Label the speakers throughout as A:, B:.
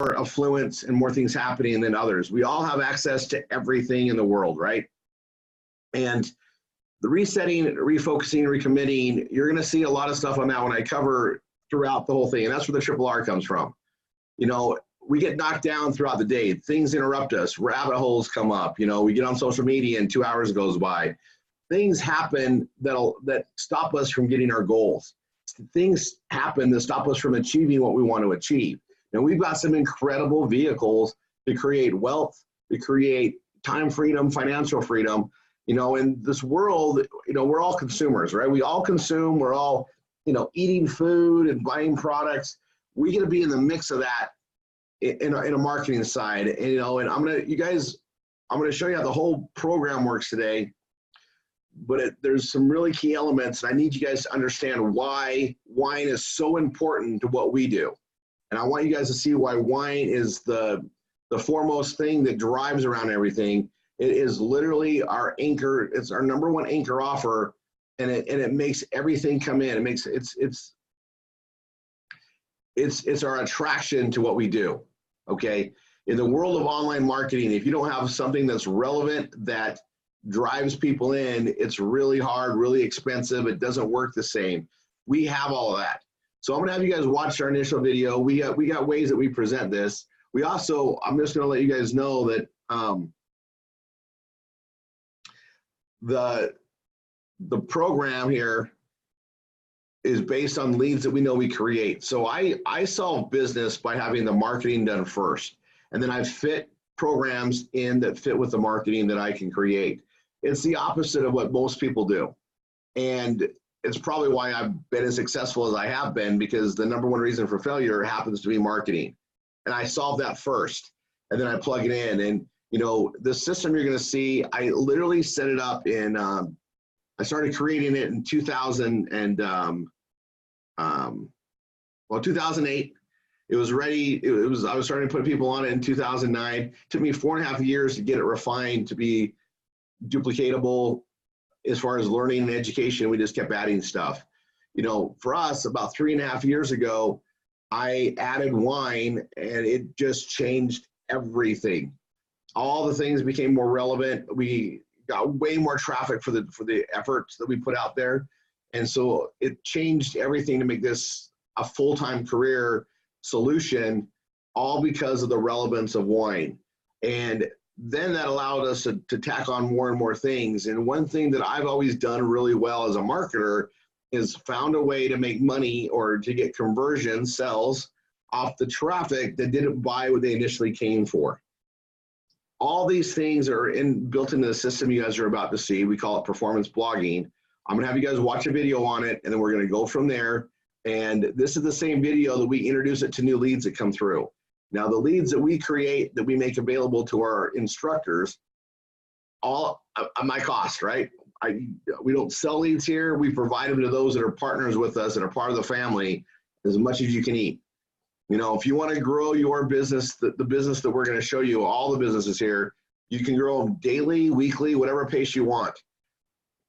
A: affluence and more things happening than others. We all have access to everything in the world, right? And the resetting, refocusing, recommitting, you're going to see a lot of stuff on that when I cover throughout the whole thing. And that's where the triple R comes from. You know, we get knocked down throughout the day. Things interrupt us. Rabbit holes come up. You know, we get on social media and 2 hours goes by. Things happen that stop us from getting our goals. Things happen that stop us from achieving what we want to achieve. And we've got some incredible vehicles to create wealth, to create time freedom, financial freedom. You know, in this world, you know, we're all consumers, right? We all consume, we're all, you know, eating food and buying products. We get to be in the mix of that in a marketing side. And, you know, and I'm going to show you how the whole program works today. But there's some really key elements, and I need you guys to understand why wine is so important to what we do. And I want you guys to see why wine is the foremost thing that drives around everything. It is literally our anchor. It's our number one anchor offer, and it makes everything come in. It makes it's our attraction to what we do. Okay, in the world of online marketing, if you don't have something that's relevant that drives people in, it's really hard, really expensive. It doesn't work the same. We have all of that. So I'm gonna have you guys watch our initial video. We got ways that we present this. We also, I'm just gonna let you guys know that the program here is based on leads that we know we create. So I solve business by having the marketing done first. And then I fit programs in that fit with the marketing that I can create. It's the opposite of what most people do. And it's probably why I've been as successful as I have been, because the number one reason for failure happens to be marketing. And I solve that first, and then I plug it in. And, you know, the system you're going to see, I literally set it up in, I started creating it in 2008. It was ready. I was starting to put people on it in 2009. It took me 4.5 years to get it refined to be duplicatable as far as learning and education. We just kept adding stuff. You know, for us, about 3.5 years ago, I added wine, and it just changed everything. All the things became more relevant. We got way more traffic for the efforts that we put out there. And so it changed everything to make this a full-time career solution, all because of the relevance of wine. And then that allowed us to tack on more and more things. And one thing that I've always done really well as a marketer is found a way to make money or to get conversion sales off the traffic that didn't buy what they initially came for. All these things are built into the system you guys are about to see. We call it performance blogging. I'm gonna have you guys watch a video on it, and then we're gonna go from there. And this is the same video that we introduce it to new leads that come through. Now, the leads that we create, that we make available to our instructors, all at my cost, right? We don't sell leads here. We provide them to those that are partners with us and are part of the family, as much as you can eat. You know, if you want to grow your business, the business that we're going to show you, all the businesses here, you can grow them daily, weekly, whatever pace you want.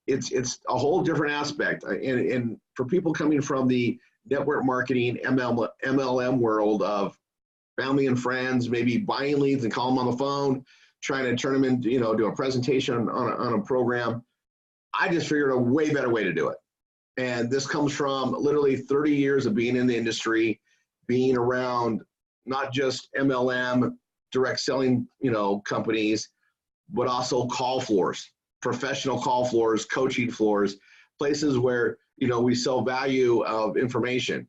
A: It's a whole different aspect. And for people coming from the network marketing MLM world of family and friends, maybe buying leads and call them on the phone, trying to turn them into, you know, do a presentation on a program, I just figured a way better way to do it. And this comes from literally 30 years of being in the industry, being around not just MLM, direct selling, you know, companies, but also call floors, professional call floors, coaching floors, places where, you know, we sell value of information.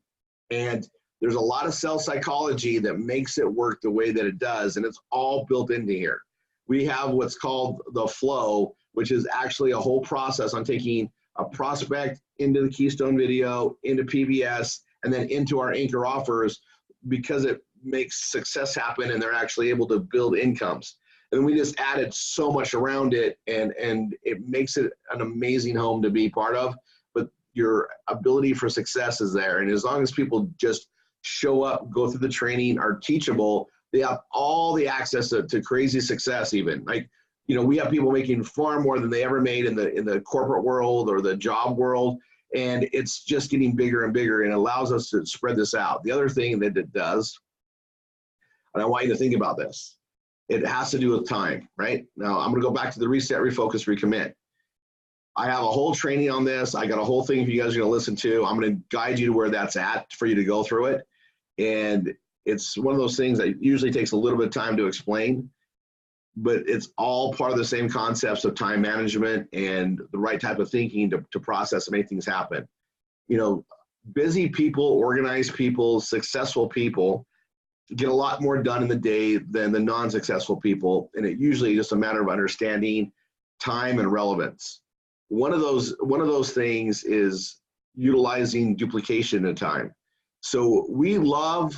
A: And there's a lot of sales psychology that makes it work the way that it does, and it's all built into here. We have what's called the flow, which is actually a whole process on taking a prospect into the Keystone video, into PBS, and then into our anchor offers, because it makes success happen and they're actually able to build incomes. And we just added so much around it, and it makes it an amazing home to be part of. But your ability for success is there. And as long as people just show up, go through the training, are teachable, they have all the access to crazy success even. Like, you know, we have people making far more than they ever made in the corporate world or the job world. And it's just getting bigger and bigger, and allows us to spread this out. The other thing that it does, And I want you to think about this. It has to do with time, right? Now, I'm going to go back to the reset, refocus, recommit. I have a whole training on this. I got a whole thing for you guys are going to listen to. I'm going to guide you to where that's at for you to go through it. And it's one of those things that usually takes a little bit of time to explain, but it's all part of the same concepts of time management and the right type of thinking to process and make things happen. You know, busy people, organized people, successful people get a lot more done in the day than the non-successful people. And it usually just a matter of understanding time and relevance. One of those things is utilizing duplication in time. So we love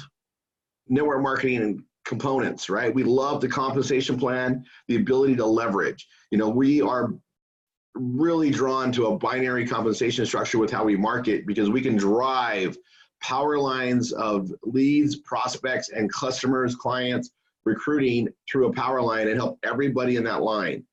A: network marketing and components, right? We love the compensation plan, the ability to leverage. You know, we are really drawn to a binary compensation structure with how we market because we can drive power lines of leads, prospects, and customers, clients, recruiting through a power line and help everybody in that line.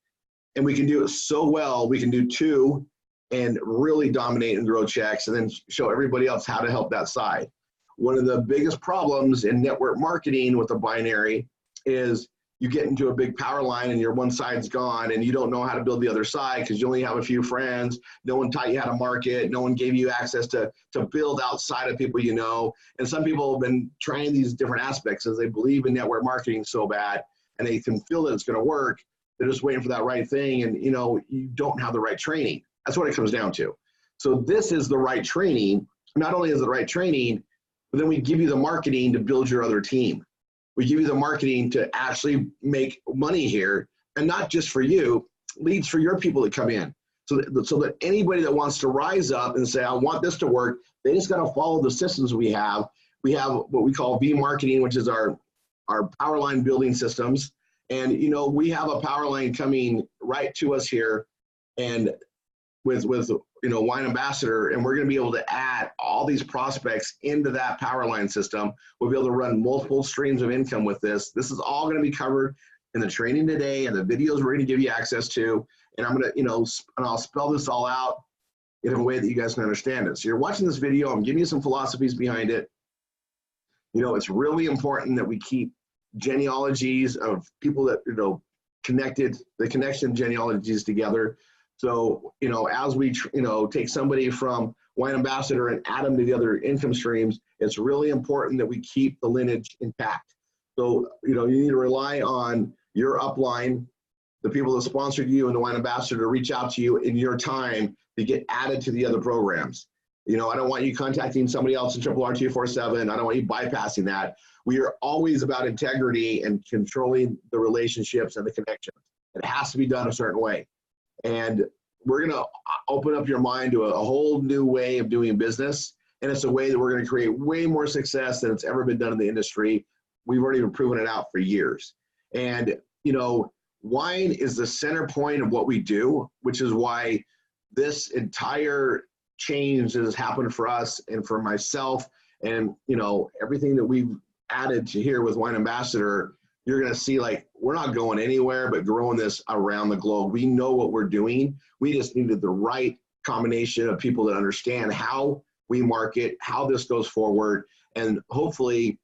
A: And we can do it so well, we can do two and really dominate and grow checks and then show everybody else how to help that side. One of the biggest problems in network marketing with a binary is you get into a big power line and your one side's gone and you don't know how to build the other side because you only have a few friends. No one taught you how to market. No one gave you access to build outside of people you know. And some people have been trying these different aspects as they believe in network marketing so bad and they can feel that it's going to work. They're just waiting for that right thing and you know, you don't have the right training. That's what it comes down to. So this is the right training. Not only is it the right training, but then we give you the marketing to build your other team. We give you the marketing to actually make money here, and not just for you, leads for your people that come in. So that anybody that wants to rise up and say, I want this to work, they just got to follow the systems we have. We have what we call V marketing, which is our power line building systems. And, you know, we have a power line coming right to us here and with you know, Wine Ambassador, and we're going to be able to add all these prospects into that power line system. We'll be able to run multiple streams of income with this. This is all going to be covered in the training today and the videos we're going to give you access to. And I'm going to, you know, and I'll spell this all out in a way that you guys can understand it. So you're watching this video, I'm giving you some philosophies behind it. You know, it's really important that we keep genealogies of people that, you know, connected, the connection genealogies together. So, you know, as we, you know, take somebody from Wine Ambassador and add them to the other income streams, it's really important that we keep the lineage intact. So, you know, you need to rely on your upline, the people that sponsored you and the Wine Ambassador to reach out to you in your time to get added to the other programs. You know, I don't want you contacting somebody else in RR247. I don't want you bypassing that. We are always about integrity and controlling the relationships and the connections. It has to be done a certain way. And we're going to open up your mind to a whole new way of doing business. And it's a way that we're going to create way more success than it's ever been done in the industry. We've already been proving it out for years. And, you know, wine is the center point of what we do, which is why this entire change has happened for us and for myself. And, you know, everything that we've added to here with Wine Ambassador, you're going to see, like, we're not going anywhere but growing this around the globe. We know what we're doing. We just needed the right combination of people that understand how we market, how this goes forward. And hopefully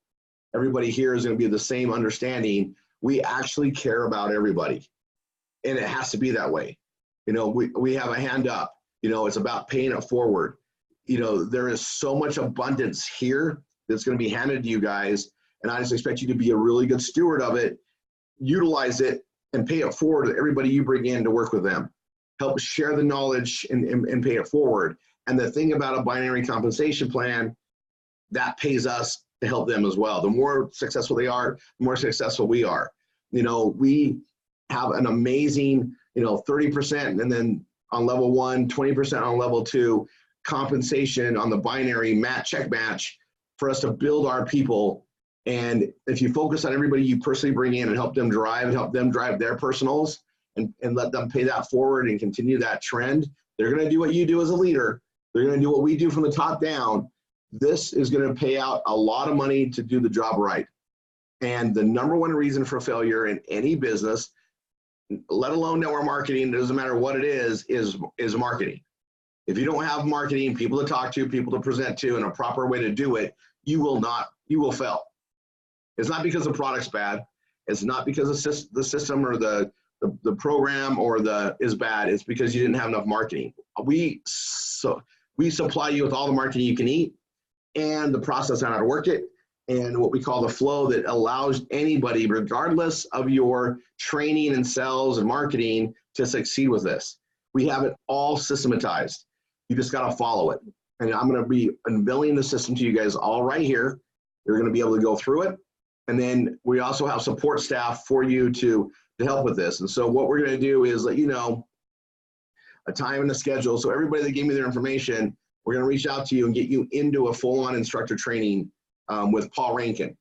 A: everybody here is going to be the same understanding. We actually care about everybody. And it has to be that way. You know, we have a hand up. You know, it's about paying it forward. You know, there is so much abundance here that's going to be handed to you guys. And I just expect you to be a really good steward of it, utilize it, and pay it forward to everybody you bring in to work with them. Help share the knowledge and pay it forward. And the thing about a binary compensation plan, that pays us to help them as well. The more successful they are, the more successful we are. You know, we have an amazing, you know, 30% and then on level 1, 20% on level 2 compensation on the binary check match for us to build our people. And if you focus on everybody you personally bring in and help them drive their personals and let them pay that forward and continue that trend, they're going to do what you do as a leader. They're going to do what we do from the top down. This is going to pay out a lot of money to do the job right. And the number one reason for failure in any business, let alone network marketing, it doesn't matter what it is marketing. If you don't have marketing, people to talk to, people to present to, and a proper way to do it, you will fail. It's not because the product's bad. It's not because the system or the program or is bad. It's because you didn't have enough marketing. We supply you with all the marketing you can eat and the process on how to work it and what we call the flow that allows anybody, regardless of your training and sales and marketing, to succeed with this. We have it all systematized. You just got to follow it. And I'm going to be unveiling the system to you guys all right here. You're going to be able to go through it. And then we also have support staff for you to help with this. And so what we're going to do is let you know a time and a schedule. So everybody that gave me their information, we're going to reach out to you and get you into a full-on instructor training with Paul Rankin.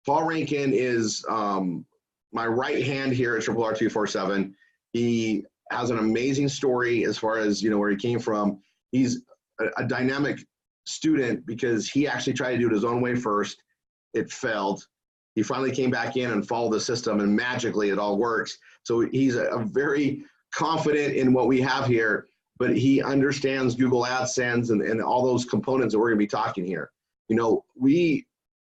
A: Paul Rankin is my right hand here at Triple R 247. He has an amazing story as far as, where he came from. He's a dynamic student because he actually tried to do it his own way first. It failed. He finally came back in and followed the system, and magically it all works. So he's a very confident in what we have here, but he understands Google AdSense and all those components that we're going to be talking here. We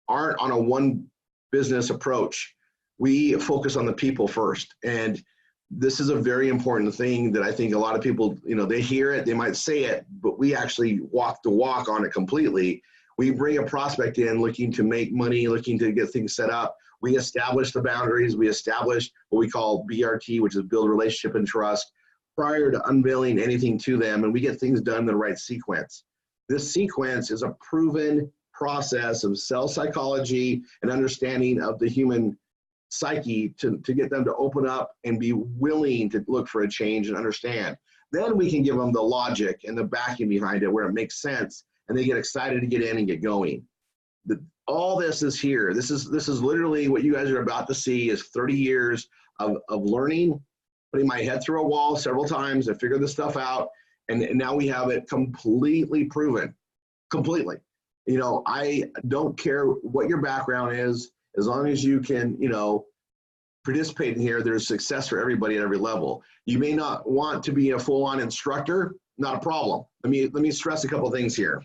A: aren't on a one business approach. We focus on the people first. And this is a very important thing that I think a lot of people, they hear it, they might say it, but we actually walk the walk on it completely. We bring a prospect in looking to make money, looking to get things set up. We establish the boundaries. We establish what we call BRT, which is build relationship and trust, prior to unveiling anything to them, and we get things done in the right sequence. This sequence is a proven process of cell psychology and understanding of the human psyche to get them to open up and be willing to look for a change and understand. Then we can give them the logic and the backing behind it where it makes sense, and they get excited to get in and get going. All this is here. This is literally what you guys are about to see is 30 years of learning, putting my head through a wall several times to figure this stuff out, and now we have it completely proven, completely. I don't care what your background is, as long as you can, participate in here, there's success for everybody at every level. You may not want to be a full-on instructor, not a problem. Let me stress a couple things here.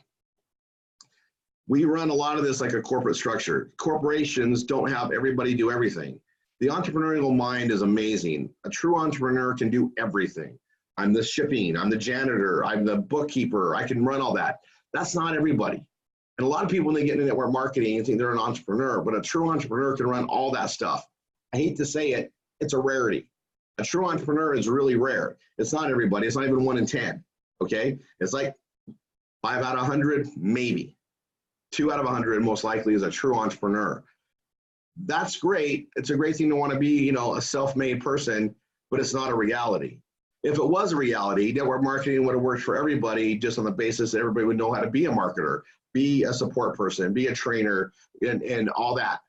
A: We run a lot of this like a corporate structure. Corporations don't have everybody do everything. The entrepreneurial mind is amazing. A true entrepreneur can do everything. I'm the shipping, I'm the janitor, I'm the bookkeeper, I can run all that. That's not everybody. And a lot of people, when they get into network marketing, think they're an entrepreneur, but a true entrepreneur can run all that stuff. I hate to say it, it's a rarity. A true entrepreneur is really rare. It's not everybody. It's not even 1 in 10, okay? It's like 5 out of 100, maybe. 2 out of 100 most likely is a true entrepreneur. That's great. It's a great thing to want to be, a self-made person, but it's not a reality. If it was a reality, network marketing would have worked for everybody just on the basis that everybody would know how to be a marketer, be a support person, be a trainer, and all that.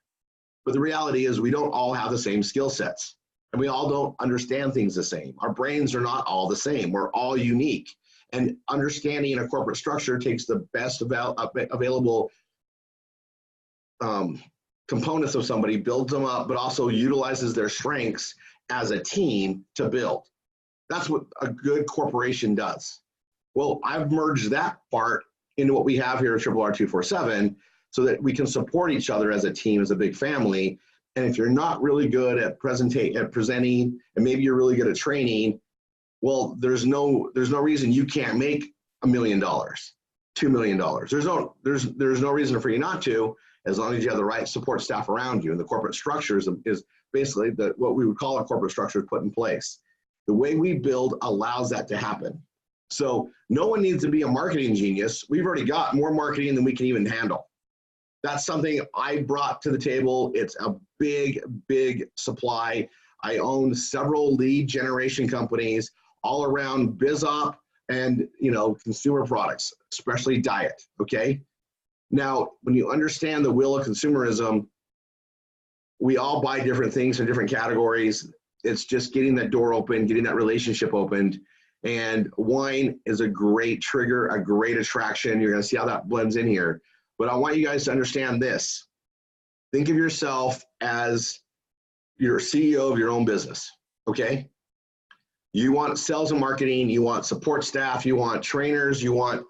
A: But the reality is we don't all have the same skill sets, and we all don't understand things the same. Our brains are not all the same. We're all unique. And understanding a corporate structure takes the best available components of somebody, builds them up, but also utilizes their strengths as a team to build. That's what a good corporation does. Well, I've merged that part into what we have here at Triple R 247 so that we can support each other as a team, as a big family. And if you're not really good at presenting, and maybe you're really good at training, well, there's no reason you can't make $1 million, $2 million. There's no reason for you not to, as long as you have the right support staff around you. And the corporate structure is basically what we would call a corporate structure put in place. The way we build allows that to happen. So no one needs to be a marketing genius. We've already got more marketing than we can even handle. That's something I brought to the table. It's a big, big supply. I own several lead generation companies all around BizOp and consumer products, especially diet, okay? Now, when you understand the will of consumerism, we all buy different things in different categories. It's just getting that door open, getting that relationship opened. And wine is a great trigger, a great attraction. You're gonna see how that blends in here. But I want you guys to understand this. Think of yourself as your CEO of your own business, okay? You want sales and marketing, you want support staff, you want trainers, you want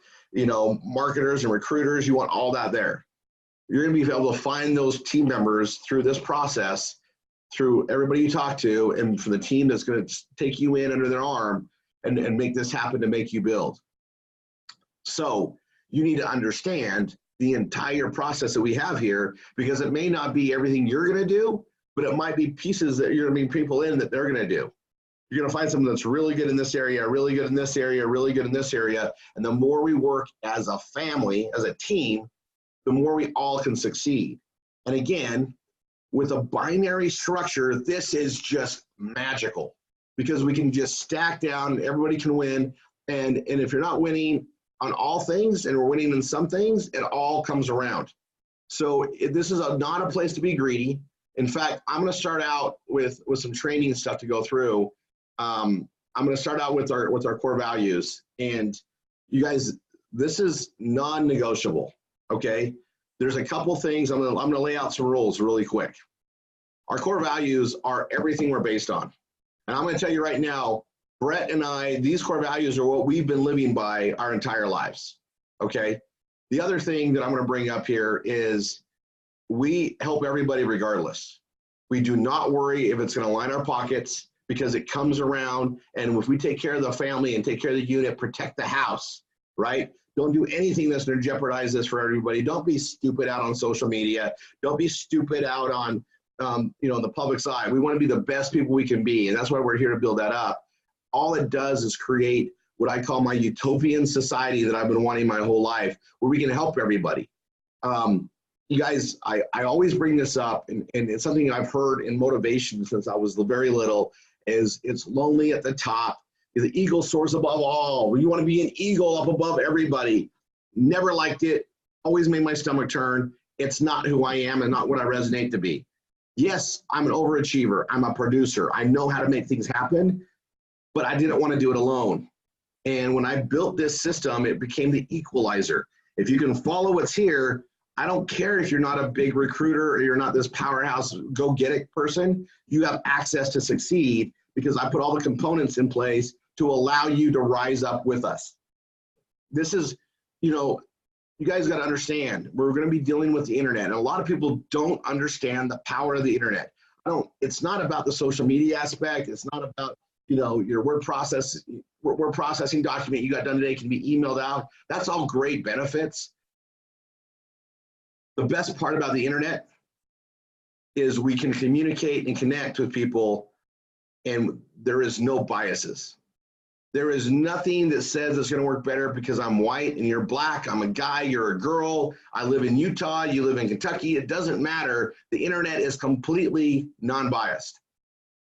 A: marketers and recruiters, you want all that there. You're going to be able to find those team members through this process, through everybody you talk to, and for the team that's going to take you in under their arm and make this happen to make you build. So you need to understand the entire process that we have here, because it may not be everything you're going to do, but it might be pieces that you're going to bring people in that they're going to do. You're going to find someone that's really good in this area, really good in this area, really good in this area. And the more we work as a family, as a team, the more we all can succeed. And again, with a binary structure, this is just magical, because we can just stack down, everybody can win. And if you're not winning on all things and we're winning in some things, it all comes around. So this is not a place to be greedy. In fact, I'm going to start out with some training stuff to go through. I'm going to start out with our core values, and you guys, this is non-negotiable. Okay, there's a couple things I'm going to lay out some rules really quick. Our core values are everything we're based on, and I'm going to tell you right now, Brett and I, these core values are what we've been living by our entire lives. Okay, the other thing that I'm going to bring up here is we help everybody regardless. We do not worry if it's going to line our pockets, because it comes around, and if we take care of the family and take care of the unit, protect the house, right? Don't do anything that's going to jeopardize this for everybody. Don't be stupid out on social media. Don't be stupid out on, the public side. We want to be the best people we can be, and that's why we're here to build that up. All it does is create what I call my utopian society that I've been wanting my whole life, where we can help everybody. You guys, I always bring this up, and it's something I've heard in motivation since I was very little, is it's lonely at the top. The eagle soars above all. You want to be an eagle up above everybody. Never liked it. Always made my stomach turn. It's not who I am and not what I resonate to be. Yes, I'm an overachiever. I'm a producer. I know how to make things happen, but I didn't want to do it alone. And when I built this system, it became the equalizer. If you can follow what's here, I don't care if you're not a big recruiter or you're not this powerhouse go-get-it person, you have access to succeed, because I put all the components in place to allow you to rise up with us. This is, you guys got to understand, we're going to be dealing with the internet, and a lot of people don't understand the power of the internet. It's not about the social media aspect. It's not about, your word processing document you got done today can be emailed out. That's all great benefits. The best part about the internet is we can communicate and connect with people, and there is no biases. There is nothing that says it's going to work better because I'm white and you're black. I'm a guy, you're a girl. I live in Utah, you live in Kentucky. It doesn't matter. The internet is completely non-biased.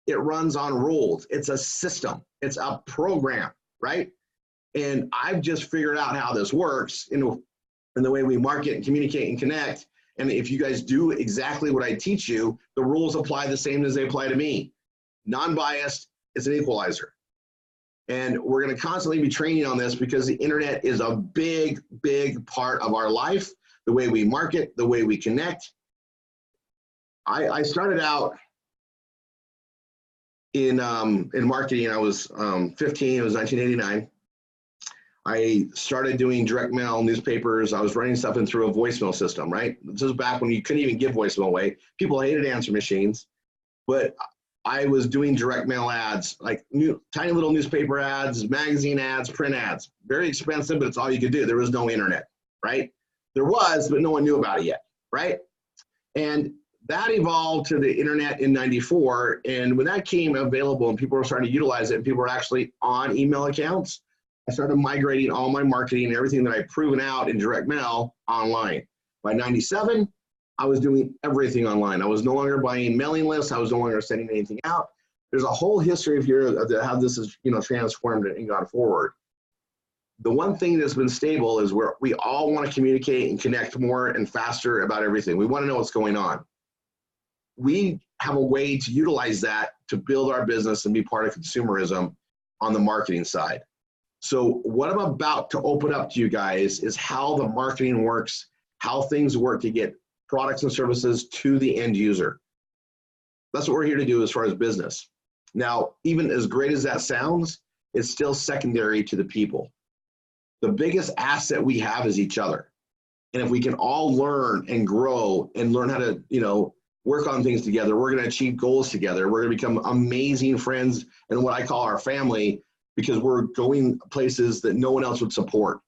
A: It runs on rules. It's a system. It's a program, right? And I've just figured out how this works in the way we market and communicate and connect. And if you guys do exactly what I teach you, the rules apply the same as they apply to me. Non-biased is an equalizer. And we're going to constantly be training on this, because the internet is a big, big part of our life, the way we market, the way we connect. I started out in marketing. I was 15, it was 1989. I started doing direct mail newspapers. I was running stuff in through a voicemail system, right? This was back when you couldn't even give voicemail away. People hated answer machines, but I was doing direct mail ads, like tiny little newspaper ads, magazine ads, print ads. Very expensive, but it's all you could do. There was no internet, right? There was, but no one knew about it yet, right? And that evolved to the internet in '94. And when that came available and people were starting to utilize it and people were actually on email accounts, I started migrating all my marketing and everything that I'd proven out in direct mail online. By '97, I was doing everything online. I was no longer buying mailing lists. I was no longer sending anything out. There's a whole history of here of how this is, transformed and gone forward. The one thing that's been stable is where we all want to communicate and connect more and faster about everything. We want to know what's going on. We have a way to utilize that to build our business and be part of consumerism on the marketing side. So what I'm about to open up to you guys is how the marketing works, how things work to get products and services to the end user. That's what we're here to do as far as business. Now, even as great as that sounds, it's still secondary to the people. The biggest asset we have is each other. And if we can all learn and grow and learn how to, work on things together, we're going to achieve goals together. We're going to become amazing friends and what I call our family, because we're going places that no one else would support.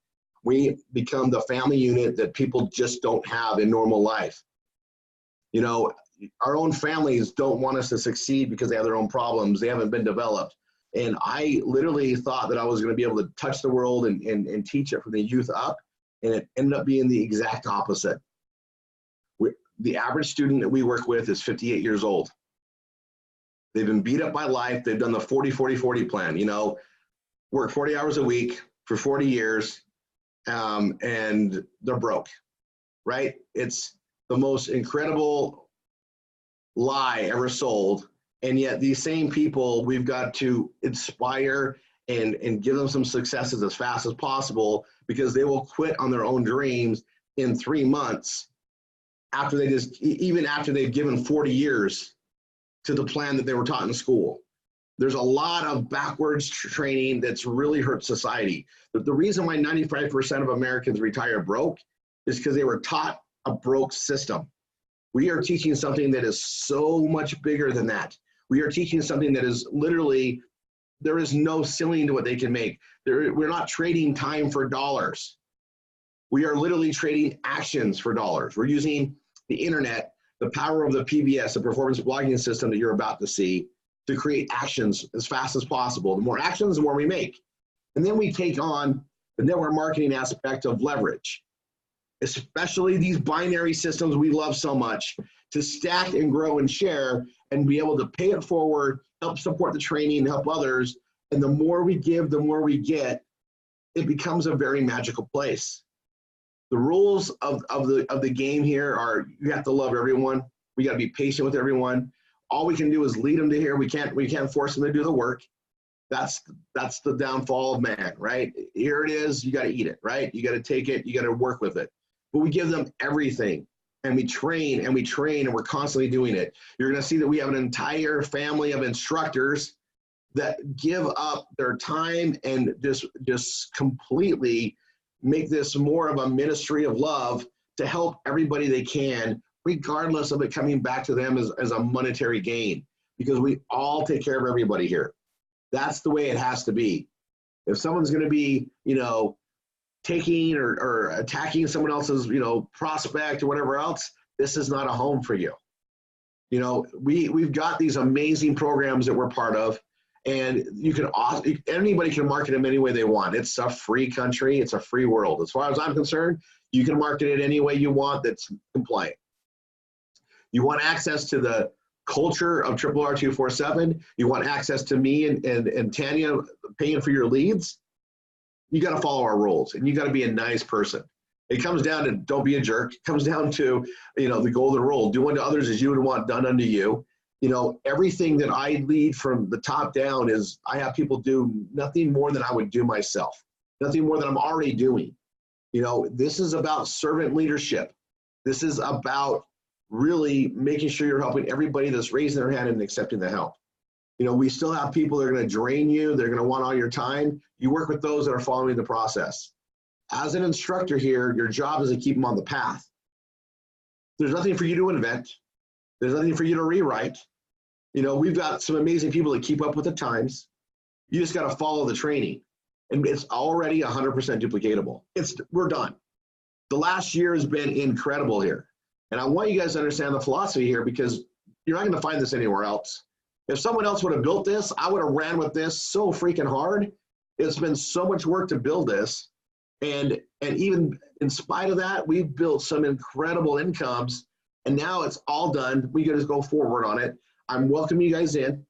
A: We become the family unit that people just don't have in normal life. Our own families don't want us to succeed because they have their own problems. They haven't been developed. And I literally thought that I was going to be able to touch the world and teach it from the youth up. And it ended up being the exact opposite. The average student that we work with is 58 years old. They've been beat up by life. They've done the 40-40-40 plan, work 40 hours a week for 40 years, and they're broke, right? It's the most incredible lie ever sold. And yet these same people, we've got to inspire and give them some successes as fast as possible, because they will quit on their own dreams in 3 months even after they've given 40 years to the plan that they were taught in school. There's a lot of backwards training that's really hurt society. But the reason why 95% of Americans retire broke is because they were taught a broke system. We are teaching something that is so much bigger than that. We are teaching something that is literally, there is no ceiling to what they can make. We're not trading time for dollars. We are literally trading actions for dollars. We're using the internet, the power of the PBS, the performance blogging system that you're about to see, to create actions as fast as possible. The more actions, the more we make. And then we take on the network marketing aspect of leverage, especially these binary systems we love so much, to stack and grow and share and be able to pay it forward, help support the training, help others. And the more we give, the more we get. It becomes a very magical place. The rules of the game here are, you have to love everyone. We got to be patient with everyone. All we can do is lead them to here. We can't force them to do the work. That's the downfall of man, right? Here it is. You got to eat it, right? You got to take it. You got to work with it. But we give them everything, and we train and we train, and we're constantly doing it. You're going to see that we have an entire family of instructors that give up their time and just completely make this more of a ministry of love to help everybody they can, regardless of it coming back to them as a monetary gain, because we all take care of everybody here. That's the way it has to be. If someone's going to be, taking or attacking someone else's, prospect or whatever else, this is not a home for you. We've got these amazing programs that we're part of, and anybody can market them any way they want. It's a free country. It's a free world. As far as I'm concerned, you can market it any way you want that's compliant. You want access to the culture of Triple R 247. You want access to me and Tanya paying for your leads. You got to follow our rules, and you got to be a nice person. It comes down to, don't be a jerk. It comes down to, the golden rule: do unto others as you would want done unto you. Everything that I lead from the top down is, I have people do nothing more than I would do myself, nothing more than I'm already doing. This is about servant leadership. This is about really making sure you're helping everybody that's raising their hand and accepting the help. We still have people that are going to drain you. They're going to want all your time. You work with those that are following the process. As an instructor here, your job is to keep them on the path. There's nothing for you to invent. There's nothing for you to rewrite. We've got some amazing people that keep up with the times. You just got to follow the training, and it's already 100% duplicatable. We're done. The last year has been incredible here. And I want you guys to understand the philosophy here, because you're not going to find this anywhere else. If someone else would have built this, I would have ran with this so freaking hard. It's been so much work to build this. And even in spite of that, we've built some incredible incomes, and now it's all done. We can just go forward on it. I'm welcoming you guys in.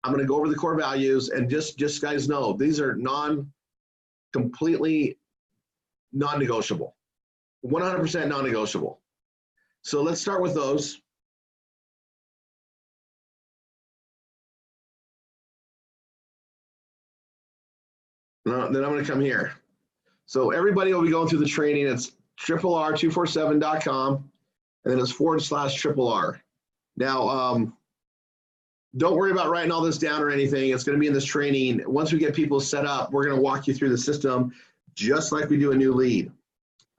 A: I'm going to go over the core values, and just guys know, these are completely non-negotiable, 100% non-negotiable. So let's start with those. Then I'm going to come here. So everybody will be going through the training. It's RR247.com, and then it's /RR. Now, don't worry about writing all this down or anything. It's going to be in this training. Once we get people set up, we're going to walk you through the system just like we do a new lead.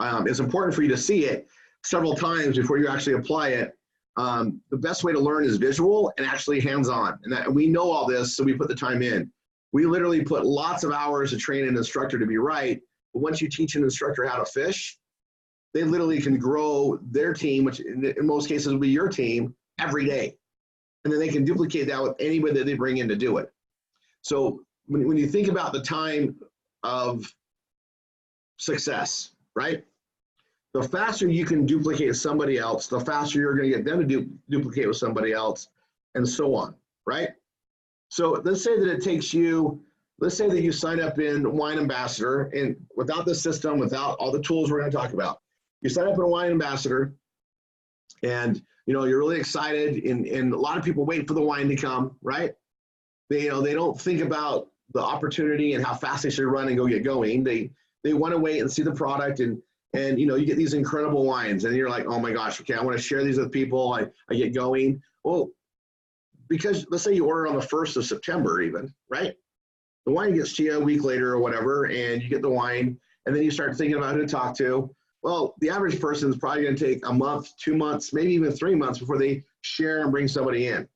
A: It's important for you to see it several times before you actually apply it. The best way to learn is visual and actually hands-on. And we know all this, so we put the time in. We literally put lots of hours to train an instructor to be right. But once you teach an instructor how to fish, they literally can grow their team, which in most cases will be your team, every day. And then they can duplicate that with anybody that they bring in to do it. So when you think about the time of success, right? The faster you can duplicate somebody else, the faster you're going to get them to duplicate with somebody else, and so on, right? So let's say that it takes you, let's say that you sign up in Wine Ambassador, and without the system, without all the tools we're going to talk about, you sign up in a Wine Ambassador, and you're really excited, and a lot of people wait for the wine to come, right? They don't think about the opportunity and how fast they should run and go get going. They want to wait and see the product, and you get these incredible wines, and you're like, oh my gosh, okay, I want to share these with people. I get going. Well, because let's say you order on the 1st of September even, right? The wine gets to you a week later or whatever, and you get the wine, and then you start thinking about who to talk to. Well, the average person is probably going to take a month, 2 months, maybe even 3 months before they share and bring somebody in,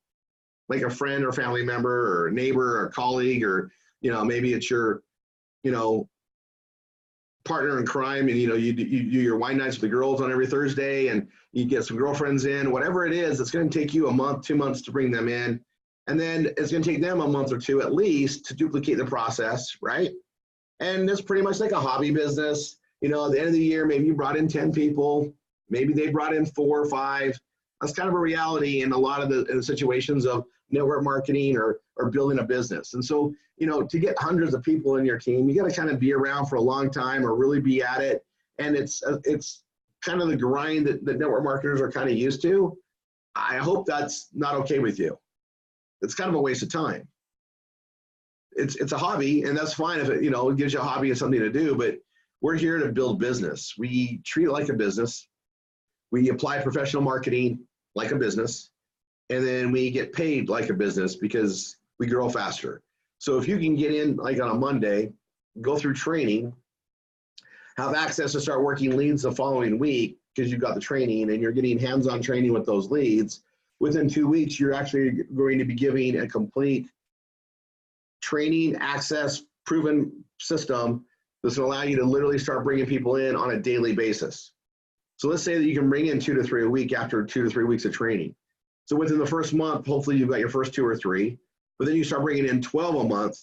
A: like a friend or family member or a neighbor or a colleague, or maybe it's your partner in crime, and you do your wine nights with the girls on every Thursday, and you get some girlfriends in. Whatever it is, it's going to take you a month, 2 months to bring them in, and then it's going to take them a month or two at least to duplicate the process, right? And it's pretty much like a hobby business. At the end of the year, maybe you brought in 10 people, maybe they brought in 4 or 5. That's kind of a reality in a lot of the situations of network marketing or building a business. And so, to get hundreds of people in your team, you got to kind of be around for a long time or really be at it. And it's kind of the grind that network marketers are kind of used to. I hope that's not okay with you. It's kind of a waste of time. It's a hobby, and that's fine if it gives you a hobby and something to do, but we're here to build business. We treat it like a business. We apply professional marketing like a business, and then we get paid like a business because we grow faster. So if you can get in like on a Monday, go through training, have access to start working leads the following week because you've got the training and you're getting hands-on training with those leads, within 2 weeks, you're actually going to be giving a complete training, access, proven system that's going to allow you to literally start bringing people in on a daily basis. So let's say that you can bring in 2 to 3 a week after 2 to 3 weeks of training. So within the first month, hopefully you've got your first 2 or 3, but then you start bringing in 12 a month,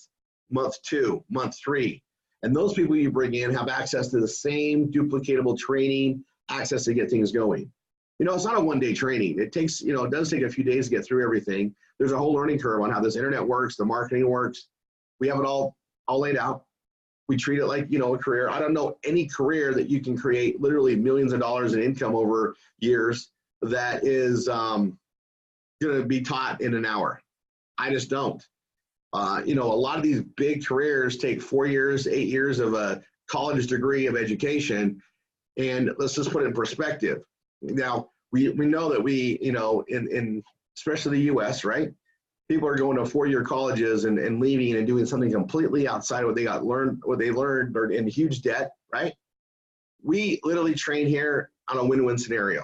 A: month 2, month 3. And those people you bring in have access to the same duplicatable training, access to get things going. It's not a one-day training. It takes, it does take a few days to get through everything. There's a whole learning curve on how this internet works, the marketing works. We have it all laid out. We treat it like, a career. I don't know any career that you can create literally millions of dollars in income over years that is going to be taught in an hour. I just don't. A lot of these big careers take 4 years, 8 years of a college degree of education. And let's just put it in perspective. Now, we know that in especially the US, right? People are going to 4-year colleges and leaving and doing something completely outside of what they learned or in huge debt, right? We literally train here on a win-win scenario.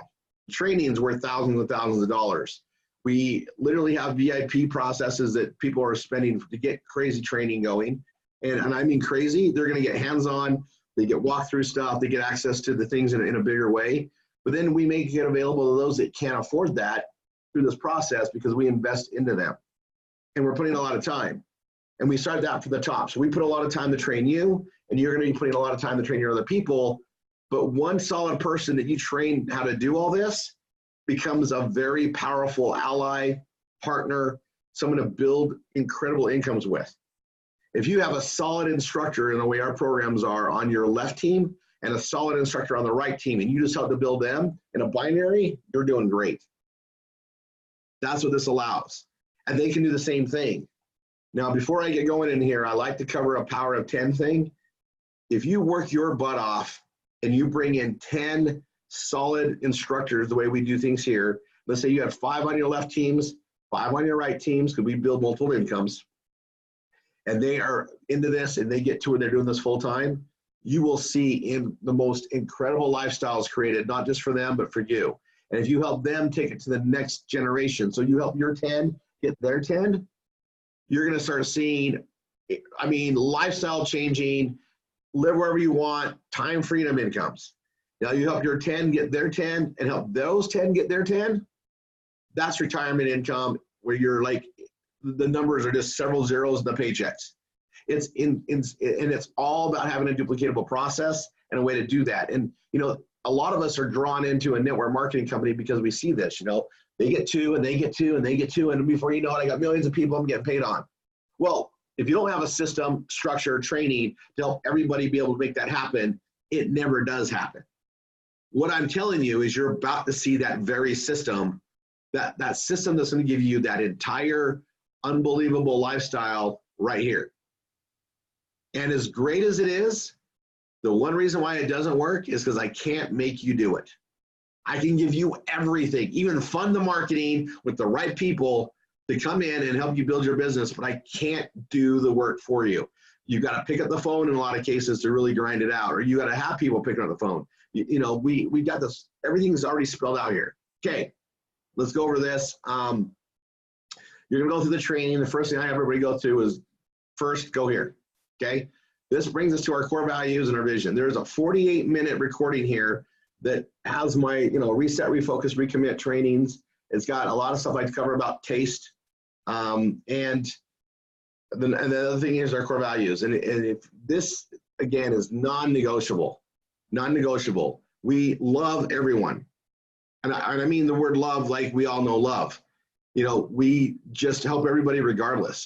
A: Training is worth thousands and thousands of dollars. We literally have VIP processes that people are spending to get crazy training going. And I mean crazy, they're going to get hands-on, they get walk-through stuff, they get access to the things in a bigger way. But then we make it available to those that can't afford that through this process because we invest into them. And we're putting a lot of time. And we start that from the top. So we put a lot of time to train you, and you're going to be putting a lot of time to train your other people. But one solid person that you train how to do all this becomes a very powerful ally, partner, someone to build incredible incomes with. If you have a solid instructor in the way our programs are on your left team and a solid instructor on the right team, and you just help to build them in a binary, you're doing great. That's what this allows. And they can do the same thing. Now, before I get going in here, I like to cover a power of 10 thing. If you work your butt off and you bring in 10 solid instructors the way we do things here, let's say you have 5 on your left teams, 5 on your right teams, because we build multiple incomes, and they are into this and they get to where they're doing this full time, you will see in the most incredible lifestyles created, not just for them, but for you. And if you help them take it to the next generation, so you help your 10 get their 10, you're going to start seeing, I mean, lifestyle changing, live wherever you want, time freedom incomes. Now you help your 10 get their 10 and help those 10 get their 10. That's retirement income where you're like, the numbers are just several zeros in the paychecks. And it's all about having a duplicatable process and a way to do that. And, you know, a lot of us are drawn into a network marketing company because we see this, you know, they get two and they get two and they get two. And before you know it, I got millions of people I'm getting paid on. Well, if you don't have a system, structure, training to help everybody be able to make that happen, it never does happen. What I'm telling you is you're about to see that very system, that system that's going to give you that entire unbelievable lifestyle right here. And as great as it is, the one reason why it doesn't work is because I can't make you do it. I can give you everything, even fund the marketing with the right people to come in and help you build your business, but I can't do the work for you. You've got to pick up the phone in a lot of cases to really grind it out, or you got to have people picking up the phone. You know, we got this, everything's already spelled out here. Okay, let's go over this. You're gonna go through the training. The first thing I have everybody go through is first, go here, okay? This brings us to our core values and our vision. There's a 48-minute recording here that has my, you know, reset, refocus, recommit trainings. It's got a lot of stuff I cover about taste. And the other thing is our core values. And if this, again, is non-negotiable, non-negotiable. We love everyone. And I mean the word love like we all know love. You know, we just help everybody regardless.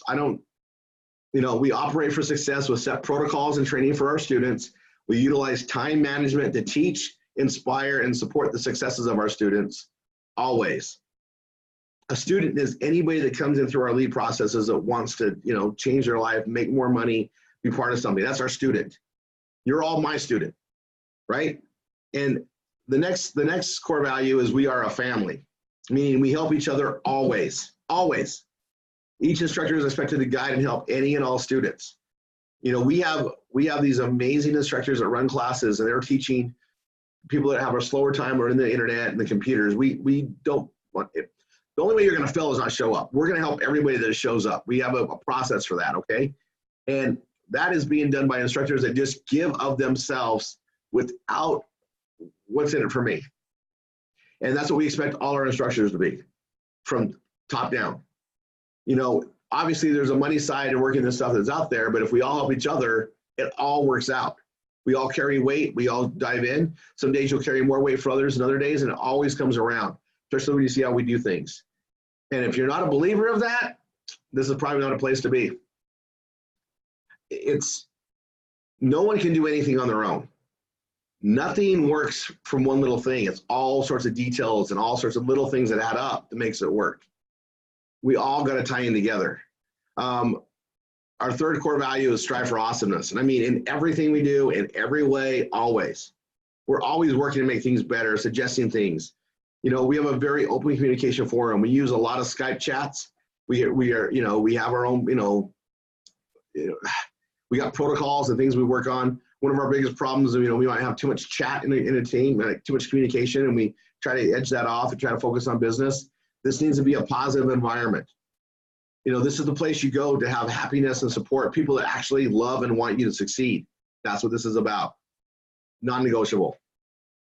A: You know, we operate for success with set protocols and training for our students. We utilize time management to teach, inspire, and support the successes of our students, always. A student is anybody that comes in through our lead processes that wants to, you know, change their life, make more money, be part of something. That's our student. You're all my student, right? And the next core value is we are a family, meaning we help each other always, always. Each instructor is expected to guide and help any and all students. You know, we have these amazing instructors that run classes and they're teaching people that have a slower time or in the internet and the computers. We don't want it. The only way you're going to fail is not show up. We're going to help everybody that shows up. We have a process for that, okay? And that is being done by instructors that just give of themselves without what's in it for me. And that's what we expect all our instructors to be, from top down. You know, obviously there's a money side and working the stuff that's out there, but if we all help each other, it all works out. We all carry weight, we all dive in. Some days you'll carry more weight for others than other days, and it always comes around, especially when you see how we do things. And if you're not a believer of that, this is probably not a place to be. No one can do anything on their own. Nothing works from one little thing. It's all sorts of details and all sorts of little things that add up that makes it work. We all got to tie in together. Our third core value is strive for awesomeness. And I mean, in everything we do, in every way, always. We're always working to make things better, suggesting things. You know, we have a very open communication forum. We use a lot of Skype chats. We are, you know, we have our own, you know, we got protocols and things we work on. One of our biggest problems, you know, we might have too much chat in a team, like too much communication, and we try to edge that off and try to focus on business. This needs to be a positive environment. You know, this is the place you go to have happiness and support, people that actually love and want you to succeed. That's what this is about. Non-negotiable.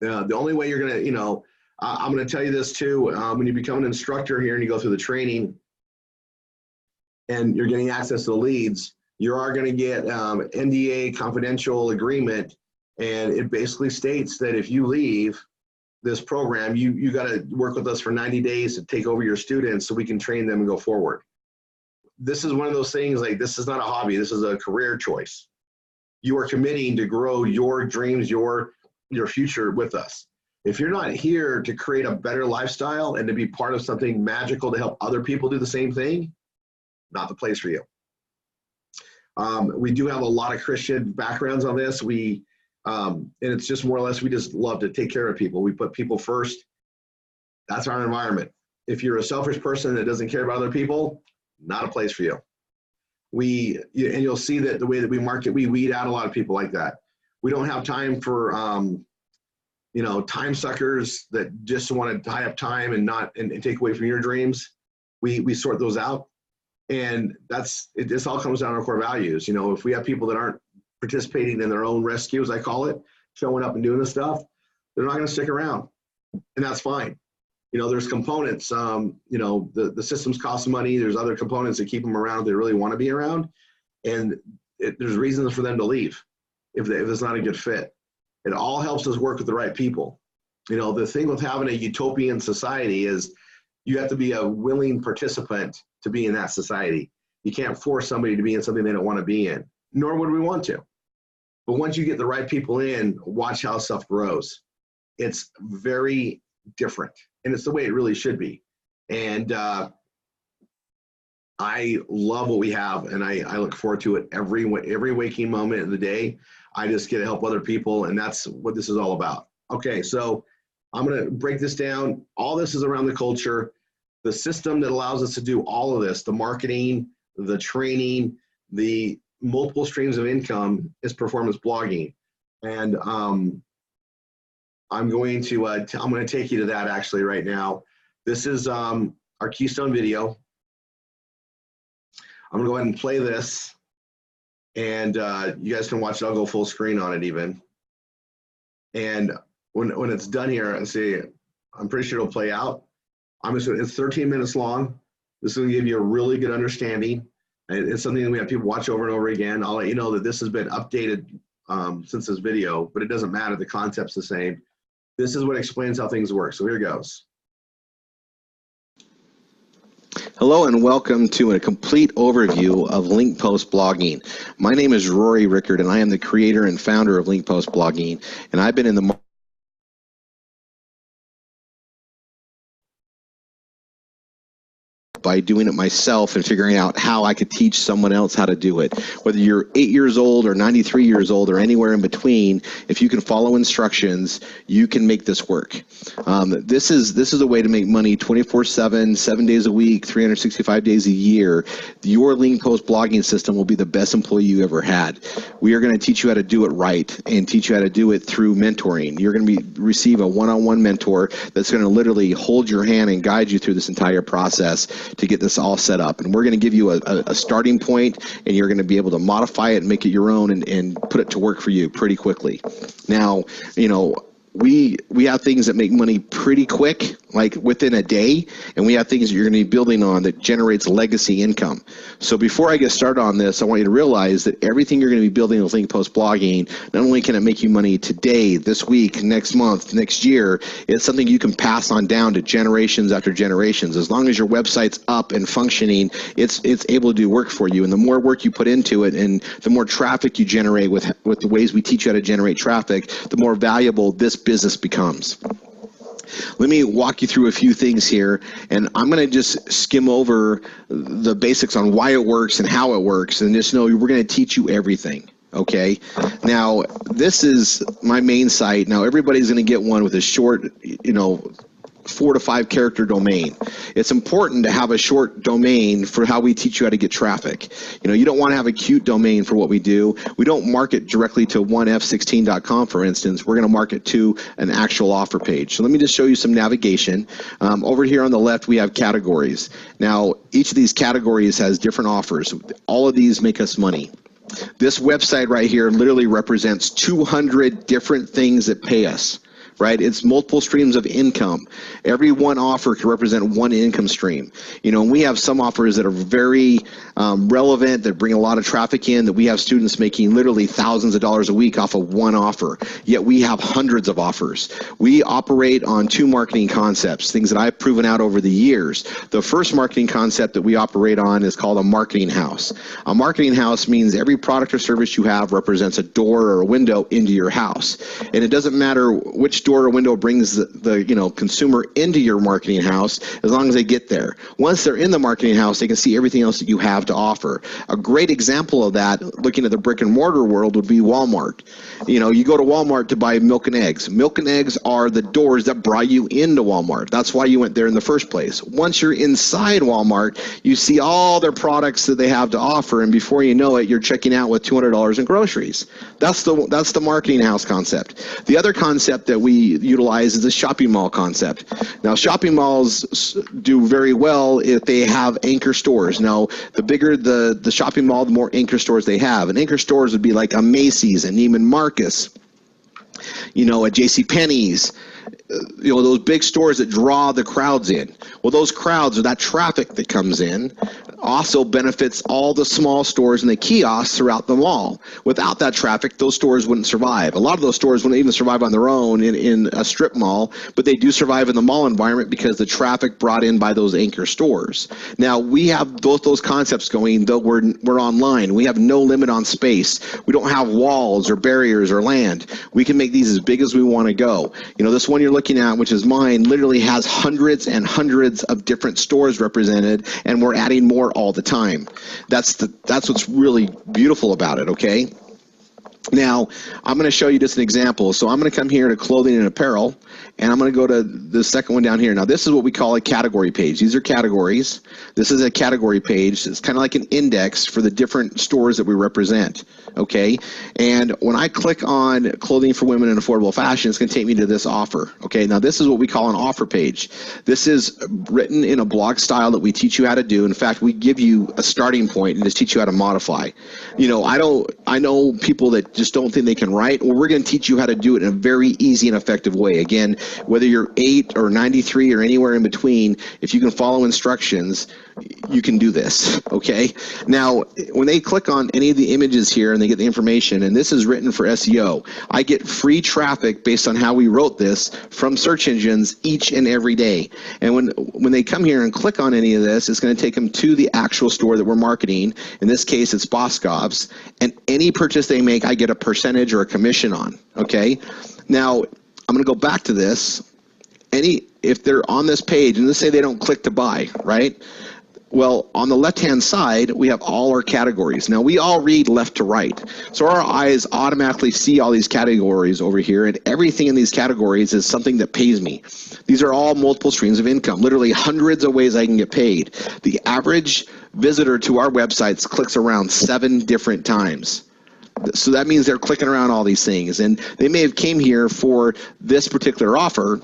A: The only way you're going to, you know, I'm going to tell you this too, when you become an instructor here and you go through the training and you're getting access to the leads, you are going to get NDA confidential agreement, and it basically states that if you leave this program, you got to work with us for 90 days to take over your students so we can train them and go forward. This is one of those things, like, this is not a hobby, this is a career choice. You are committing to grow your dreams, your future with us. If you're not here to create a better lifestyle and to be part of something magical to help other people do the same thing, not the place for you. We do have a lot of Christian backgrounds on this. And it's just more or less, we just love to take care of people. We put people first. That's our environment. If you're a selfish person that doesn't care about other people, not a place for you. And you'll see that the way that we market, we weed out a lot of people like that. We don't have time for, you know, time suckers that just want to tie up time and not and take away from your dreams. We sort those out, and this all comes down to our core values. You know, if we have people that aren't participating in their own rescue, as I call it, showing up and doing this stuff, they're not going to stick around, and that's fine. You know, there's components. You know, the systems cost money. There's other components that keep them around if they really want to be around, and there's reasons for them to leave if it's not a good fit. It all helps us work with the right people. You know, the thing with having a utopian society is you have to be a willing participant to be in that society. You can't force somebody to be in something they don't want to be in, nor would we want to. But once you get the right people in, watch how stuff grows. It's very different, and it's the way it really should be. And I love what we have, and I look forward to it every waking moment of the day. I just get to help other people, and that's what this is all about. Okay, so I'm going to break this down. All this is around the culture, the system that allows us to do all of this, the marketing, the training, the multiple streams of income is performance blogging. And I'm going to take you to that actually right now. This is our Keystone video. I'm going to go ahead and play this. And you guys can watch it. I'll go full screen on it even. And when it's done here, I say, I'm pretty sure it'll play out. It's 13 minutes long. This is going to give you a really good understanding. It's something that we have people watch over and over again. I'll let you know that this has been updated since this video, but it doesn't matter. The concept's the same. This is what explains how things work. So here goes.
B: Hello and welcome to a complete overview of link post blogging. My name is Rory Rickard and I am the creator and founder of link post blogging, and I've been in the by doing it myself and figuring out how I could teach someone else how to do it. Whether you're 8 years old or 93 years old or anywhere in between, if you can follow instructions, you can make this work. This is a way to make money 24/7, 7 days a week, 365 days a year. Your link post blogging system will be the best employee you ever had. We are going to teach you how to do it right and teach you how to do it through mentoring. You're going to receive a one-on-one mentor that's going to literally hold your hand and guide you through this entire process to get this all set up. And we're going to give you a starting point, and you're going to be able to modify it and make it your own and put it to work for you pretty quickly. Now, you know, we have things that make money pretty quick, like within a day, and we have things that you're going to be building on that generates legacy income. So before I get started on this, I want you to realize that everything you're going to be building with link post blogging, not only can it make you money today, this week, next month, next year, it's something you can pass on down to generations after generations. As long as your website's up and functioning, it's able to do work for you. And the more work you put into it and the more traffic you generate with the ways we teach you how to generate traffic, the more valuable this business becomes. Let me walk you through a few things here, and I'm going to just skim over the basics on why it works and how it works, and just know we're going to teach you everything. Okay, now this is my main site. Now everybody's going to get one with a short, 4 to 5 character domain. It's important to have a short domain for how we teach you how to get traffic. You don't want to have a cute domain for what we do. We don't market directly to 1f16.com, for instance. We're going to market to an actual offer page. So let me just show you some navigation. Over here on the left, we have categories. Now, each of these categories has different offers. All of these make us money. This website right here literally represents 200 different things that pay us. Right? It's multiple streams of income. Every one offer can represent one income stream. And we have some offers that are very relevant, that bring a lot of traffic in, that we have students making literally thousands of dollars a week off of one offer, yet we have hundreds of offers. We operate on 2 marketing concepts, things that I've proven out over the years. The first marketing concept that we operate on is called a marketing house. A marketing house means every product or service you have represents a door or a window into your house. And it doesn't matter which door door or window brings the consumer into your marketing house, as long as they get there. Once they're in the marketing house, they can see everything else that you have to offer. A great example of that, looking at the brick and mortar world, would be Walmart. You go to Walmart to buy milk and eggs. Milk and eggs are the doors that brought you into Walmart. That's why you went there in the first place. Once you're inside Walmart, you see all their products that they have to offer, and before you know it, you're checking out with $200 in groceries. That's the marketing house concept. The other concept that we utilize is the shopping mall concept. Now, shopping malls do very well if they have anchor stores. Now, the bigger the shopping mall, the more anchor stores they have. And anchor stores would be like a Macy's, and Neiman Marcus, a JCPenney's, those big stores that draw the crowds in. Well, those crowds, or that traffic that comes in, also benefits all the small stores and the kiosks throughout the mall. Without that traffic, those stores wouldn't survive. A lot of those stores wouldn't even survive on their own in a strip mall, but they do survive in the mall environment because the traffic brought in by those anchor stores. Now, we have both those concepts going, though we're online. We have no limit on space. We don't have walls or barriers or land. We can make these as big as we want to go. This one you're looking at, which is mine, literally has hundreds and hundreds of different stores represented, and we're adding more all the time. That's what's really beautiful about it, okay? Now, I'm going to show you just an example. So I'm going to come here to clothing and apparel, and I'm going to go to the second one down here. Now, this is what we call a category page. These are categories. This is a category page. It's kind of like an index for the different stores that we represent, okay? And when I click on clothing for women in affordable fashion, it's going to take me to this offer, okay? Now, this is what we call an offer page. This is written in a blog style that we teach you how to do. In fact, we give you a starting point and just teach you how to modify. I know people that just don't think they can write. Well, we're going to teach you how to do it in a very easy and effective way. Again, whether you're 8 or 93 or anywhere in between, if you can follow instructions, you can do this, okay? Now, when they click on any of the images here and they get the information, and this is written for SEO, I get free traffic based on how we wrote this from search engines each and every day. And when they come here and click on any of this, it's going to take them to the actual store that we're marketing. In this case, it's Boscov's, and any purchase they make, I get a percentage or a commission on, okay? Now, I'm going to go back to this. If they're on this page, and let's say they don't click to buy, right? Well, on the left-hand side, we have all our categories. Now, we all read left to right. So our eyes automatically see all these categories over here, and everything in these categories is something that pays me. These are all multiple streams of income, literally hundreds of ways I can get paid. The average visitor to our websites clicks around 7 different times. So that means they're clicking around all these things, and they may have came here for this particular offer,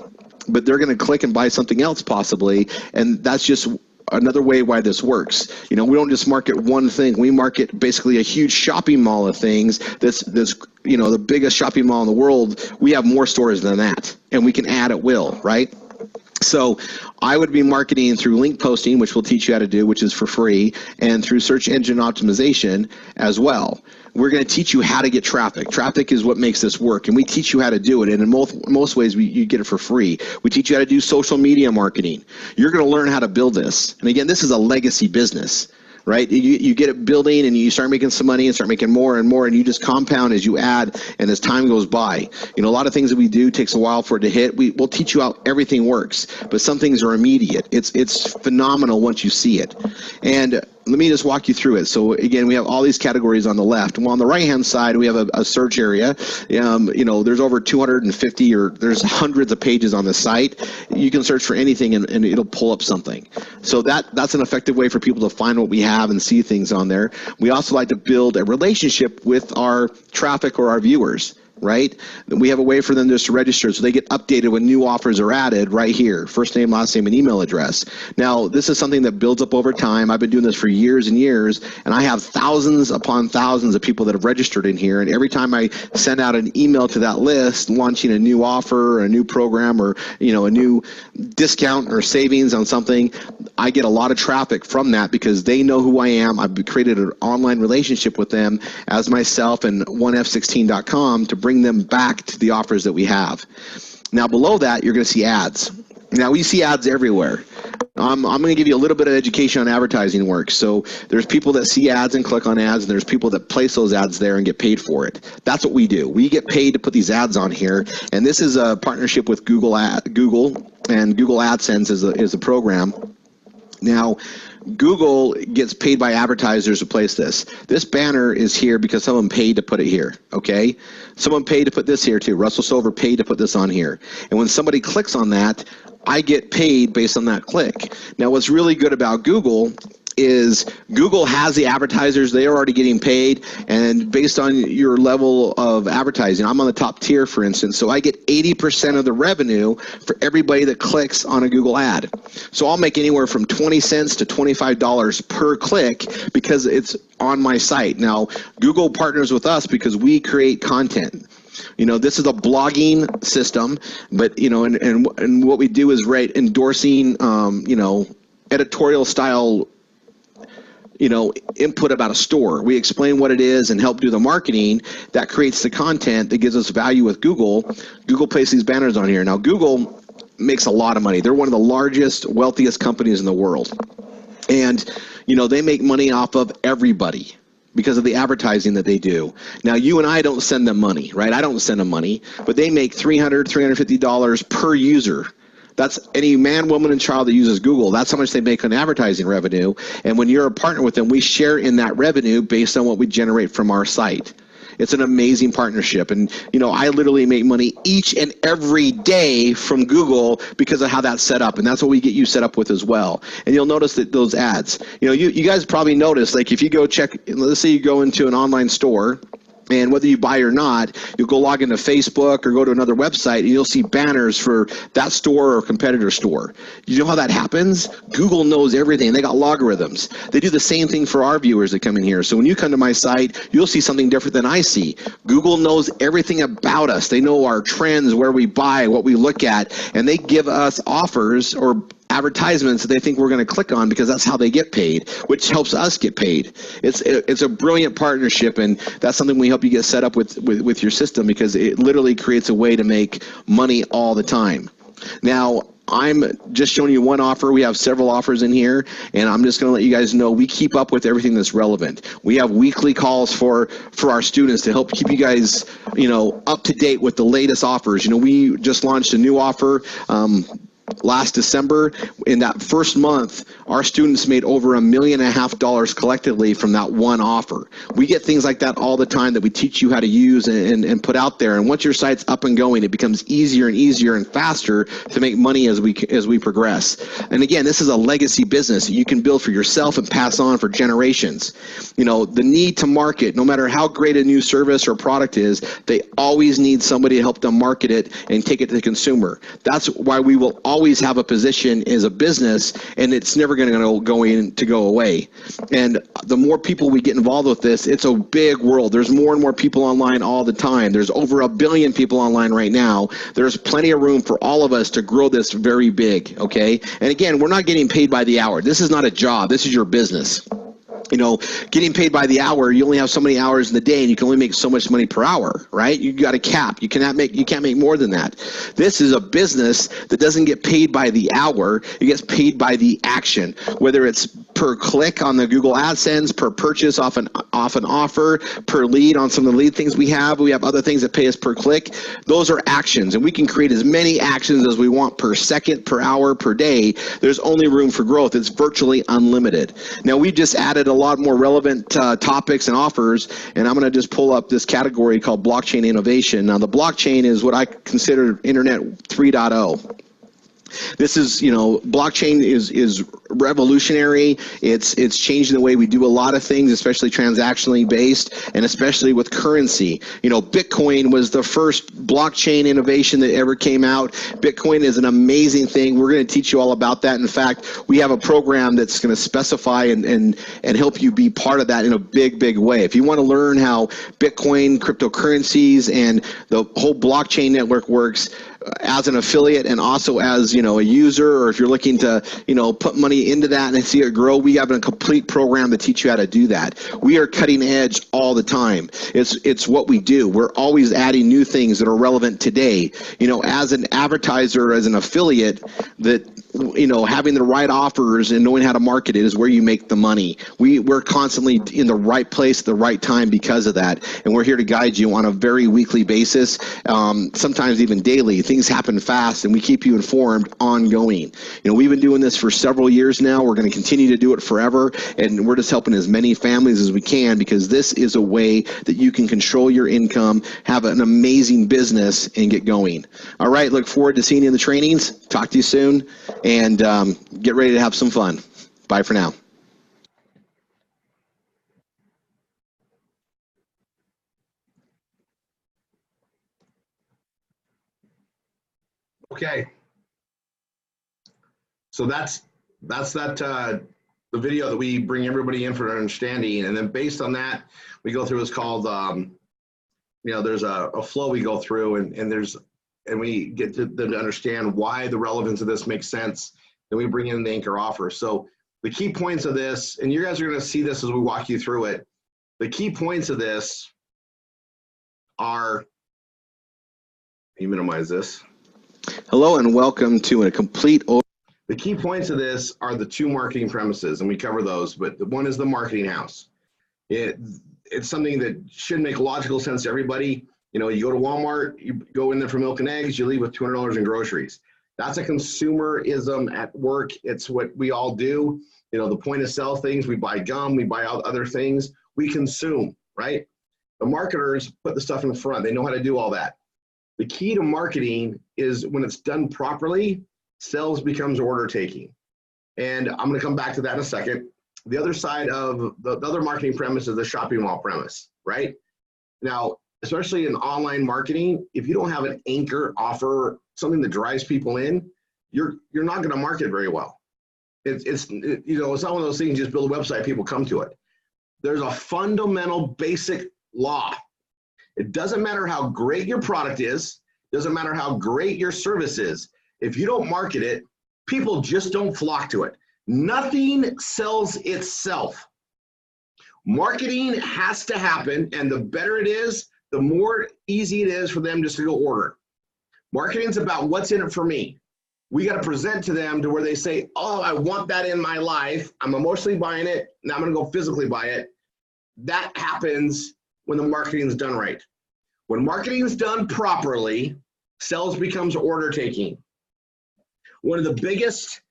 B: but they're going to click and buy something else possibly, and that's just another way why this works. We don't just market one thing. We market basically a huge shopping mall of things. That's the biggest shopping mall in the world. We have more stores than that, and we can add at will, right? So I would be marketing through link posting, which we'll teach you how to do, which is for free, and through search engine optimization as well. We're going to teach you how to get traffic. Traffic is what makes this work, and we teach you how to do it. And in most ways, you get it for free. We teach you how to do social media marketing. You're going to learn how to build this. And again, this is a legacy business, right? You get it building, and you start making some money and start making more and more, and you just compound as you add and as time goes by. A lot of things that we do takes a while for it to hit. We'll teach you how everything works, but some things are immediate. It's phenomenal once you see it. And let me just walk you through it. So again, we have all these categories on the left. Well, on the right-hand side, we have a search area. There's over 250 or there's hundreds of pages on the site. You can search for anything and it'll pull up something. So that's an effective way for people to find what we have and see things on there. We also like to build a relationship with our traffic or our viewers. Right? We have a way for them just to register so they get updated when new offers are added right here. First name, last name, and email address. Now, this is something that builds up over time. I've been doing this for years and years, and I have thousands upon thousands of people that have registered in here. And every time I send out an email to that list, launching a new offer, or a new program, or a new discount or savings on something, I get a lot of traffic from that because they know who I am. I've created an online relationship with them as myself and 1f16.com to bring them back to the offers that we have. Now below that, you're going to see ads. Now we see ads everywhere. I'm going to give you a little bit of education on advertising work. So there's people that see ads and click on ads, and there's people that place those ads there and get paid for it. That's what we do. We get paid to put these ads on here, and this is a partnership with Google, and Google AdSense is a program. Now, Google gets paid by advertisers to place this. This banner is here because someone paid to put it here, okay? Someone paid to put this here too. Russell Silver paid to put this on here. And when somebody clicks on that, I get paid based on that click. Now, what's really good about Google is Google has the advertisers, they are already getting paid, and based on your level of advertising, I'm on the top tier, for instance, so I get 80% of the revenue for everybody that clicks on a Google ad. So I'll make anywhere from 20 cents to $25 per click because it's on my site. Now, Google partners with us because we create content. You know, this is a blogging system, but, you know, and what we do is write endorsing, you know, editorial style, you know, input about a store. We explain what it is and help do the marketing that creates the content that gives us value with Google. Google places these banners on here. Now, Google makes a lot of money. They're one of the largest, wealthiest companies in the world. And, you know, they make money off of everybody because of the advertising that they do. Now, you and I don't send them money, right? I don't send them money, but they make $300, $350 per user. That's any man, woman, and child that uses Google. That's how much they make on advertising revenue. And when you're a partner with them, we share in that revenue based on what we generate from our site. It's an amazing partnership. And, you know, I literally make money each and every day from Google because of how that's set up. And that's what we get you set up with as well. And you'll notice that those ads, you know, you guys probably notice, like if you go check, let's say you go into an online store, and whether you buy or not, you'll go log into Facebook or go to another website and you'll see banners for that store or competitor store. You know how that happens? Google knows everything. They got logarithms. They do the same thing for our viewers that come in here. So when you come to my site, you'll see something different than I see. Google knows everything about us. They know our trends, where we buy, what we look at, and they give us offers or advertisements that they think we're going to click on because that's how they get paid, which helps us get paid. It's a brilliant partnership, and that's something we help you get set up with your system because it literally creates a way to make money all the time. Now, I'm just showing you one offer. We have several offers in here, and I'm just going to let you guys know we keep up with everything that's relevant. We have weekly calls for our students to help keep you guys, you know, up to date with the latest offers. You know, we just launched a new offer last December. In that first month, our students made over $1.5 million collectively from that one offer. We get things like that all the time that we teach you how to use and put out there. And once your site's up and going, it becomes easier and easier and faster to make money as we progress. And again, this is a legacy business that you can build for yourself and pass on for generations. You know, the need to market, no matter how great a new service or product is, they always need somebody to help them market it and take it to the consumer. That's why we will always have a position as a business, and it's never going to go away. And the more people we get involved with this, it's a big world. There's more and more people online all the time. There's over 1 billion people online right now. There's plenty of room for all of us to grow this very big, okay? And again, we're not getting paid by the hour. This is not a job. This is your business. You know, getting paid by the hour, you only have so many hours in the day and you can only make so much money per hour, right? You got a cap. You can't make more than that. This is a business that doesn't get paid by the hour. It gets paid by the action, whether it's per click on the Google AdSense, per purchase off an offer, per lead on some of the lead things we have. We have other things that pay us per click. Those are actions, and we can create as many actions as we want per second, per hour, per day. There's only room for growth. It's virtually unlimited. Now, we just added a lot more relevant topics and offers, and I'm going to just pull up this category called blockchain innovation. Now, the blockchain is what I consider Internet 3.0. This is, you know, blockchain is revolutionary. It's changing the way we do a lot of things, especially transactionally based, and especially with currency. You know, Bitcoin was the first blockchain innovation that ever came out. Bitcoin is an amazing thing. We're going to teach you all about that. In fact, we have a program that's going to specify and help you be part of that in a big way. If you want to learn how Bitcoin, cryptocurrencies, and the whole blockchain network works, as an affiliate and also as, you know, a user, or if you're looking to, you know, put money into that and see it grow, we have a complete program to teach you how to do that. We are cutting edge all the time. It's what we do. We're always adding new things that are relevant today. You know, as an advertiser, as an affiliate, that having the right offers and knowing how to market it is where you make the money. We're constantly in the right place at the right time because of that, and we're here to guide you on a very weekly basis, sometimes even daily. Things happen fast, and we keep you informed ongoing. We've been doing this for several years now. We're going to continue to do it forever, and we're just helping as many families as we can, because this is a way that you can control your income, have an amazing business, and get going. All right, look forward to seeing you in the trainings. Talk to you soon, and get ready to have some fun. Bye for now.
A: Okay. So that's the video that we bring everybody in for an understanding, and then based on that, we go through what's called there's a flow we go through, and we get them to understand why the relevance of this makes sense. Then we bring in the anchor offer. So the key points of this, and you guys are going to see this as we walk you through it. The key points of this are, you minimize this.
B: Hello and welcome to a complete.
A: The key points of this are the two marketing premises, and we cover those, but one is the marketing house. It's something that should make logical sense to everybody. You go to Walmart, you go in there for milk and eggs, you leave with $200 in groceries. That's a consumerism at work. It's what we all do. The point of sale things, we buy gum, we buy other things, we consume, right? The marketers put the stuff in front. They know how to do all that. The key to marketing is when it's done properly, sales becomes order taking. And I'm going to come back to that in a second. The other side of the other marketing premise is the shopping mall premise, right? Now, especially in online marketing, if you don't have an anchor offer, something that drives people in, you're not going to market very well. It's not one of those things, you just build a website, people come to it. There's a fundamental basic law. It doesn't matter how great your product is, doesn't matter how great your service is. If you don't market it, people just don't flock to it. Nothing sells itself. Marketing has to happen, and the better it is, the more easy it is for them just to go order. Marketing is about what's in it for me. We got to present to them to where they say, oh, I want that in my life. I'm emotionally buying it. Now I'm going to go physically buy it. That happens when the marketing is done right. When marketing is done properly, sales becomes order taking. One of the biggest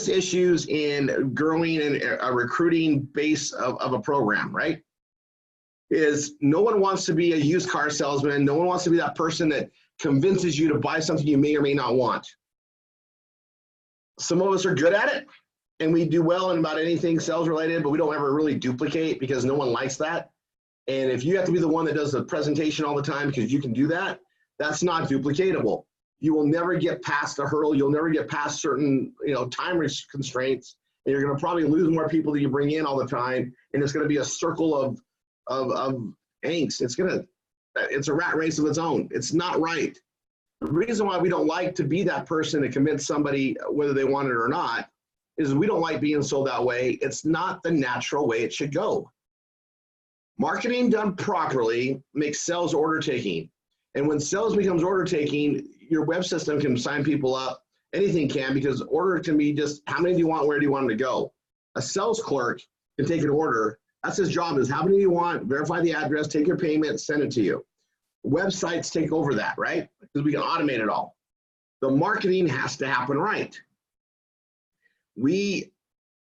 A: issues in growing a recruiting base of a program, right, is no one wants to be a used car salesman. No one wants to be that person that convinces you to buy something you may or may not want. Some of us are good at it, and we do well in about anything sales related, but we don't ever really duplicate because no one likes that. And if you have to be the one that does the presentation all the time because you can do that, that's not duplicatable. You will never get past the hurdle. You'll never get past certain time constraints, and you're going to probably lose more people that you bring in all the time, and it's going to be a circle of angst. It's a rat race of its own. It's not right. The reason why we don't like to be that person to convince somebody whether they want it or not is we don't like being sold that way. It's not the natural way it should go. Marketing done properly makes sales order taking. And when sales becomes order taking, your web system can sign people up. Anything can, because order can be just how many do you want, where do you want them to go? A sales clerk can take an order. That's his job, is how many do you want, verify the address, take your payment, send it to you. Websites take over that, right? Because we can automate it all. The marketing has to happen right. We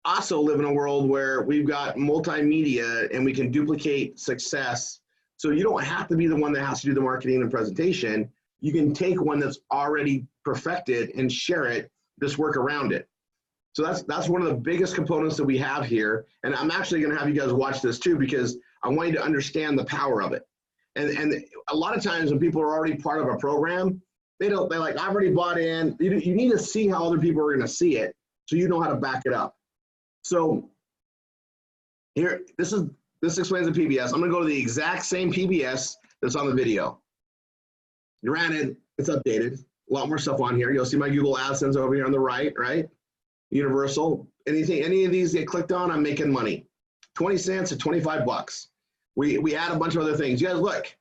A: also live in a world where we've got multimedia and we can duplicate success. So you don't have to be the one that has to do the marketing and presentation. You can take one that's already perfected and share it, just work around it. So that's one of the biggest components that we have here. And I'm actually going to have you guys watch this too, because I want you to understand the power of it. And a lot of times when people are already part of a program, they're like, I've already bought in. You need to see how other people are going to see it so you know how to back it up. So here, this explains the PBS. I'm going to go to the exact same PBS that's on the video. Granted, it's updated. A lot more stuff on here. You'll see my Google AdSense over here on the right, right? Universal. Any of these get clicked on, I'm making money. 20 cents to 25 bucks. We add a bunch of other things. You guys look.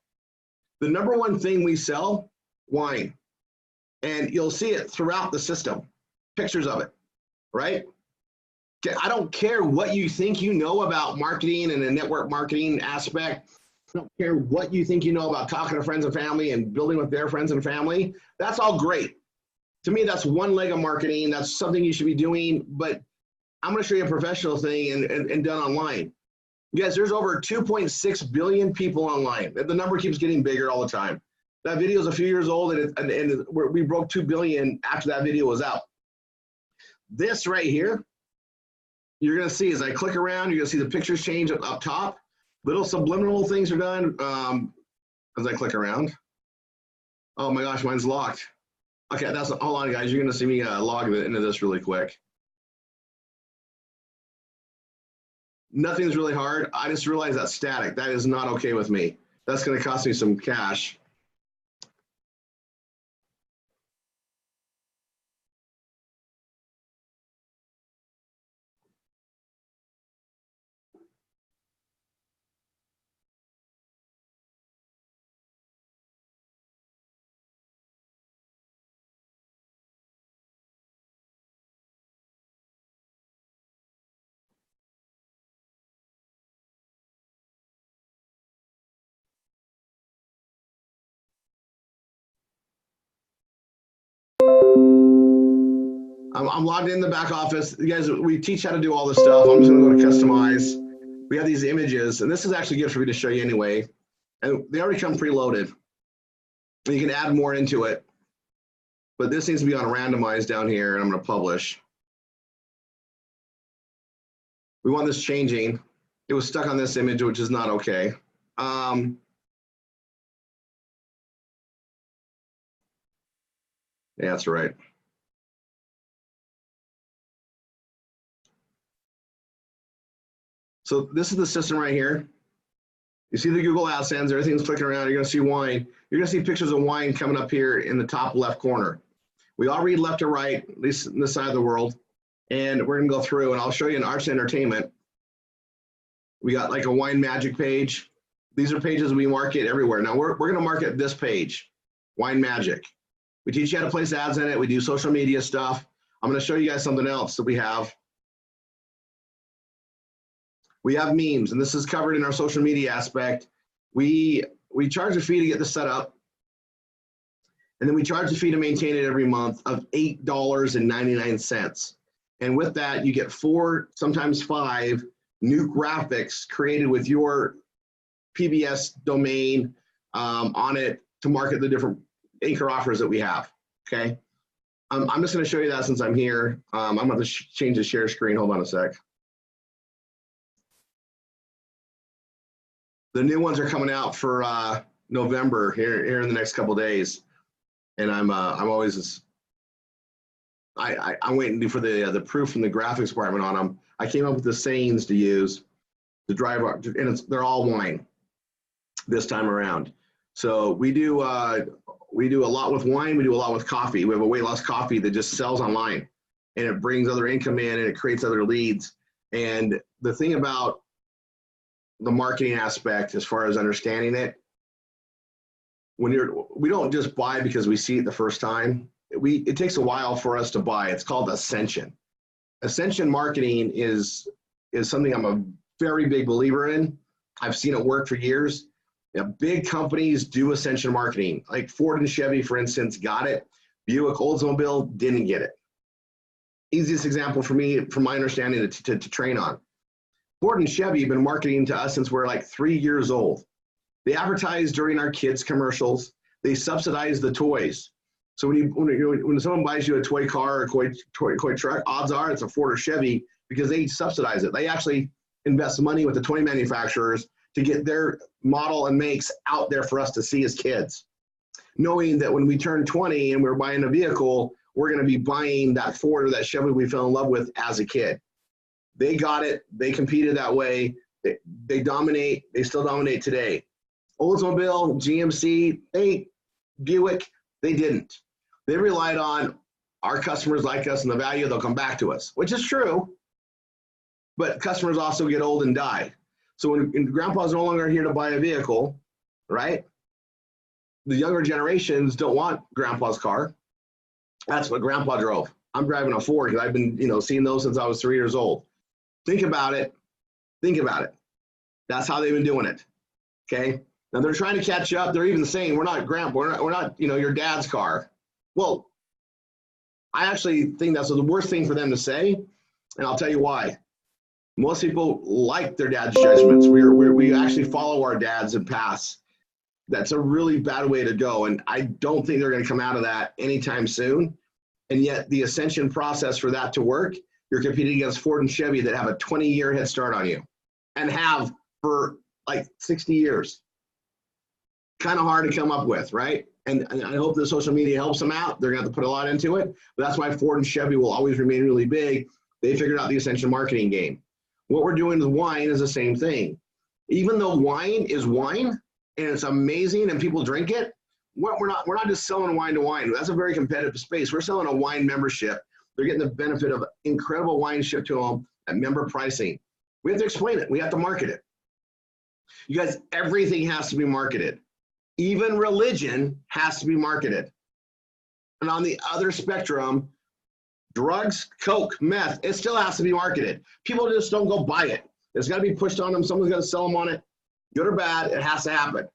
A: The number one thing we sell, wine. And you'll see it throughout the system. pictures of it, right? I don't care what you think you know about marketing and the network marketing aspect. I don't care what you think you know about talking to friends and family and building with their friends and family. That's all great. To me, that's one leg of marketing. That's something you should be doing, but I'm going to show you a professional thing and done online. Guys, there's over 2.6 billion people online. The number keeps getting bigger all the time. That video is a few years old, and we broke 2 billion after that video was out. This right here, you're going to see as I click around, you're going to see the pictures change up top. Little subliminal things are done as I click around. Oh my gosh, mine's locked. Okay, hold on, guys. You're going to see me log into this really quick. Nothing's really hard. I just realized that's static. That is not okay with me. That's going to cost me some cash. I'm logged in the back office. You guys, we teach how to do all this stuff. I'm just going to go to customize. We have these images, and this is actually good for me to show you anyway. And they already come preloaded. And you can add more into it. But this needs to be on randomized down here, and I'm going to publish. We want this changing. It was stuck on this image, which is not okay. Yeah, that's right. So this is the system right here. You see the Google AdSense, everything's clicking around. You're going to see wine. You're going to see pictures of wine coming up here in the top left corner. We all read left to right, at least in this side of the world. And we're going to go through, and I'll show you in Arts and Entertainment. We got like a wine magic page. These are pages we market everywhere. Now we're going to market this page, Wine Magic. We teach you how to place ads in it. We do social media stuff. I'm going to show you guys something else that we have. We have memes, and this is covered in our social media aspect. We charge a fee to get this set up, and then we charge a fee to maintain it every month of $8.99. And with that, you get 4, sometimes 5 new graphics created with your PBS domain on it to market the different anchor offers that we have. Okay, I'm just going to show you that since I'm here. I'm going to change the share screen. Hold on a sec. The new ones are coming out for November here in the next couple of days, and I'm always I'm waiting for the proof from the graphics department on them. I came up with the sayings to use to drive, and they're all wine this time around. So we do a lot with wine. We do a lot with coffee. We have a weight loss coffee that just sells online, and it brings other income in, and it creates other leads. And the thing about the marketing aspect, as far as understanding it, we don't just buy because we see it the first time. It takes a while for us to buy. It's called ascension. Ascension marketing is something I'm a very big believer in. I've seen it work for years. Big companies do ascension marketing. Like Ford and Chevy, for instance, got it. Buick, Oldsmobile didn't get it. Easiest example for me, from my understanding, to train on. Ford and Chevy have been marketing to us since we're like 3 years old. They advertise during our kids' commercials. They subsidize the toys. So when someone buys you a toy car or a toy truck, odds are it's a Ford or Chevy because they subsidize it. They actually invest money with the toy manufacturers to get their model and makes out there for us to see as kids, knowing that when we turn 20 and we're buying a vehicle, we're going to be buying that Ford or that Chevy we fell in love with as a kid. They got it. They competed that way. They dominate. They still dominate today. Oldsmobile, GMC, Buick, they didn't. They relied on our customers like us and the value, they'll come back to us, which is true. But customers also get old and die. So when grandpa's no longer here to buy a vehicle, right? The younger generations don't want grandpa's car. That's what grandpa drove. I'm driving a Ford because I've been, seeing those since I was 3 years old. Think about it. Think about it. That's how they've been doing it. Okay. Now they're trying to catch up. They're even saying we're not grandpa, we're not, your dad's car. Well, I actually think that's the worst thing for them to say, and I'll tell you why. Most people like their dad's judgments. We actually follow our dads and pass. That's a really bad way to go, and I don't think they're going to come out of that anytime soon. And yet the ascension process for that to work, you're competing against Ford and Chevy that have a 20-year head start on you and have for like 60 years. Kind of hard to come up with, right? And I hope the social media helps them out. They're going to have to put a lot into it. But that's why Ford and Chevy will always remain really big. They figured out the ascension marketing game. What we're doing with wine is the same thing. Even though wine is wine and it's amazing and people drink it, we're not just selling wine to wine. That's a very competitive space. We're selling a wine membership. They're getting the benefit of incredible wine shipped to them at member pricing. We have to explain it. We have to market it. You guys, everything has to be marketed. Even religion has to be marketed. And on the other spectrum, drugs, coke, meth, it still has to be marketed. People just don't go buy it. It's got to be pushed on them. Someone's got to sell them on it. Good or bad, it has to happen.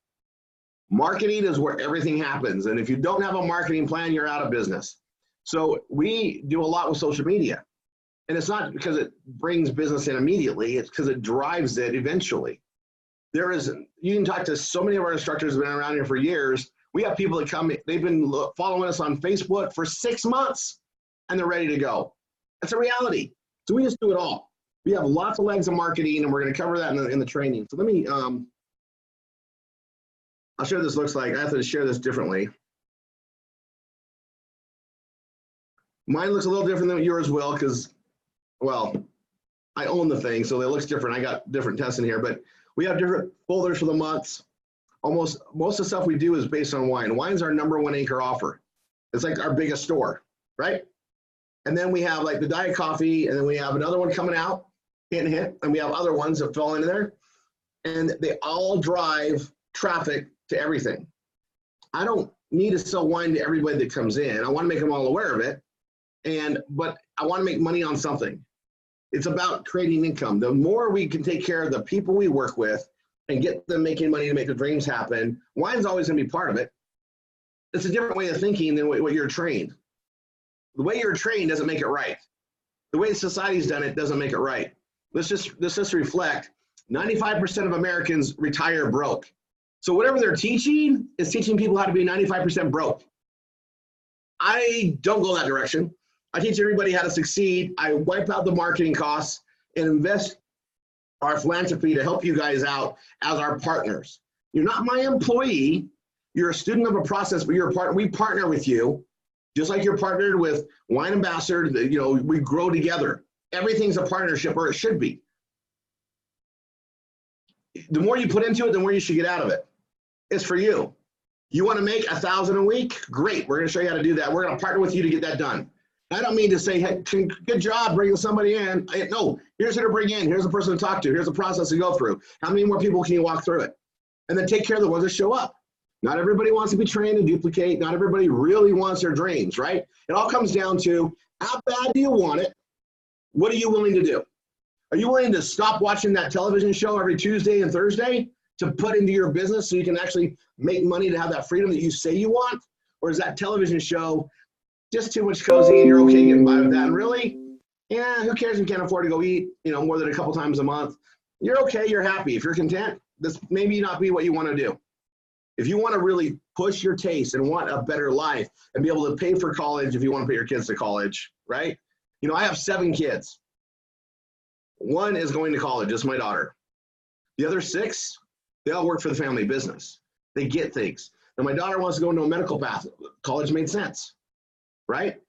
A: Marketing is where everything happens. And if you don't have a marketing plan, you're out of business. So we do a lot with social media. And it's not because it brings business in immediately. It's because it drives it eventually. You can talk to so many of our instructors who have been around here for years. We have people that come, they've been following us on Facebook for 6 months and they're ready to go. That's a reality. So we just do it all. We have lots of legs of marketing and we're going to cover that in the training. So let me, I'll show you what this looks like. I have to share this differently. Mine looks a little different than yours will because, well, I own the thing, so it looks different. I got different tests in here, but we have different folders for the months. Most of the stuff we do is based on wine. Wine's our #1 anchor offer. It's like our biggest store, right? And then we have like the Diet Coffee, and then we have another one coming out, hint, hint, and we have other ones that fall into there. And they all drive traffic to everything. I don't need to sell wine to everybody that comes in. I want to make them all aware of it. But I want to make money on something. It's about creating income. The more we can take care of the people we work with and get them making money to make their dreams happen, wine's always going to be part of it. It's a different way of thinking than what you're trained. The way you're trained doesn't make it right. The way society's done it doesn't make it right. Let's just reflect. 95% of Americans retire broke. So whatever they're teaching is teaching people how to be 95% broke. I don't go that direction. I teach everybody how to succeed. I wipe out the marketing costs and invest our philanthropy to help you guys out as our partners. You're not my employee. You're a student of a process, but you're a partner. We partner with you, just like you're partnered with Wine Ambassador. We grow together. Everything's a partnership, or it should be. The more you put into it, the more you should get out of it. It's for you. You want to make $1,000 a week? Great. We're going to show you how to do that. We're going to partner with you to get that done. I don't mean to say, hey, good job bringing somebody in. No, here's who to bring in. Here's the person to talk to. Here's the process to go through. How many more people can you walk through it? And then take care of the ones that show up. Not everybody wants to be trained and duplicate. Not everybody really wants their dreams, right? It all comes down to how bad do you want it? What are you willing to do? Are you willing to stop watching that television show every Tuesday and Thursday to put into your business so you can actually make money to have that freedom that you say you want? Or is that television show just too much cozy and you're okay getting by with that? And really, yeah, who cares if you can't afford to go eat, more than a couple times a month? You're okay, you're happy. If you're content, this maybe not be what you want to do. If you want to really push your taste and want a better life and be able to pay for college if you want to put your kids to college, right? I have 7 kids. 1 is going to college, just my daughter. The other 6, they all work for the family business. They get things. Now my daughter wants to go into a medical path. College made sense, right?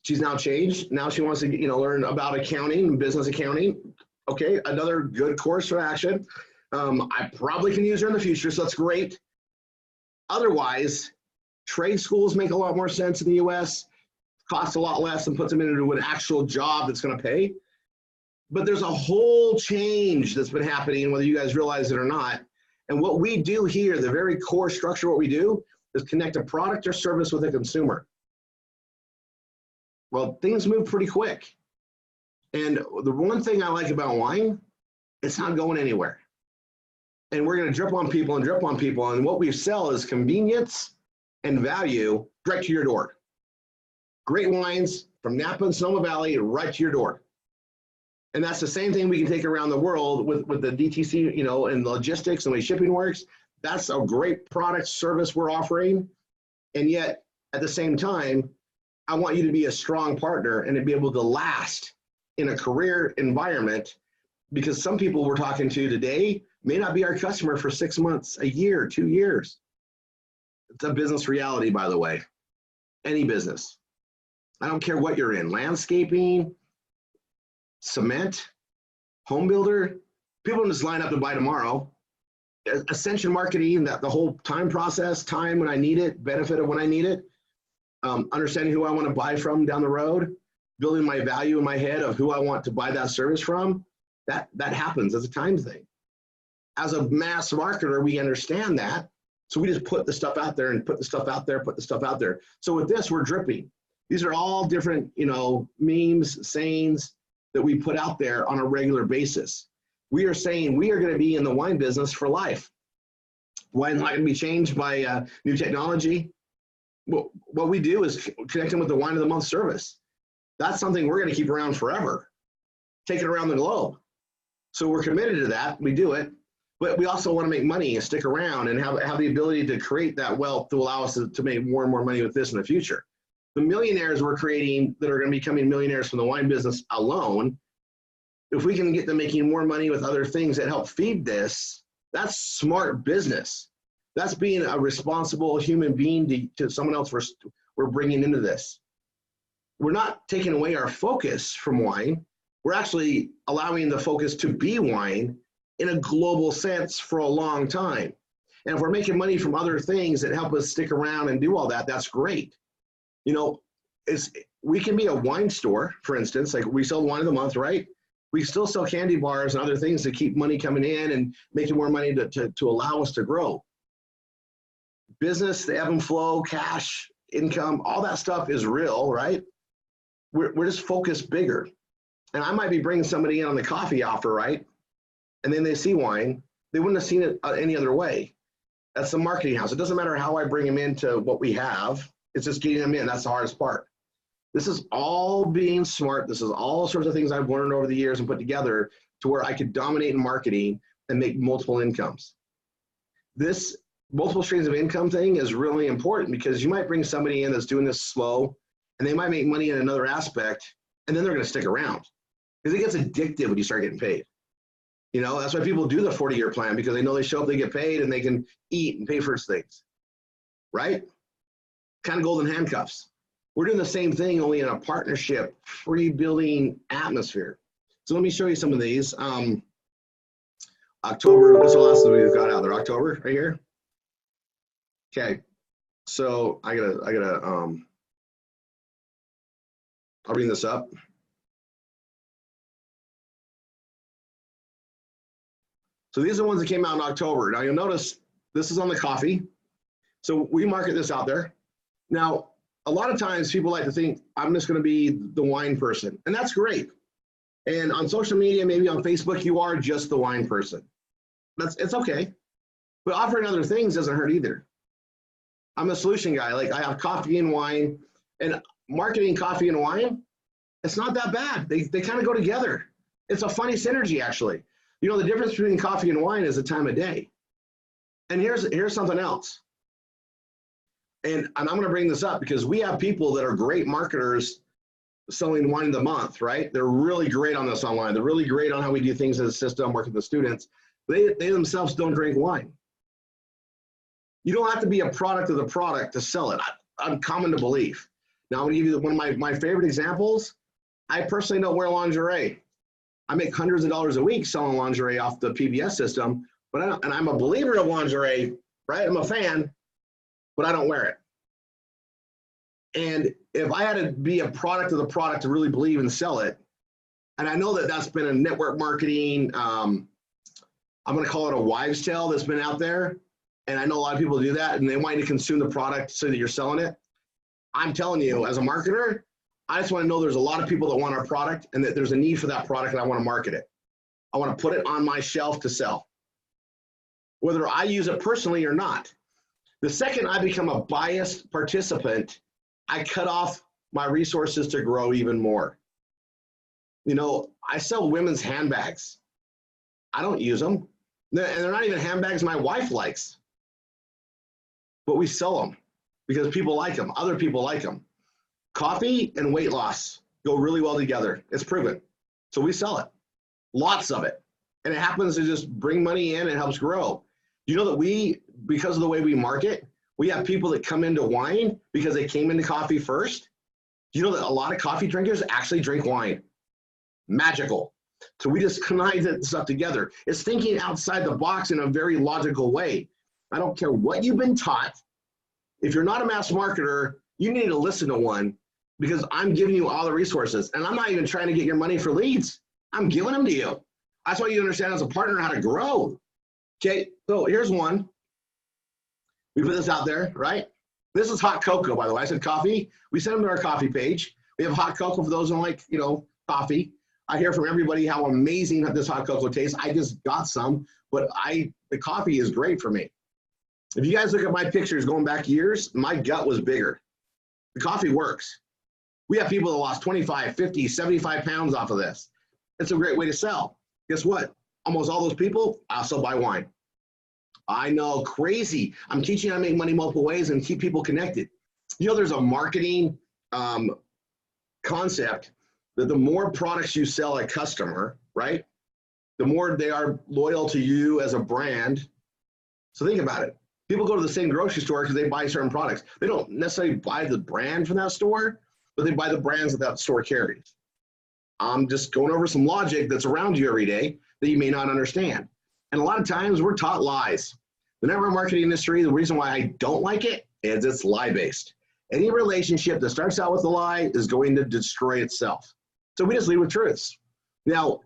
A: She's now changed. Now she wants to, learn about accounting and business accounting. Okay, another good course for action. I probably can use her in the future, so that's great. Otherwise, trade schools make a lot more sense in the US, cost a lot less, and puts them into an actual job that's going to pay. But there's a whole change that's been happening, whether you guys realize it or not. And what we do here, the very core structure of what we do, is connect a product or service with a consumer. Well, things move pretty quick. And the one thing I like about wine, it's not going anywhere. And we're going to drip on people and drip on people. And what we sell is convenience and value right to your door. Great wines from Napa and Sonoma Valley right to your door. And that's the same thing we can take around the world with the DTC, you know, and logistics and the way shipping works. That's a great product service we're offering. And yet, at the same time, I want you to be a strong partner and to be able to last in a career environment, because some people we're talking to today may not be our customer for 6 months, a year, 2 years. It's a business reality, by the way. Any business. I don't care what you're in, landscaping, cement, home builder, people don't just line up to buy tomorrow. Ascension marketing, that the whole time process, time when I need it, benefit of when I need it, understanding who I want to buy from down the road, building my value in my head of who I want to buy that service from, that happens as a time thing. As a mass marketer, we understand that. So we just put the stuff out there and put the stuff out there, put the stuff out there. So with this, we're dripping. These are all different, you know, memes, sayings that we put out there on a regular basis. We are saying we are going to be in the wine business for life. Wine's not going to be changed by new technology. What we do is connect them with the Wine of the Month service. That's something we're going to keep around forever. Take it around the globe. So we're committed to that. We do it. But we also want to make money and stick around and have the ability to create that wealth to allow us to make more and more money with this in the future. The millionaires we're creating that are going to be becoming millionaires from the wine business alone, if we can get them making more money with other things that help feed this, that's smart business. That's being a responsible human being to someone else we're bringing into this. We're not taking away our focus from wine. We're actually allowing the focus to be wine in a global sense for a long time. And if we're making money from other things that help us stick around and do all that, that's great. You know, we can be a wine store, for instance, like we sell Wine of the Month, right? We still sell candy bars and other things to keep money coming in and making more money to allow us to grow. Business, the ebb and flow, cash, income, all that stuff is real, right? We're just focused bigger. And I might be bringing somebody in on the coffee offer, right? And then they see wine, they wouldn't have seen it any other way. That's the marketing house. It doesn't matter how I bring them into what we have. It's just getting them in. That's the hardest part. This is all being smart. This is all sorts of things I've learned over the years and put together to where I could dominate in marketing and make multiple incomes. This multiple streams of income thing is really important because you might bring somebody in that's doing this slow and they might make money in another aspect and then they're going to stick around because it gets addictive when you start getting paid. You know, that's why people do the 40-year plan, because they know they show up, they get paid, and they can eat and pay for things, right? Kind of golden handcuffs. We're doing the same thing, only in a partnership, free building atmosphere. So let me show you some of these. October, what's the last one we've got out there? October, right here? Okay, so I gotta, I'll bring this up. So these are the ones that came out in October. Now you'll notice this is on the coffee. So we market this out there. Now, a lot of times people like to think I'm just going to be the wine person, and that's great. And on social media, maybe on Facebook, you are just the wine person. It's okay. But offering other things doesn't hurt either. I'm a solution guy. Like I have coffee and wine, and marketing coffee and wine, it's not that bad. They kind of go together. It's a funny synergy, actually. You know, the difference between coffee and wine is the time of day. And here's something else. And I'm going to bring this up because we have people that are great marketers selling Wine of the Month, right? They're really great on this online. They're really great on how we do things as a system, work with the students. They themselves don't drink wine. You don't have to be a product of the product to sell it. I'm common to believe. Now, I'm going to give you one of my favorite examples. I personally don't wear lingerie. I make hundreds of dollars a week selling lingerie off the PBS system, but I'm a believer of lingerie, right? I'm a fan, but I don't wear it. And if I had to be a product of the product to really believe and sell it, and I know that that's been a network marketing, I'm going to call it a wives' tale that's been out there. And I know a lot of people do that, and they want you to consume the product so that you're selling it. I'm telling you, as a marketer, I just want to know there's a lot of people that want our product and that there's a need for that product and I want to market it. I want to put it on my shelf to sell, whether I use it personally or not. The second I become a biased participant, I cut off my resources to grow even more. You know, I sell women's handbags. I don't use them. And they're not even handbags my wife likes. But we sell them because people like them. Other people like them. Coffee and weight loss go really well together. It's proven. So we sell it. Lots of it. And it happens to just bring money in and helps grow. You know that because of the way we market, we have people that come into wine because they came into coffee first. You know that a lot of coffee drinkers actually drink wine. Magical. So we just connive that stuff together. It's thinking outside the box in a very logical way. I don't care what you've been taught. If you're not a mass marketer, you need to listen to one because I'm giving you all the resources. And I'm not even trying to get your money for leads. I'm giving them to you. That's why you understand as a partner how to grow. Okay, so here's one. We put this out there, right? This is hot cocoa, by the way. I said coffee. We send them to our coffee page. We have hot cocoa for those who like, coffee. I hear from everybody how amazing this hot cocoa tastes. I just got some, but the coffee is great for me. If you guys look at my pictures going back years, my gut was bigger. The coffee works. We have people that lost 25, 50, 75 pounds off of this. It's a great way to sell. Guess what? Almost all those people also buy wine. I know, crazy. I'm teaching how to make money multiple ways and keep people connected. You know, there's a marketing concept that the more products you sell a customer, right, the more they are loyal to you as a brand. So think about it. People go to the same grocery store because they buy certain products. They don't necessarily buy the brand from that store, but they buy the brands that store carries. I'm just going over some logic that's around you every day that you may not understand. And a lot of times we're taught lies. The network marketing industry, the reason why I don't like it is it's lie-based. Any relationship that starts out with a lie is going to destroy itself. So we just lead with truths. Now,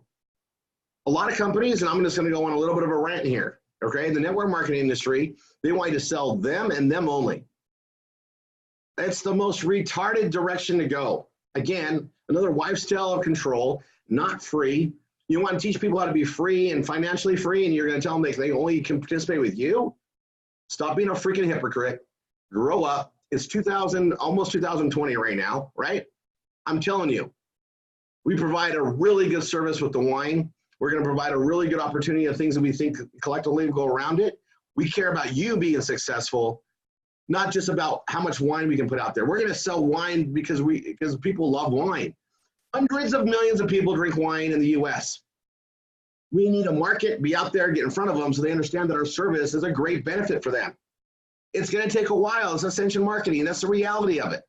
A: a lot of companies, and I'm just going to go on a little bit of a rant here, okay? The network marketing industry, they want you to sell them and them only. It's the most retarded direction to go. Again, another wife's tale of control, not free. You want to teach people how to be free and financially free, and you're going to tell them they only can participate with you? Stop being a freaking hypocrite. Grow up. It's almost 2020 right now, right? I'm telling you, we provide a really good service with the wine. We're going to provide a really good opportunity of things that we think collectively will go around it. We care about you being successful, not just about how much wine we can put out there. We're going to sell wine because people love wine. Hundreds of millions of people drink wine in the US. We need a market, be out there, get in front of them so they understand that our service is a great benefit for them. It's going to take a while. It's ascension marketing. That's the reality of it.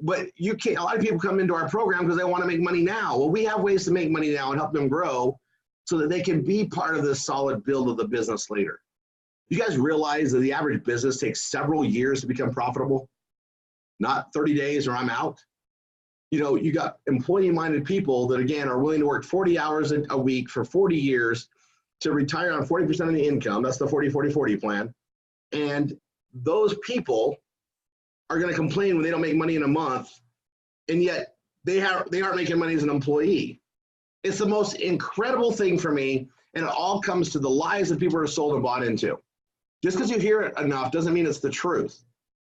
A: But you can't, a lot of people come into our program because they want to make money now. Well, we have ways to make money now and help them grow so that they can be part of this solid build of the business later. You guys realize that the average business takes several years to become profitable? Not 30 days or I'm out. You know, you got employee-minded people that, again, are willing to work 40 hours a week for 40 years to retire on 40% of the income. That's the 40-40-40 plan. And those people are going to complain when they don't make money in a month, and yet they aren't making money as an employee. It's the most incredible thing for me, and it all comes to the lies that people are sold and bought into. Just because you hear it enough doesn't mean it's the truth.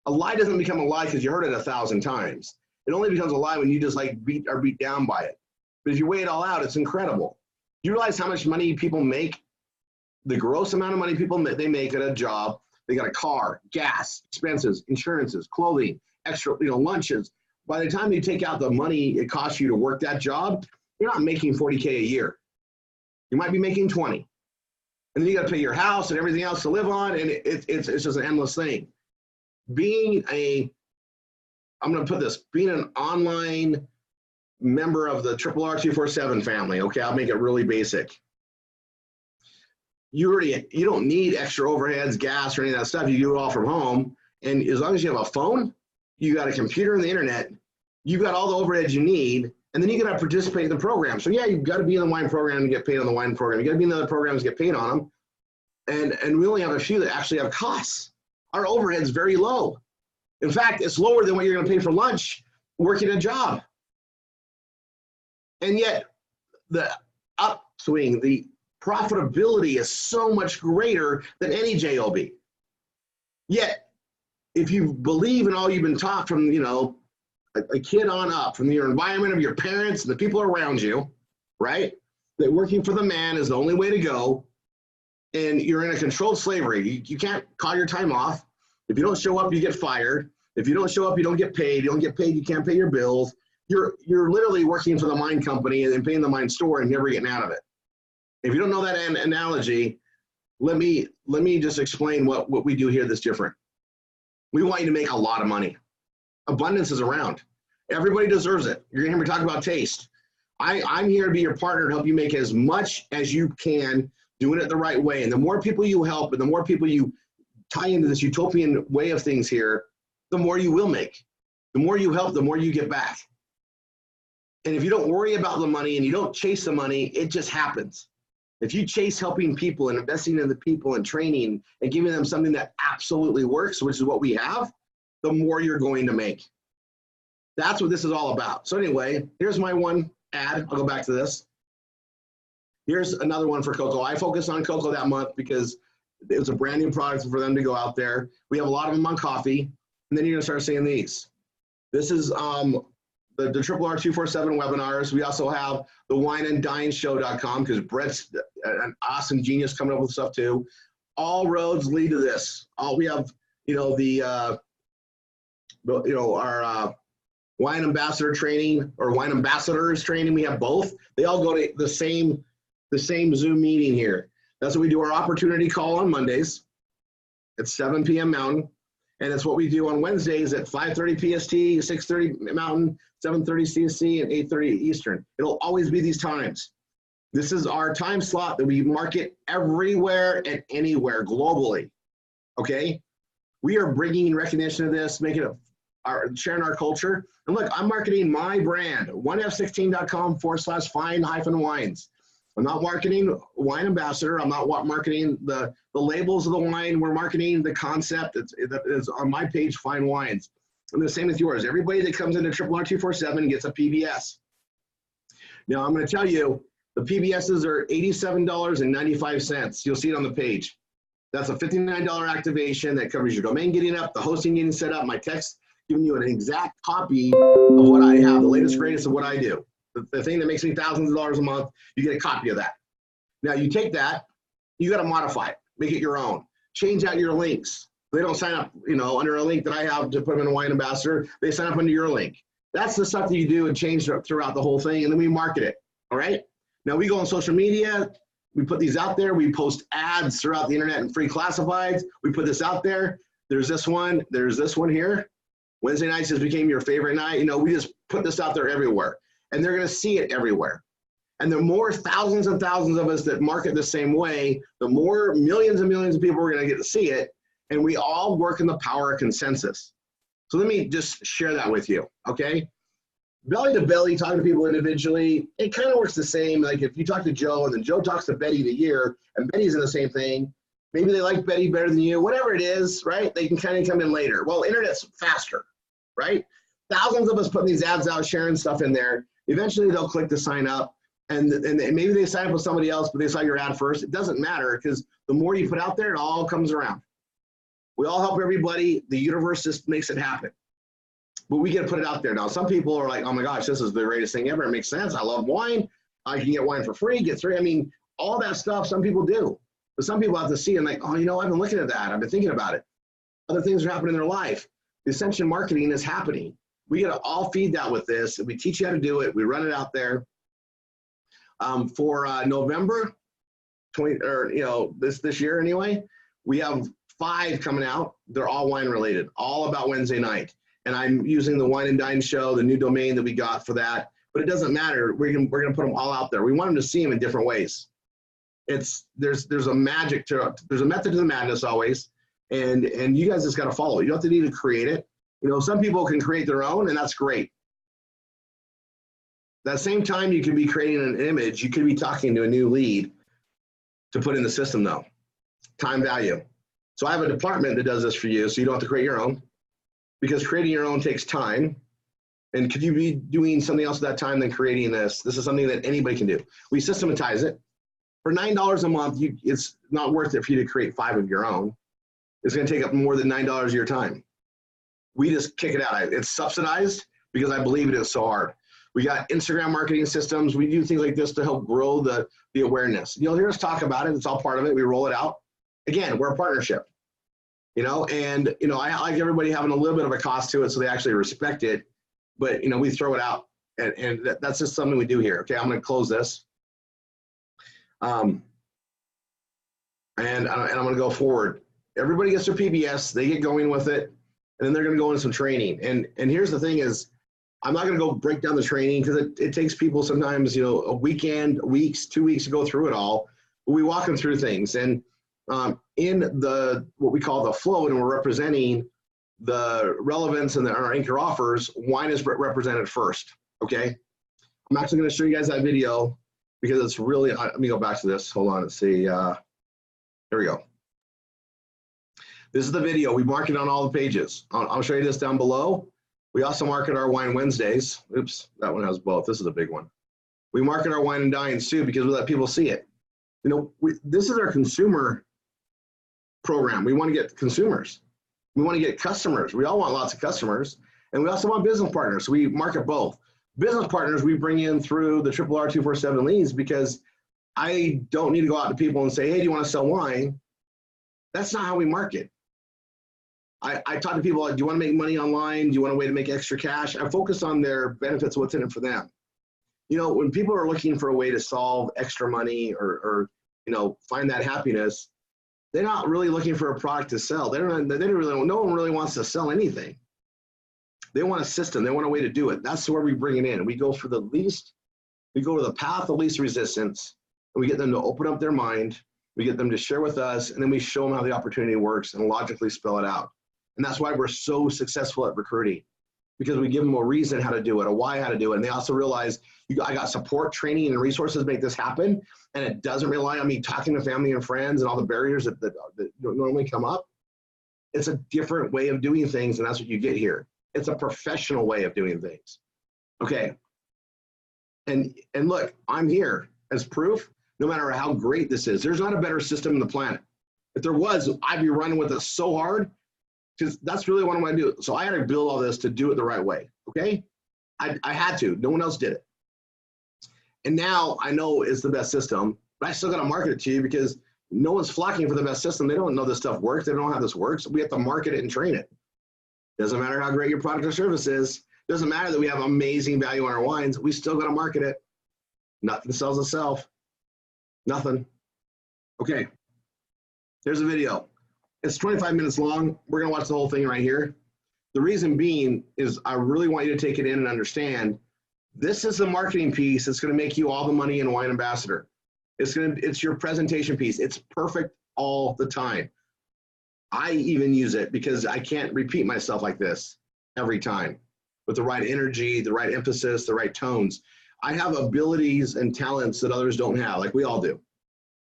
A: A lie doesn't become a lie because you heard it 1,000 times. It only becomes a lie when you just like beat down by it. But if you weigh it all out, it's incredible. You realize how much money people make? The gross amount of money they make at a job. They got a car, gas, expenses, insurances, clothing, extra, lunches. By the time you take out the money it costs you to work that job, you're not making 40K a year. You might be making 20. And then you got to pay your house and everything else to live on, and it's just an endless thing. Being an online member of the RR247 family, okay, I'll make it really basic. You don't need extra overheads, gas, or any of that stuff. You do it all from home. And as long as you have a phone, you got a computer and the internet, you've got all the overheads you need, and then you got to participate in the program. So yeah, you've got to be in the wine program and get paid on the wine program. You got to be in the other programs and get paid on them. And we only have a few that actually have costs. Our overhead's very low. In fact, it's lower than what you're going to pay for lunch working a job. And yet the upswing, the profitability is so much greater than any job. Yet, if you believe in all you've been taught from, a kid on up, from your environment of your parents and the people around you, right? That working for the man is the only way to go, and you're in a controlled slavery. You can't call your time off. If you don't show up, you get fired. If you don't show up, you don't get paid. You don't get paid, you can't pay your bills. You're literally working for the mine company and paying the mine store and never getting out of it. If you don't know that analogy, let me just explain what we do here that's different. We want you to make a lot of money. Abundance is around. Everybody deserves it. You're gonna hear me talk about taste. I'm here to be your partner to help you make as much as you can, doing it the right way. And the more people you help and the more people you tie into this utopian way of things here, the more you will make. The more you help, the more you get back. And if you don't worry about the money and you don't chase the money, it just happens. If you chase helping people and investing in the people and training and giving them something that absolutely works, which is what we have, the more you're going to make. That's what this is all about. So anyway, here's my one ad. I'll go back to this. Here's another one for cocoa. I focus on cocoa that month because it was a brand new product for them to go out there. We have a lot of them on coffee, and then you're gonna start seeing these. This is the Triple R 247 webinars. We also have the wineanddineshow.com because Brett's an awesome genius coming up with stuff too. All roads lead to this. We have, our wine ambassador training or wine ambassadors training. We have both. They all go to the same Zoom meeting here. That's what we do our opportunity call on Mondays at 7 p.m. Mountain. And it's what we do on Wednesdays at 5:30 PST, 6:30 Mountain, 7:30 CST, and 8:30 Eastern. It'll always be these times. This is our time slot that we market everywhere and anywhere globally. Okay? We are bringing recognition of this, making it sharing our culture. And look, I'm marketing my brand, 1f16.com/fine-wines. I'm not marketing wine ambassador. I'm not marketing the labels of the wine. We're marketing the concept. It's on my page, Fine Wines. And the same with yours. Everybody that comes into Triple R 247 gets a PBS. Now I'm going to tell you, the PBSs are $87.95. You'll see it on the page. That's a $59 activation that covers your domain getting up, the hosting getting set up, my text giving you an exact copy of what I have, the latest, greatest of what I do. The thing that makes me thousands of dollars a month, you get a copy of that. Now you take that, you got to modify it, make it your own. Change out your links. They don't sign up, under a link that I have to put them in a wine ambassador. They sign up under your link. That's the stuff that you do and change throughout the whole thing, and then we market it. All right. Now we go on social media. We put these out there. We post ads throughout the internet and free classifieds. We put this out there. There's this one. There's this one here. Wednesday nights just became your favorite night. We just put this out there everywhere. And they're going to see it everywhere. And the more thousands and thousands of us that market the same way, the more millions and millions of people are going to get to see it. And we all work in the power of consensus. So let me just share that with you, okay? Belly to belly, talking to people individually, it kind of works the same. Like if you talk to Joe and then Joe talks to Betty the year and Betty's in the same thing, maybe they like Betty better than you, whatever it is, right? They can kind of come in later. Well, internet's faster, right? Thousands of us putting these ads out, sharing stuff in there. Eventually they'll click to sign up and maybe they sign up with somebody else, but they saw your ad first. It doesn't matter because the more you put out there, it all comes around. We all help everybody. The universe just makes it happen. But we get to put it out there. Now, some people are like, oh my gosh, this is the greatest thing ever. It makes sense. I love wine. I can get wine for free, get three. I mean, all that stuff some people do. But some people have to see and like, oh, I've been looking at that. I've been thinking about it. Other things are happening in their life. The ascension marketing is happening. We got to all feed that with this. We teach you how to do it. We run it out there. For November 20, or this year anyway, we have 5 coming out. They're all wine related, all about Wednesday night. And I'm using the Wine and Dine Show, the new domain that we got for that. But it doesn't matter. We're gonna put them all out there. We want them to see them in different ways. There's a magic there's a method to the madness always, and you guys just got to follow it. You don't have to need to create it. Some people can create their own, and that's great. At the same time, you can be creating an image. You could be talking to a new lead to put in the system, though. Time value. So I have a department that does this for you, so you don't have to create your own, because creating your own takes time, And could you be doing something else at that time than creating this? This is something that anybody can do. We systematize it. For $9 a month, it's not worth it for you to create 5 of your own. It's going to take up more than $9 of your time. We just kick it out. It's subsidized because I believe it is so hard. We got Instagram marketing systems. We do things like this to help grow the awareness. You'll hear us talk about it. It's all part of it. We roll it out. Again, we're a partnership, and I like everybody having a little bit of a cost to it so they actually respect it. But, we throw it out, and that's just something we do here. Okay, I'm going to close this. And I'm going to go forward. Everybody gets their PBS. They get going with it, and then they're going to go into some training. And here's the thing is, I'm not going to go break down the training because it takes people sometimes, a weekend, weeks, 2 weeks to go through it all. But we walk them through things. And in what we call the flow, and we're representing the relevance and our anchor offers, wine is represented first. Okay. I'm actually going to show you guys that video because it's really, let me go back to this. Hold on and see. Here we go. This is the video. We mark it on all the pages. I'll show you this down below. We also market our Wine Wednesdays. Oops, that one has both. This is a big one. We market our Wine and Dines too because we let people see it. This is our consumer program. We want to get consumers. We want to get customers. We all want lots of customers. And we also want business partners. So we market both. Business partners we bring in through the RR 247 leads because I don't need to go out to people and say, hey, do you want to sell wine? That's not how we market. I talk to people like, do you want to make money online? Do you want a way to make extra cash? I focus on their benefits, what's in it for them. When people are looking for a way to solve extra money or find that happiness, they're not really looking for a product to sell. No one really wants to sell anything. They want a system. They want a way to do it. That's where we bring it in. We go for we go to the path of least resistance, and we get them to open up their mind. We get them to share with us, and then we show them how the opportunity works and logically spell it out. And that's why we're so successful at recruiting, because we give them a reason how to do it, a why how to do it. And they also realize I got support, training, and resources to make this happen. And it doesn't rely on me talking to family and friends and all the barriers that normally come up. It's a different way of doing things, and that's what you get here. It's a professional way of doing things. Okay. And look, I'm here as proof, no matter how great this is. There's not a better system on the planet. If there was, I'd be running with it so hard, because that's really what I want to do. So I had to build all this to do it the right way, okay? I had to. No one else did it. And now I know it's the best system, but I still got to market it to you because no one's flocking for the best system. They don't know this stuff works. They don't know how this works. We have to market it and train it. Doesn't matter how great your product or service is. Doesn't matter that we have amazing value on our wines. We still got to market it. Nothing sells itself. Nothing. Okay. Here's a video. It's 25 minutes long. We're going to watch the whole thing right here. The reason being is I really want you to take it in and understand this is the marketing piece that's going to make you all the money in Wine Ambassador. It's your presentation piece. It's perfect all the time. I even use it because I can't repeat myself like this every time with the right energy, the right emphasis, the right tones. I have abilities and talents that others don't have, like we all do.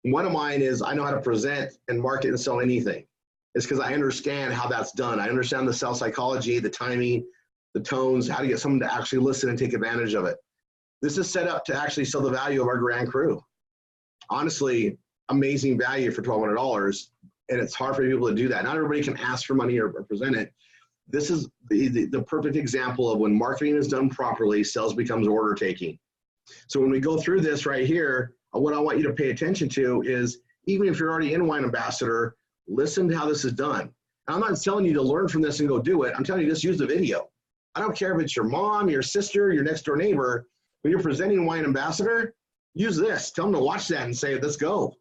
A: One of mine is I know how to present and market and sell anything. It's because I understand how that's done. I understand the sales psychology, the timing, the tones, how to get someone to actually listen and take advantage of it. This is set up to actually sell the value of our Grand Cru. Honestly, amazing value for $1,200, and it's hard for people to do that. Not everybody can ask for money or present it. This is the perfect example of when marketing is done properly, sales becomes order taking. So when we go through this right here, what I want you to pay attention to is, even if you're already in Wine Ambassador, listen to how this is done. And I'm not telling you to learn from this and go do it. I'm telling you, just use the video. I don't care if it's your mom, your sister, your next door neighbor. When you're presenting Wine Ambassador, use this. Tell them to watch that and say, let's go.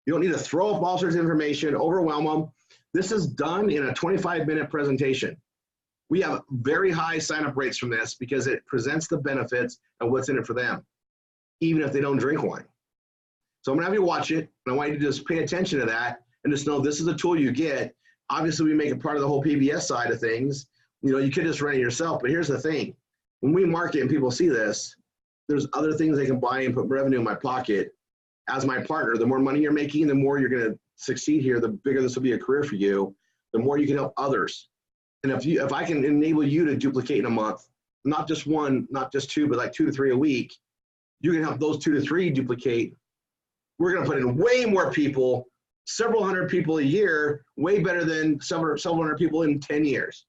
A: You don't need to throw up all sorts of information, overwhelm them. This is done in a 25-minute presentation. We have very high sign-up rates from this because it presents the benefits and what's in it for them, even if they don't drink wine. So I'm gonna have you watch it, and I want you to just pay attention to that and just know this is a tool you get. Obviously, we make it part of the whole PBS side of things. You could just run it yourself, but here's the thing. When we market and people see this, there's other things they can buy and put revenue in my pocket. As my partner, the more money you're making, the more you're gonna succeed here, the bigger this will be a career for you, the more you can help others. And if I can enable you to duplicate in a month, not just one, not just two, but like 2 to 3 a week, you can help those 2 to 3 duplicate. We're going to put in way more people, several hundred people a year, way better than several hundred people in 10 years.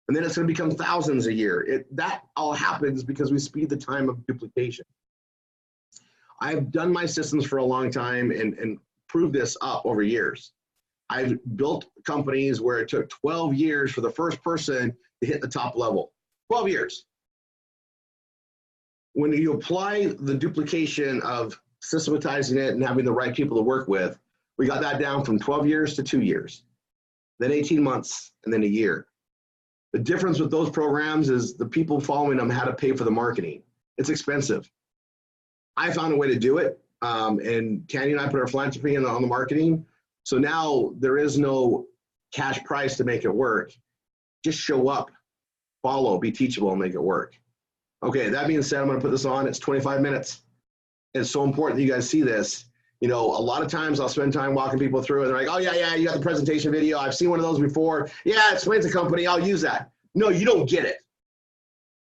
A: And then it's going to become thousands a year. That all happens because we speed the time of duplication. I've done my systems for a long time and proved this up over years. I've built companies where it took 12 years for the first person to hit the top level. 12 years. When you apply the duplication of systematizing it and having the right people to work with, we got that down from 12 years to 2 years, then 18 months, and then a year. The difference with those programs is the people following them had to pay for the marketing. It's expensive. I found a way to do it, and Tanya and I put our philanthropy on the marketing. So now there is no cash price to make it work. Just show up, follow, be teachable, and make it work. Okay, that being said, I'm going to put this on. It's 25 minutes. It's so important that you guys see this. You know, a lot of times I'll spend time walking people through and they're like, oh, yeah, you got the presentation video. I've seen one of those before. Yeah, it explains the company. I'll use that. No, you don't get it.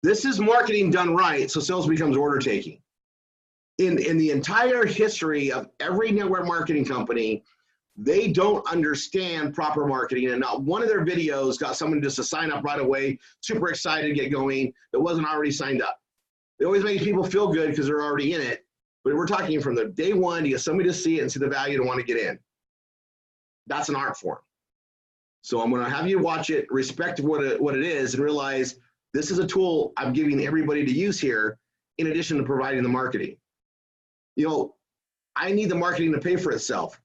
A: This is marketing done right, so sales becomes order taking. In the entire history of every network marketing company, they don't understand proper marketing, and not one of their videos got someone just to sign up right away, super excited to get going, that wasn't already signed up. It always makes people feel good because they're already in it, but we're talking from the day one to get somebody to see it and see the value and want to get in. That's an art form. So I'm going to have you watch it, respect what it is, and realize this is a tool I'm giving everybody to use here in addition to providing the marketing. You know, I need the marketing to pay for itself.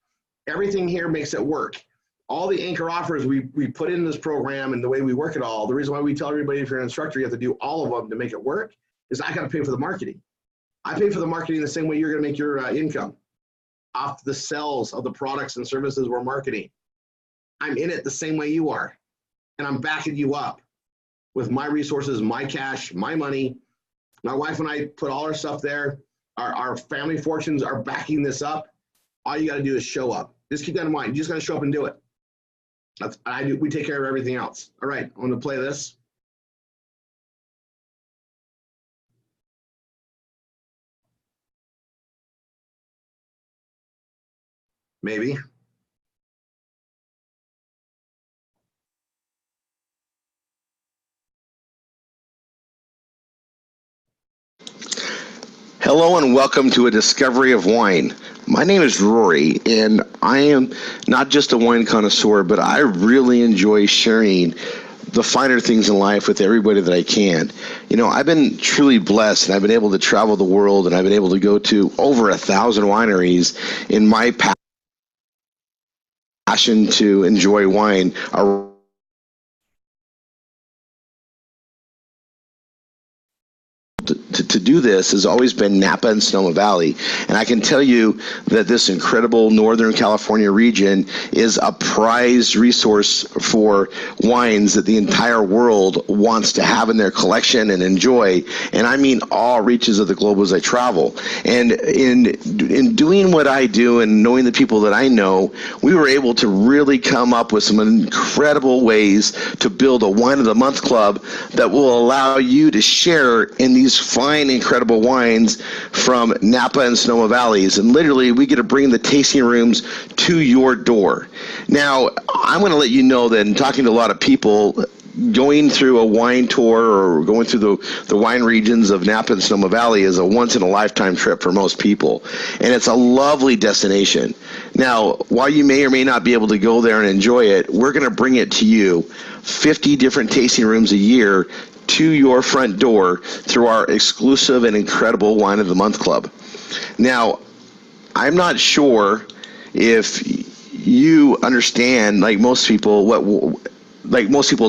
A: Everything here makes it work. All the anchor offers we put in this program and the way we work it all, the reason why we tell everybody if you're an instructor, you have to do all of them to make it work, is I got to pay for the marketing. I pay for the marketing the same way you're going to make your income, off the sales of the products and services we're marketing. I'm in it the same way you are, and I'm backing you up with my resources, my cash, my money. My wife and I put all our stuff there. Our family fortunes are backing this up. All you got to do is show up. Just keep that in mind. You just got to show up and do it. We take care of everything else. All right, I'm going to play this. Maybe.
B: Hello and welcome to A Discovery of Wine. My name is Rory, and I am not just a wine connoisseur, but I really enjoy sharing the finer things in life with everybody that I can. You know, I've been truly blessed, and I've been able to travel the world, and I've been able to go to over 1,000 wineries in my passion to enjoy wine to do this has always been Napa and Sonoma Valley. And I can tell you that this incredible Northern California region is a prized resource for wines that the entire world wants to have in their collection and enjoy. And I mean all reaches of the globe as I travel. And in doing what I do and knowing the people that I know, we were able to really come up with some incredible ways to build a Wine of the Month club that will allow you to share in these fine, incredible wines from Napa and Sonoma Valleys. And literally, we get to bring the tasting rooms to your door. Now, I'm going to let you know that in talking to a lot of people, going through a wine tour or going through the wine regions of Napa and Sonoma Valley is a once-in-a-lifetime trip for most people. And it's a lovely destination. Now, while you may or may not be able to go there and enjoy it, we're going to bring it to you, 50 different tasting rooms a year, to your front door through our exclusive and incredible Wine of the Month Club. Now, I'm not sure if you understand, like most people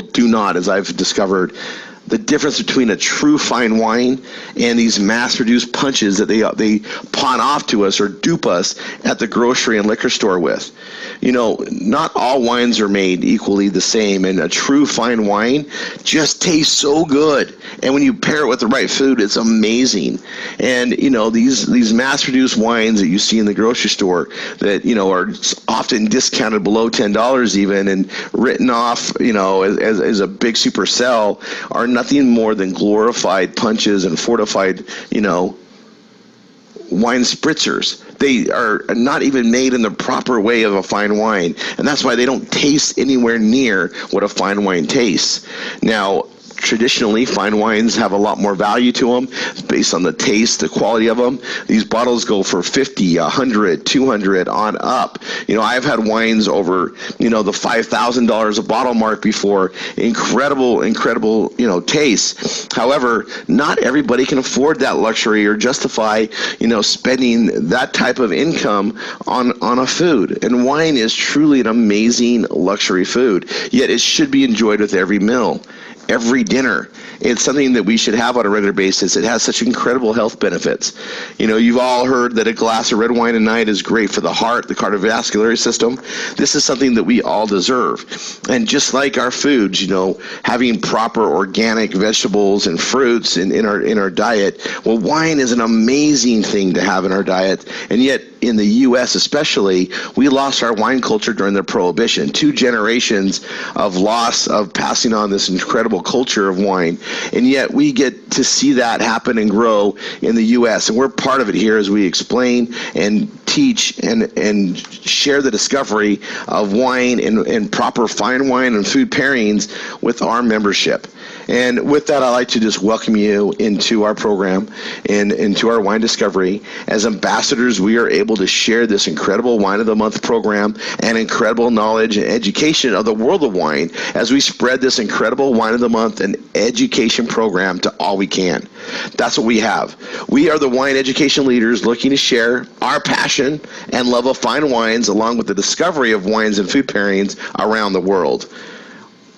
B: do not, as I've discovered, the difference between a true fine wine and these mass-produced punches that they pawn off to us or dupe us at the grocery and liquor store with. You know, not all wines are made equally the same, and a true fine wine just tastes so good. And when you pair it with the right food, it's amazing. And, you know, these mass-produced wines that you see in the grocery store that, you know, are often discounted below $10 even and written off, you know, as a big super sell are nothing more than glorified punches and fortified, wine spritzers. They are not even made in the proper way of a fine wine, and that's why they don't taste anywhere near what a fine wine tastes. Now, traditionally, fine wines have a lot more value to them based on the taste, the quality of them. These bottles go for 50, 100, 200 on up. I've had wines over, the $5,000 a bottle mark before. Incredible, taste. However, not everybody can afford that luxury or justify, spending that type of income on a food. And wine is truly an amazing luxury food, yet it should be enjoyed with every meal, every dinner. It's something that we should have on a regular basis. It has such incredible health benefits. You've all heard that a glass of red wine a night is great for the heart, the cardiovascular system. This is something that we all deserve. And just like our foods, having proper organic vegetables and fruits in our diet, well, wine is an amazing thing to have in our diet. And yet, in the U.S. especially, we lost our wine culture during the Prohibition. 2 generations of loss of passing on this incredible culture of wine. And yet we get to see that happen and grow in the U.S. And we're part of it here as we explain and teach and share the discovery of wine and proper fine wine and food pairings with our membership. And with that, I'd like to just welcome you into our program and into our wine discovery. As ambassadors, we are able to share this incredible Wine of the Month program and incredible knowledge and education of the world of wine as we spread this incredible Wine of the Month and education program to all we can. That's what we have. We are the wine education leaders looking to share our passion and love of fine wines along with the discovery of wines and food pairings around the world.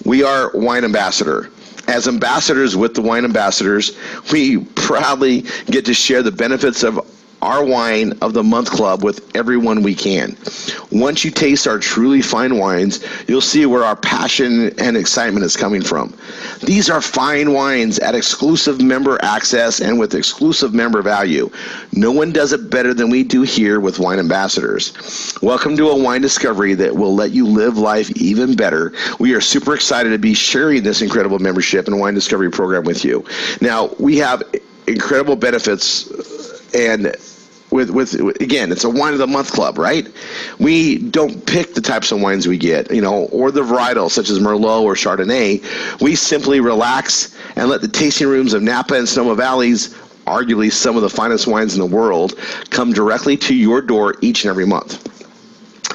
B: We are Wine Ambassador. As ambassadors with the Wine Ambassadors, we proudly get to share the benefits of our Wine of the Month Club with everyone we can. Once you taste our truly fine wines, you'll see where our passion and excitement is coming from. These are fine wines at exclusive member access and with exclusive member value. No one does it better than we do here with Wine Ambassadors. Welcome to a wine discovery that will let you live life even better. We are super excited to be sharing this incredible membership and wine discovery program with you. Now, we have incredible benefits, and with again, it's a Wine of the Month Club, right? We don't pick the types of wines we get, or the varietals such as Merlot or Chardonnay. We simply relax and let the tasting rooms of Napa and Sonoma Valleys, arguably some of the finest wines in the world, come directly to your door each and every month.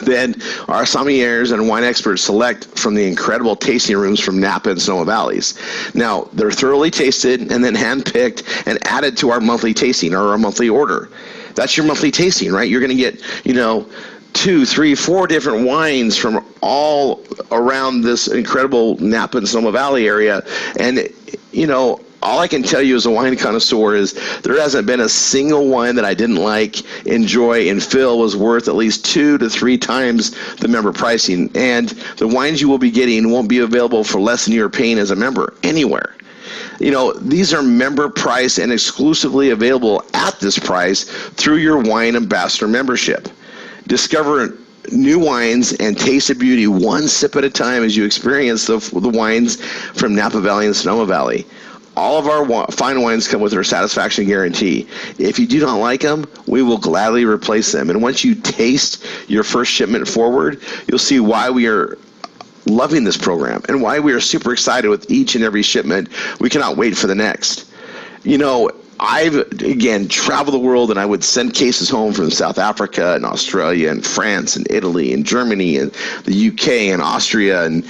B: Then our sommeliers and wine experts select from the incredible tasting rooms from Napa and Sonoma Valleys. Now, they're thoroughly tasted and then hand-picked and added to our monthly tasting or our monthly order. That's your monthly tasting, right? You're going to get, 2, 3, 4 different wines from all around this incredible Napa and Sonoma Valley area. And, all I can tell you as a wine connoisseur is there hasn't been a single wine that I didn't like, enjoy, and feel was worth at least 2 to 3 times the member pricing. And the wines you will be getting won't be available for less than you're paying as a member anywhere. These are member price and exclusively available at this price through your Wine Ambassador membership. Discover new wines and taste the beauty one sip at a time as you experience the wines from Napa Valley and Sonoma Valley. All of our fine wines come with our satisfaction guarantee. If you do not like them, we will gladly replace them. And once you taste your first shipment forward, you'll see why we are loving this program and why we are super excited with each and every shipment. We cannot wait for the next. I've, again, traveled the world, and I would send cases home from South Africa and Australia and France and Italy and Germany and the UK and Austria and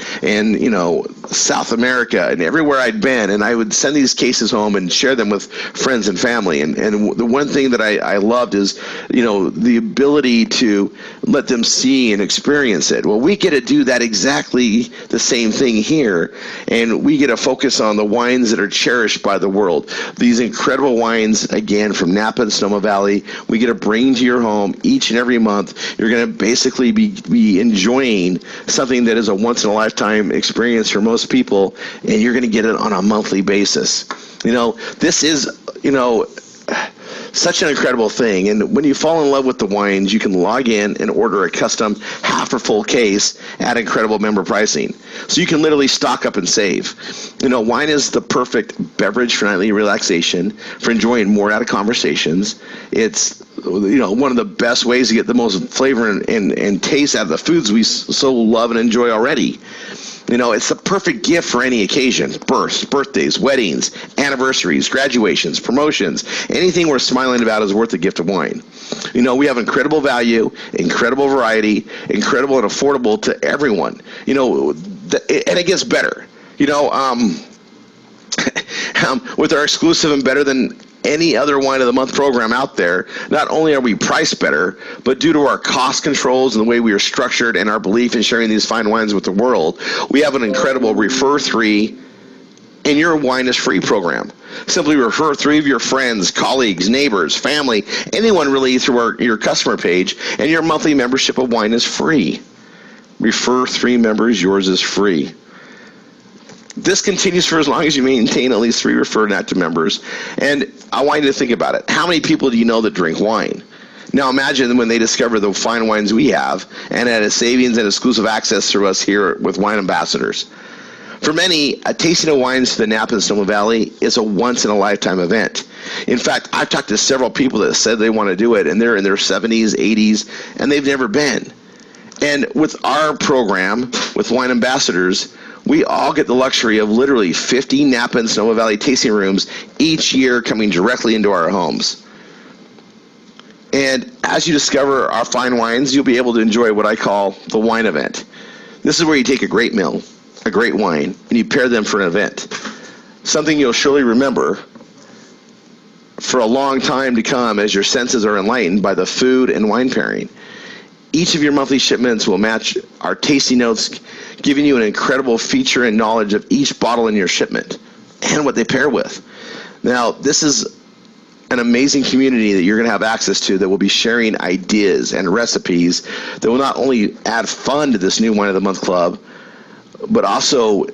B: South America and everywhere I'd been, and I would send these cases home and share them with friends and family. And the one thing that I loved is, the ability to let them see and experience it. Well, we get to do that exactly the same thing here, and we get to focus on the wines that are cherished by the world. These incredible wines, again, from Napa and Sonoma Valley, we get to bring to your home each and every month. You're going to basically be enjoying something that is a once-in-a-lifetime experience for most people, and you're going to get it on a monthly basis. This is, Such an incredible thing. And when you fall in love with the wines, you can log in and order a custom half or full case at incredible member pricing. So you can literally stock up and save. Wine is the perfect beverage for nightly relaxation, for enjoying more out of conversations. It's one of the best ways to get the most flavor and taste out of the foods we so love and enjoy already. It's the perfect gift for any occasion: births, birthdays, weddings, anniversaries, graduations, promotions. Anything worth smiling about is worth the gift of wine. We have incredible value, incredible variety, incredible and affordable to everyone. And it gets better. With our exclusive and better than any other wine of the month program out there, not only are we priced better, but due to our cost controls and the way we are structured and our belief in sharing these fine wines with the world, we have an incredible Refer 3 and Your Wine is Free program. Simply refer 3 of your friends, colleagues, neighbors, family, anyone really through your customer page, and your monthly membership of wine is free. Refer 3 members, yours is free. This continues for as long as you maintain at least 3 referred active members. And I want you to think about it. How many people do you know that drink wine? Now imagine when they discover the fine wines we have and at a savings and exclusive access through us here with Wine Ambassadors. For many, a tasting of wines to the Napa and Sonoma Valley is a once-in-a-lifetime event. In fact, I've talked to several people that said they want to do it, and they're in their 70s, 80s, and they've never been. And with our program, with Wine Ambassadors, we all get the luxury of literally 50 Napa and Sonoma Valley tasting rooms each year coming directly into our homes. And as you discover our fine wines, you'll be able to enjoy what I call the wine event. This is where you take a great meal, a great wine, and you pair them for an event. Something you'll surely remember for a long time to come as your senses are enlightened by the food and wine pairing. Each of your monthly shipments will match our tasting notes, giving you an incredible feature and knowledge of each bottle in your shipment and what they pair with. Now, this is an amazing community that you're going to have access to that will be sharing ideas and recipes that will not only add fun to this new Wine of the Month Club, but also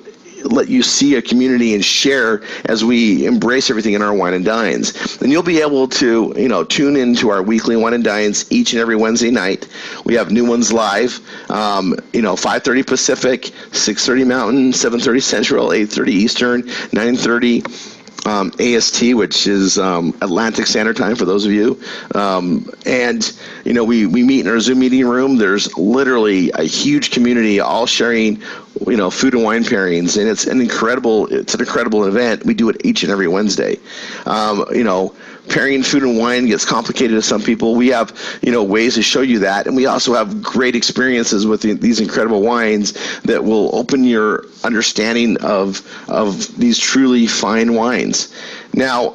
B: let you see a community and share as we embrace everything in our Wine and Dines. And you'll be able to, tune into our weekly Wine and Dines each and every Wednesday night. We have new ones live, 5:30 Pacific, 6:30 Mountain, 7:30 Central, 8:30 Eastern, 9:30 AST, which is Atlantic Standard Time for those of you. We meet in our Zoom meeting room. There's literally a huge community all sharing, food and wine pairings, and it's an incredible event. We do it each and every Wednesday. Pairing food and wine gets complicated to some people. We have, ways to show you that, and we also have great experiences with these incredible wines that will open your understanding of these truly fine wines. Now,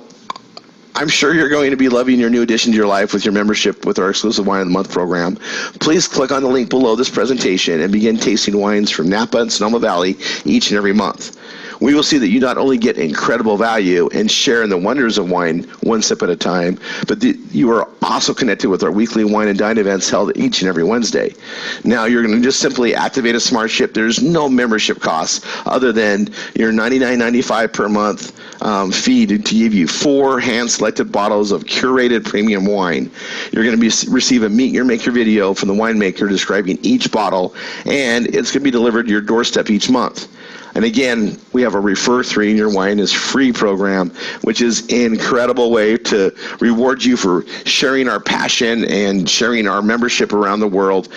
B: I'm sure you're going to be loving your new addition to your life with your membership with our exclusive Wine of the Month program. Please click on the link below this presentation and begin tasting wines from Napa and Sonoma Valley each and every month. We will see that you not only get incredible value and share in the wonders of wine one sip at a time, but you are also connected with our weekly Wine and Dine events held each and every Wednesday. Now, you're going to just simply activate a smart ship. There's no membership costs other than your $99.95 per month fee to give you 4 hand-selected bottles of curated premium wine. You're going to receive a Meet Your Maker video from the winemaker describing each bottle, and it's going to be delivered to your doorstep each month. And again, we have a Refer 3 and Your Wine is Free program, which is an incredible way to reward you for sharing our passion and sharing our membership around the world.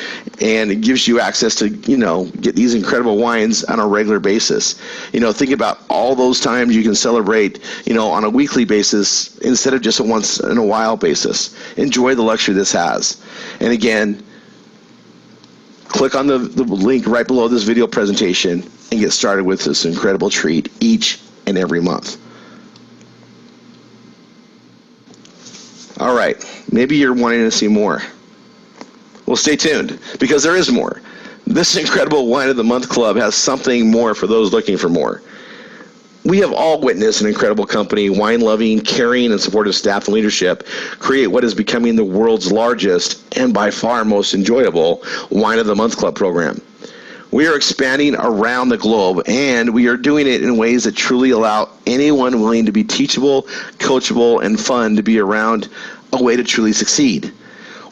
B: And it gives you access to, get these incredible wines on a regular basis. Think about all those times you can celebrate, on a weekly basis instead of just a once in a while basis. Enjoy the luxury this has. And again, click on the link right below this video presentation and get started with this incredible treat each and every month. All right, maybe you're wanting to see more. Well, stay tuned, because there is more. This incredible Wine of the Month Club has something more for those looking for more. We have all witnessed an incredible company, wine-loving, caring, and supportive staff and leadership create what is becoming the world's largest and by far most enjoyable Wine of the Month Club program. We are expanding around the globe, and we are doing it in ways that truly allow anyone willing to be teachable, coachable, and fun to be around a way to truly succeed.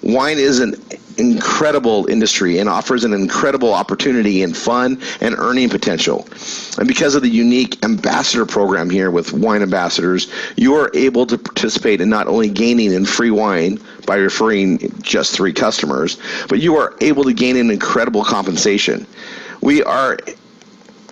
B: Wine is an incredible industry and offers an incredible opportunity in fun and earning potential. And because of the unique ambassador program here with wine ambassadors, you are able to participate in not only gaining in free wine by referring just 3 customers, but you are able to gain an incredible compensation. We are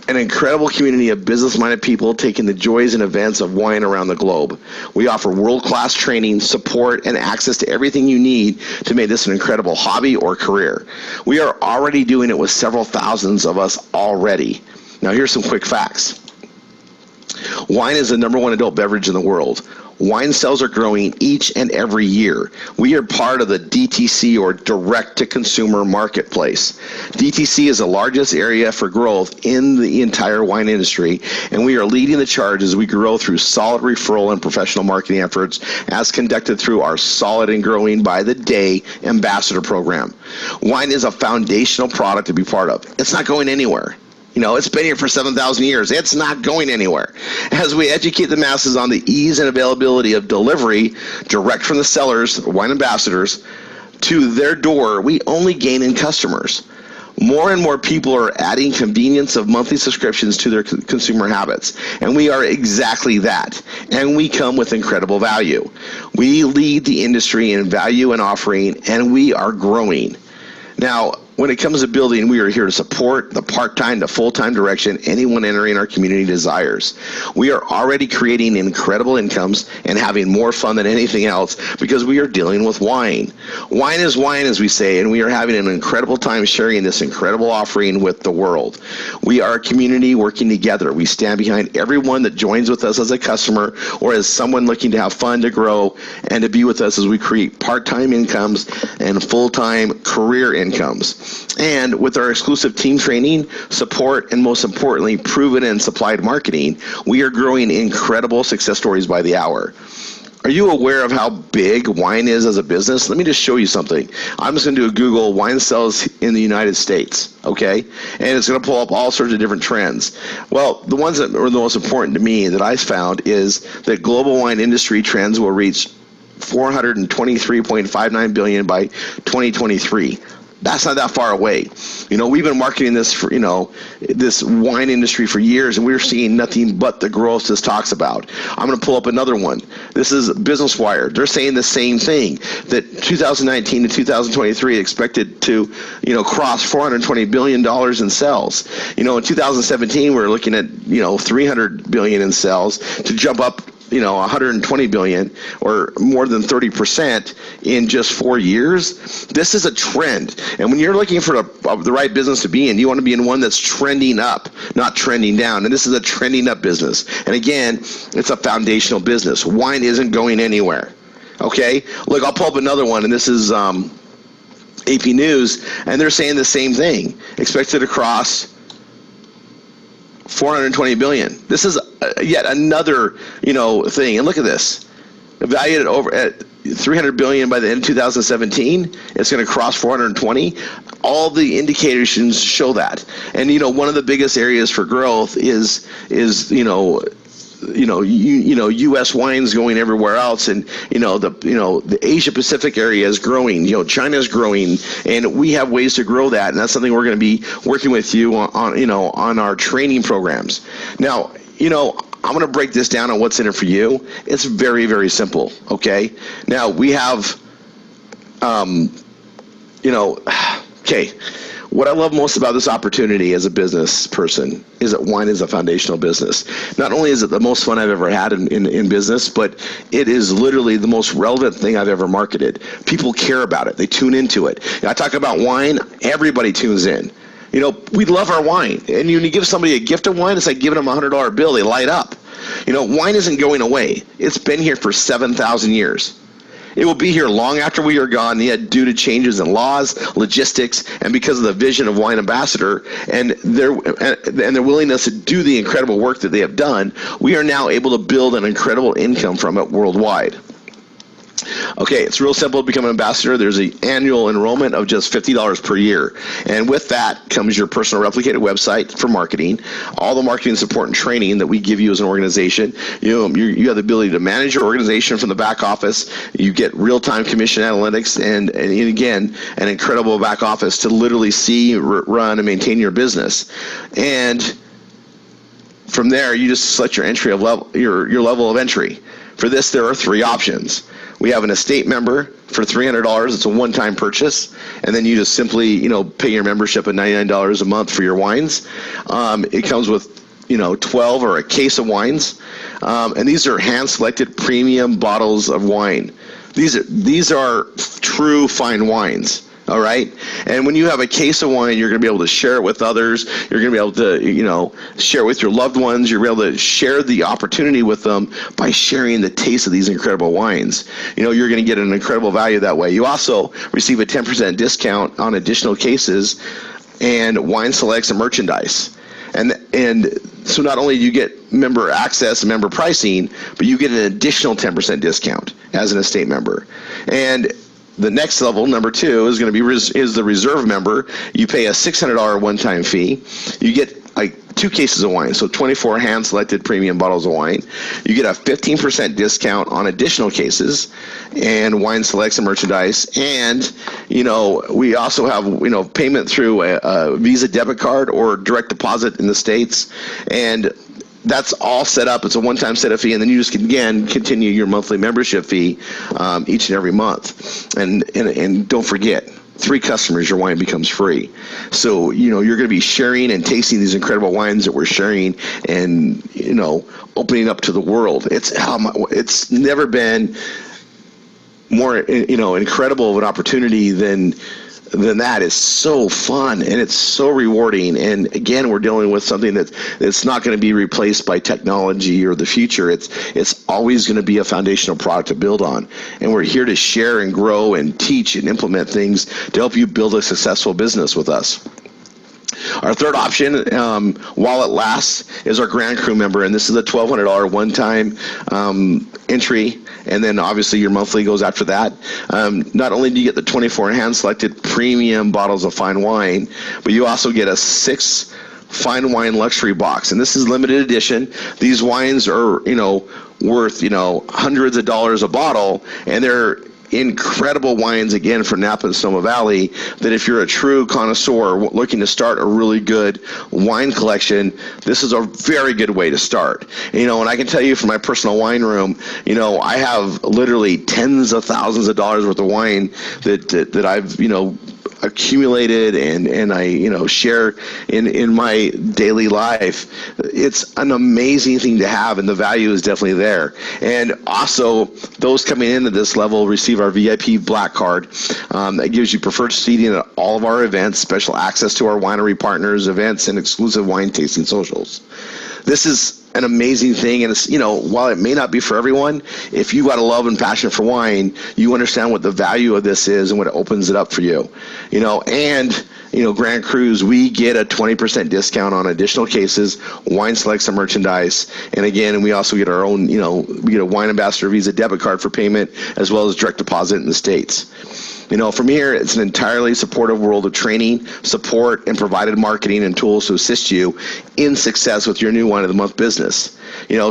B: an incredible community of business-minded people taking the joys and events of wine around the globe. We offer world-class training, support, and access to everything you need to make this an incredible hobby or career. We are already doing it with several thousands of us already. Now here's some quick facts. Wine is the #1 adult beverage in the world. Wine sales are growing each and every year. We are part of the DTC, or direct-to-consumer marketplace. DTC is the largest area for growth in the entire wine industry, and we are leading the charge as we grow through solid referral and professional marketing efforts as conducted through our solid and growing by the day ambassador program. Wine is a foundational product to be part of. It's not going anywhere. You know, it's been here for 7,000 years. It's not going anywhere. As we educate the masses on the ease and availability of delivery direct from the sellers, wine ambassadors, to their door, we only gain in customers. More and more people are adding convenience of monthly subscriptions to their consumer habits, and we are exactly that, and we come with incredible value. We lead the industry in value and offering, and we are growing. Now, when it comes to building, we are here to support the part-time to full-time direction anyone entering our community desires. We are already creating incredible incomes and having more fun than anything else because we are dealing with wine. Wine is wine, as we say, and we are having an incredible time sharing this incredible offering with the world. We are a community working together. We stand behind everyone that joins with us as a customer or as someone looking to have fun, to grow, and to be with us as we create part-time incomes and full-time career incomes. And with our exclusive team training, support, and most importantly, proven and supplied marketing, we are growing incredible success stories by the hour. Are you aware of how big wine is as a business? Let me just show you something. I'm just going to do a Google wine sales in the United States, okay? And it's going to pull up all sorts of different trends. Well, the ones that are the most important to me that I found is that global wine industry trends will reach $423.59 billion by 2023. That's not that far away. You know, we've been marketing this for, this wine industry for years, and we're seeing nothing but the growth this talks about. I'm going to pull up another one. This is Business Wire. They're saying the same thing, that 2019 to 2023 expected to, cross $420 billion in sales. In 2017, we're looking at, $300 billion in sales to jump up, 120 billion, or more than 30% in just 4 years. This is a trend. And when you're looking for the right business to be in, you want to be in one that's trending up, not trending down. And this is a trending up business. And again, it's a foundational business. Wine isn't going anywhere. Okay? Look, I'll pull up another one, and this is AP News, and they're saying the same thing. Expected to cross 420 billion. This is yet another, thing. And look at this. Valued at 300 billion by the end of 2017. It's going to cross 420. All the indications show that. And one of the biggest areas for growth is U.S. wines going everywhere else, and the Asia Pacific area is growing. China is growing, and we have ways to grow that, and that's something we're going to be working with you on our training programs. Now, I'm going to break this down on what's in it for you. It's very, very simple. Okay. Now we have, okay. What I love most about this opportunity as a business person is that wine is a foundational business. Not only is it the most fun I've ever had in business, but it is literally the most relevant thing I've ever marketed. People care about it. They tune into it. I talk about wine, everybody tunes in. We love our wine. And when you give somebody a gift of wine, it's like giving them a $100 bill. They light up. Wine isn't going away. It's been here for 7,000 years. It will be here long after we are gone, yet due to changes in laws, logistics, and because of the vision of Wine Ambassador and their willingness to do the incredible work that they have done, we are now able to build an incredible income from it worldwide. Okay, it's real simple to become an ambassador. There's an annual enrollment of just $50 per year. And with that comes your personal replicated website for marketing, all the marketing support and training that we give you as an organization. You have the ability to manage your organization from the back office. You get real-time commission analytics and again, an incredible back office to literally see, run, and maintain your business. And from there, you just select your entry of level, your level of entry. For this, there are 3 options. We have an estate member for $300. It's a one-time purchase, and then you just simply, pay your membership at $99 a month for your wines. It comes with, 12 or a case of wines, and these are hand-selected premium bottles of wine. These are true fine wines. All right. And when you have a case of wine, you're going to be able to share it with others. You're going to be able to, share it with your loved ones. You're going to be able to share the opportunity with them by sharing the taste of these incredible wines. You're going to get an incredible value that way. You also receive a 10% discount on additional cases and wine selects and merchandise. And so not only do you get member access and member pricing, but you get an additional 10% discount as an estate member. And the next level, number 2, is going to be is the reserve member. You pay a $600 one-time fee. You get 2 cases of wine, so 24 hand-selected premium bottles of wine. You get a 15% discount on additional cases and wine selects and merchandise. And, we also have, payment through a Visa debit card or direct deposit in the States. And that's all set up. It's a one-time setup fee, and then you just again continue your monthly membership fee each and every month. And don't forget, 3 customers, your wine becomes free. So you're going to be sharing and tasting these incredible wines that we're sharing, and opening up to the world. It's never been more incredible of an opportunity than that. Is so fun and it's so rewarding. And again, we're dealing with something that's not going to be replaced by technology or the future. It's always going to be a foundational product to build on. And we're here to share and grow and teach and implement things to help you build a successful business with us. Our third option, while it lasts, is our Grand Crew member, and this is a $1,200 one-time entry, and then obviously your monthly goes after that. Not only do you get the 24 hand-selected premium bottles of fine wine, but you also get a 6 fine wine luxury box, and this is limited edition. These wines are, worth, hundreds of dollars a bottle, and they're incredible wines, again, from Napa and Sonoma Valley, that if you're a true connoisseur looking to start a really good wine collection, this is a very good way to start. And I can tell you from my personal wine room, I have literally tens of thousands of dollars worth of wine that I've, accumulated and I share in my daily life. It's an amazing thing to have, and the value is definitely there. And also, those coming into this level receive our VIP Black Card. That gives you preferred seating at all of our events, special access to our winery partners, events, and exclusive wine tasting socials. This is an amazing thing, and it's, while it may not be for everyone, if you got a love and passion for wine, you understand what the value of this is and what it opens it up for you. Grand Cruise, we get a 20% discount on additional cases, wine selects and merchandise, and again, we also get our own, we get a Wine Ambassador Visa debit card for payment, as well as direct deposit in the States. From here, it's an entirely supportive world of training, support, and provided marketing and tools to assist you in success with your new Wine of the Month business.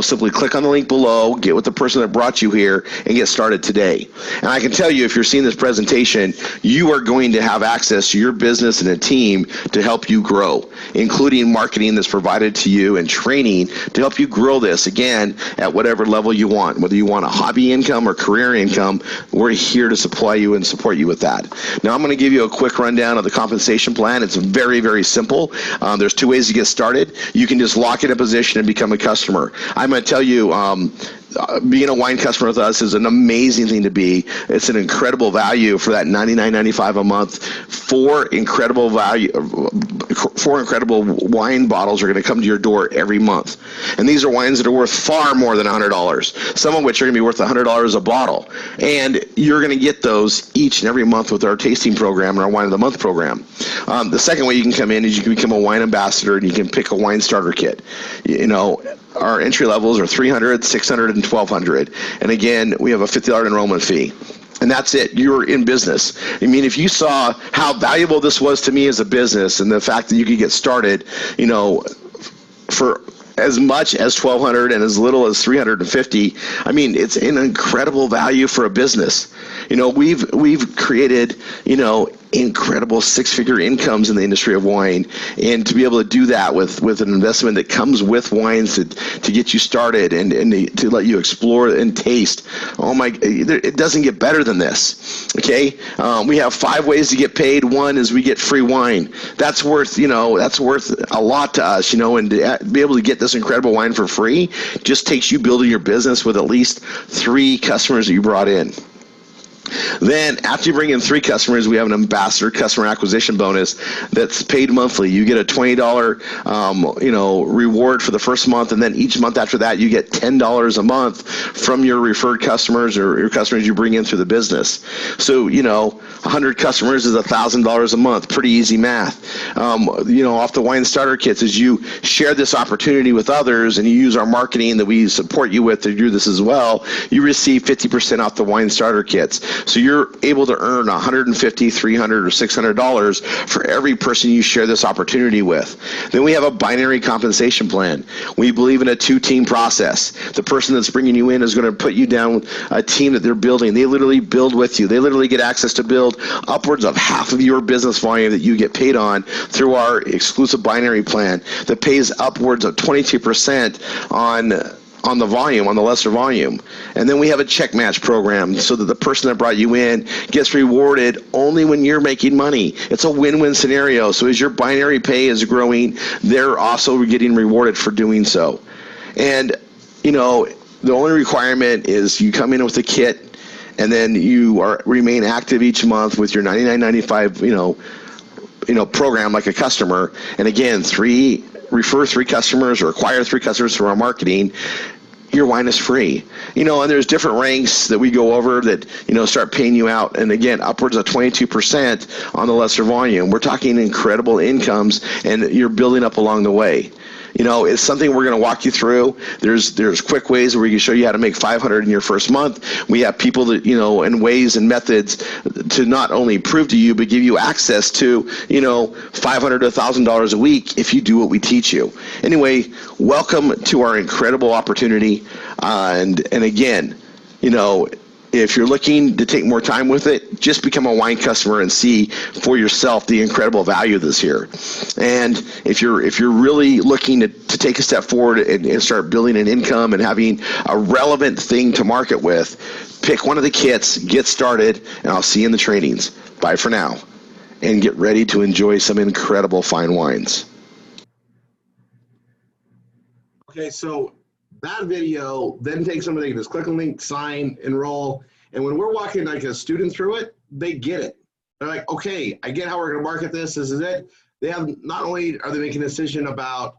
B: Simply click on the link below, get with the person that brought you here, and get started today. And I can tell you, if you're seeing this presentation, you are going to have access to your business and a team to help you grow, including marketing that's provided to you and training to help you grow this, again, at whatever level you want. Whether you want a hobby income or career income, we're here to supply you and support you with that. Now, I'm going to give you a quick rundown of the compensation plan. It's very, very simple. There's 2 ways to get started. You can just lock in a position and become a customer. I'm going to tell you, being a wine customer with us is an amazing thing to be. It's an incredible value for that $99.95 a month. 4 incredible wine bottles are going to come to your door every month. And these are wines that are worth far more than $100, some of which are going to be worth $100 a bottle. And you're going to get those each and every month with our tasting program and our Wine of the Month program. The second way you can come in is you can become a wine ambassador, and you can pick a wine starter kit. Our entry levels are $300, $600, and $1,200. And again, we have a $50 enrollment fee. And that's it. You're in business. I mean, if you saw how valuable this was to me as a business and the fact that you could get started, you know, for as much as $1,200 and as little as $350, I mean, it's an incredible value for a business. You know, we've created, you know, incredible six-figure incomes in the industry of wine, and to be able to do that with an investment that comes with wines to get you started and to let you explore and taste. Oh my, it doesn't get better than this. Okay, we have 5 ways to get paid. One is we get free wine. That's worth, you know, that's worth a lot to us, you know, and to be able to get this incredible wine for free just takes you building your business with at least 3 customers that you brought in. Then after you bring in 3 customers, we have an ambassador customer acquisition bonus that's paid monthly. You get a $20 you know, reward for the first month, and then each month after that you get $10 a month from your referred customers or your customers you bring in through the business. So, you know, 100 customers is $1,000 a month. Pretty easy math. You know, off the wine starter kits, as you share this opportunity with others and you use our marketing that we support you with to do this as well, you receive 50% off the wine starter kits. So you're able to earn $150, $300, or $600 for every person you share this opportunity with. Then we have a binary compensation plan. We believe in a 2-team process. The person that's bringing you in is going to put you down a team that they're building. They literally build with you. They literally get access to build upwards of half of your business volume that you get paid on through our exclusive binary plan that pays upwards of 22% on the volume, on the lesser volume. And then we have a check match program so that the person that brought you in gets rewarded only when you're making money. It's a win-win scenario. So as your binary pay is growing, they're also getting rewarded for doing so. And, you know, the only requirement is you come in with a kit, and then you remain active each month with your $99.95, you know, program like a customer. And again, refer 3 customers or acquire 3 customers through our marketing. Your wine is free. You know, and there's different ranks that we go over that, you know, start paying you out. And again, upwards of 22% on the lesser volume. We're talking incredible incomes, and you're building up along the way. You know, it's something we're going to walk you through. There's quick ways where we can show you how to make $500 in your first month. We have people that, you know, and ways and methods to not only prove to you, but give you access to, you know, $500 to $1,000 a week if you do what we teach you. Anyway, welcome to our incredible opportunity. And again, you know, if you're looking to take more time with it, just become a wine customer and see for yourself the incredible value that's here. And if you're really looking to take a step forward and start building an income and having a relevant thing to market with, pick one of the kits, get started, and I'll see you in the trainings. Bye for now, and get ready to enjoy some incredible fine wines.
A: Okay, so that video then takes somebody, just click on the link, sign, enroll, and when we're walking like a student through it, they get it. They're like, okay, I get how we're going to market this. This is it. They have, not only are they making a decision about,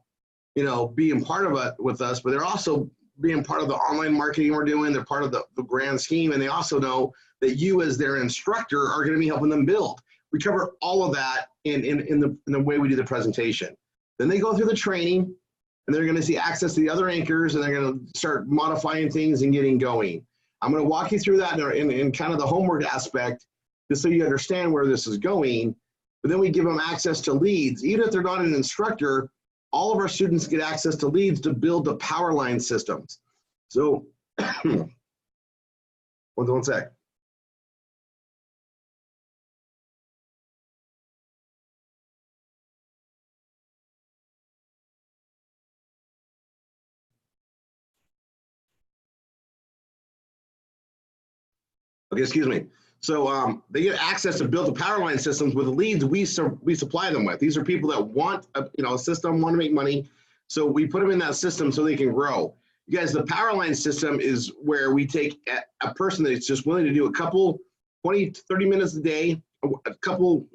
A: you know, being part of it with us, but they're also being part of the online marketing we're doing. They're part of the grand scheme, and they also know that you as their instructor are going to be helping them build. We cover all of that in the way we do the presentation. Then they go through the training, and they're going to see access to the other anchors, and they're going to start modifying things and getting going. I'm going to walk you through that in kind of the homework aspect, just so you understand where this is going. But then we give them access to leads. Even if they're not an instructor, all of our students get access to leads to build the power line systems. So, one sec. Okay, excuse me. So they get access to build the power line systems with the leads we supply them with. These are people that want a system, want to make money. So we put them in that system so they can grow. You guys, the power line system is where we take a person that's just willing to do a couple, 20, 30 minutes a day, a couple,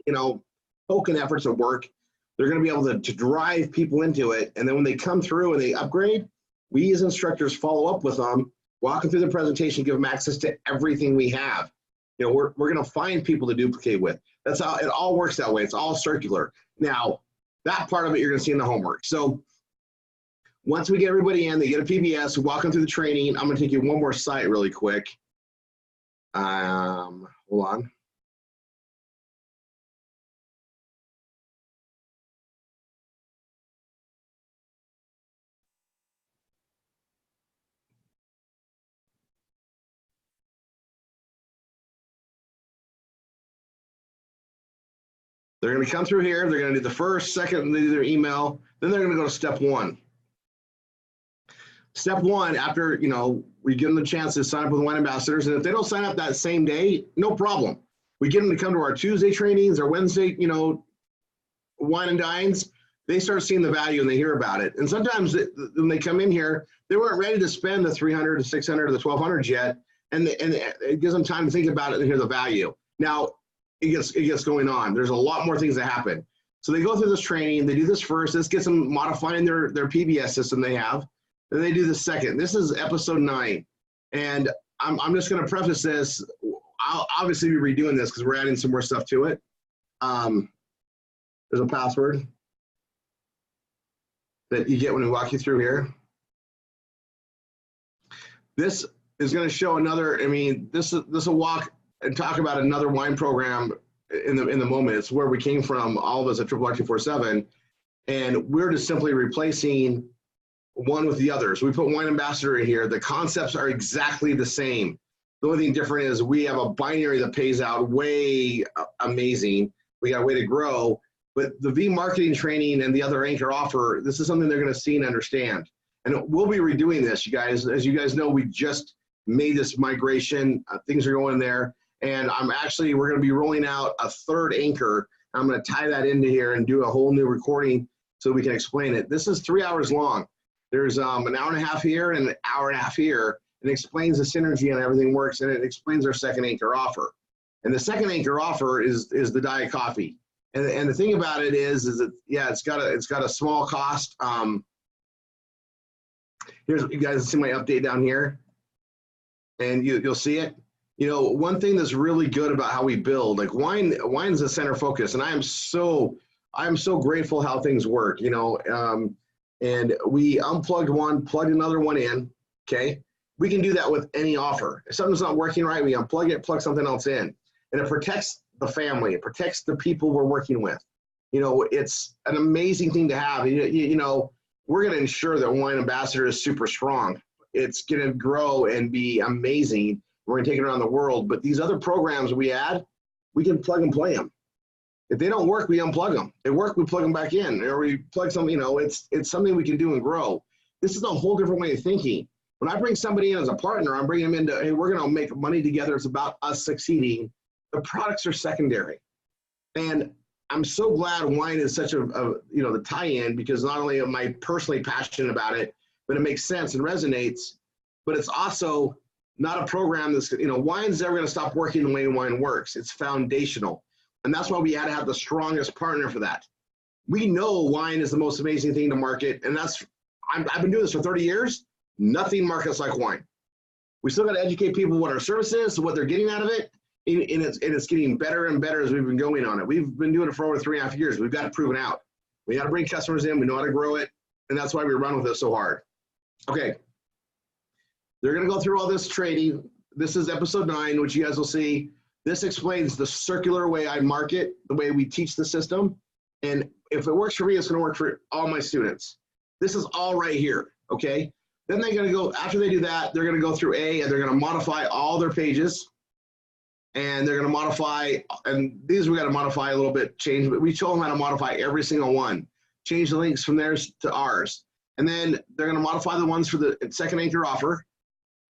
A: token efforts of work. They're going to be able to drive people into it. And then when they come through and they upgrade, we as instructors follow up with them, walk them through the presentation, give them access to everything we have. We're going to find people to duplicate with. That's how it all works that way. It's all circular. Now, that part of it you're going to see in the homework. So Once we get everybody in, they get a PBS, walk them through the training. I'm going to take you one more site really quick. Hold on. They're going to come through here. They're going to do the first, second, they do their email. Then they're going to go to step one. Step one, after, you know, we give them the chance to sign up with wine ambassadors. And if they don't sign up that same day, no problem. We get them to come to our Tuesday trainings, our Wednesday, you know, wine and dines. They start seeing the value and they hear about it. And sometimes when they come in here, they weren't ready to spend the 300 to 600 or the 1200 yet. And it gives them time to think about it and hear the value. Now, it gets going on. There's a lot more things that happen. So they go through this training, they do this first, this gets them modifying their PBS system they have. Then they do the second. This is episode 9. And I'm just gonna preface this. I'll obviously be redoing this because we're adding some more stuff to it. There's a password that you get when we walk you through here. This is gonna show another, I mean, this will walk and talk about another wine program in the moment. It's where we came from, all of us at Triple R 247, and we're just simply replacing one with the others. We put wine ambassador in here. The concepts are exactly the same. The only thing different is we have a binary that pays out way amazing. We got a way to grow, but the V marketing training and the other anchor offer, this is something they're going to see and understand. And we'll be redoing this, you guys. As you guys know, we just made this migration. Things are going there. And we're going to be rolling out a third anchor. I'm going to tie that into here and do a whole new recording so we can explain it. This is 3 hours long. There's an hour and a half here and an hour and a half here. It explains the synergy and everything works, and it explains our second anchor offer. And the second anchor offer is the Diet Coffee. And the thing about it is that, yeah, it's got a small cost. Here's, you guys see my update down here, and you'll see it. You know, one thing that's really good about how we build, like wine's the center focus, and I am so grateful how things work, you know. And we unplugged one, plugged another one in, okay? We can do that with any offer. If something's not working right, we unplug it, plug something else in. And it protects the family, it protects the people we're working with. You know, it's an amazing thing to have. You know, we're gonna ensure that Wine Ambassador is super strong. It's gonna grow and be amazing. We're gonna take it around the world, but these other programs we add, we can plug and play them. If they don't work, we unplug them. They work, we plug them back in, or we plug something, you know, it's something we can do and grow. This is a whole different way of thinking. When I bring somebody in as a partner, I'm bringing them into, hey, we're gonna make money together. It's about us succeeding. The products are secondary. And I'm so glad wine is such a you know, the tie-in, because not only am I personally passionate about it, but it makes sense and resonates, but it's also not a program that's, you know, wine's never gonna stop working the way wine works. It's foundational. And that's why we had to have the strongest partner for that. We know wine is the most amazing thing to market, and I've been doing this for 30 years. Nothing markets like wine. We still got to educate people what our service is, what they're getting out of it, and it's getting better and better as we've been going on it. We've been doing it for over 3.5 years. We've got it proven out. We got to bring customers in. We know how to grow it, and that's why we run with it so hard. Okay, they're going to go through all this training. This is episode 9, which you guys will see. This explains the circular way I market, the way we teach the system. And if it works for me, it's going to work for all my students. This is all right here, okay? Then they're going to go, after they do that, they're going to go through A, and they're going to modify all their pages. And they're going to modify, and these we got to modify a little bit, change, but we show them how to modify every single one. Change the links from theirs to ours. And then they're going to modify the ones for the second anchor offer.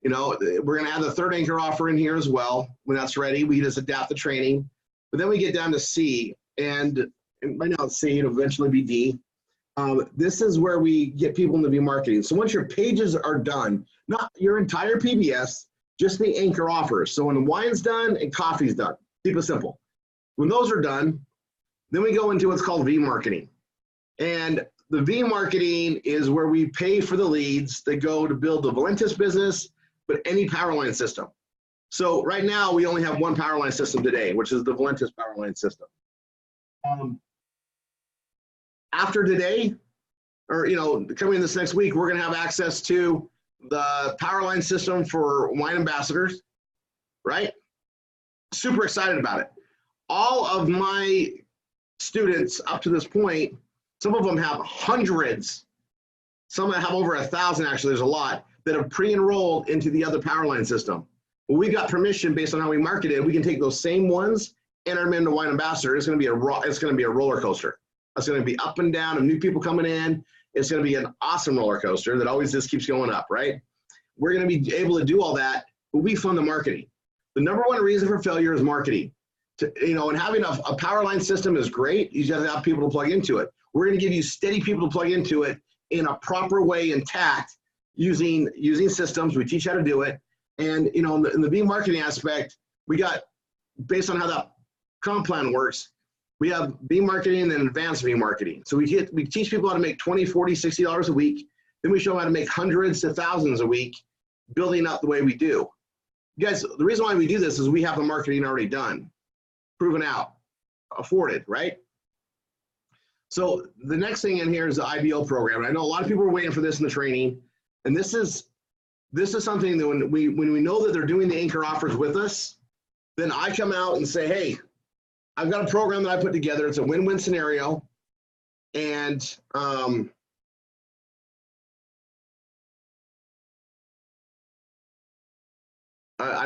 A: You know, we're going to add the third anchor offer in here as well. When that's ready, we just adapt the training. But then we get down to C, and right now it's C, it'll eventually be D. This is where we get people into V marketing. So once your pages are done, not your entire PBS, just the anchor offers. So when wine's done and coffee's done, keep it simple. When those are done, then we go into what's called V marketing. And the V marketing is where we pay for the leads that go to build the Valentis business, but any power line system. So right now we only have one power line system today, which is the Valentis power line system. After today, or, you know, coming this next week, we're going to have access to the power line system for wine ambassadors, right? Super excited about it. All of my students up to this point, some of them have hundreds, some have over 1,000 actually, there's a lot, that have pre-enrolled into the other power line system. Well, we got permission based on how we market it. We can take those same ones, enter them into Wine Ambassador. It's going to be a roller coaster. It's going to be up and down and new people coming in. It's going to be an awesome roller coaster that always just keeps going up, right? We're going to be able to do all that, but we fund the marketing. The number one reason for failure is marketing. And having a power line system is great. You just have people to plug into it. We're going to give you steady people to plug into it in a proper way, intact, using systems. We teach how to do it. And, in the B marketing aspect, we got, based on how that comp plan works, we have B marketing and advanced B marketing. So we teach people how to make $20, $40, $60 a week. Then we show them how to make hundreds to thousands a week, building up the way we do. You guys, the reason why we do this is we have the marketing already done, proven out, afforded, right? So the next thing in here is the IBO program. I know a lot of people are waiting for this in the training, and this is something that when we know that they're doing the anchor offers with us, then I come out and say, hey, I've got a program that I put together. It's a win-win scenario, and I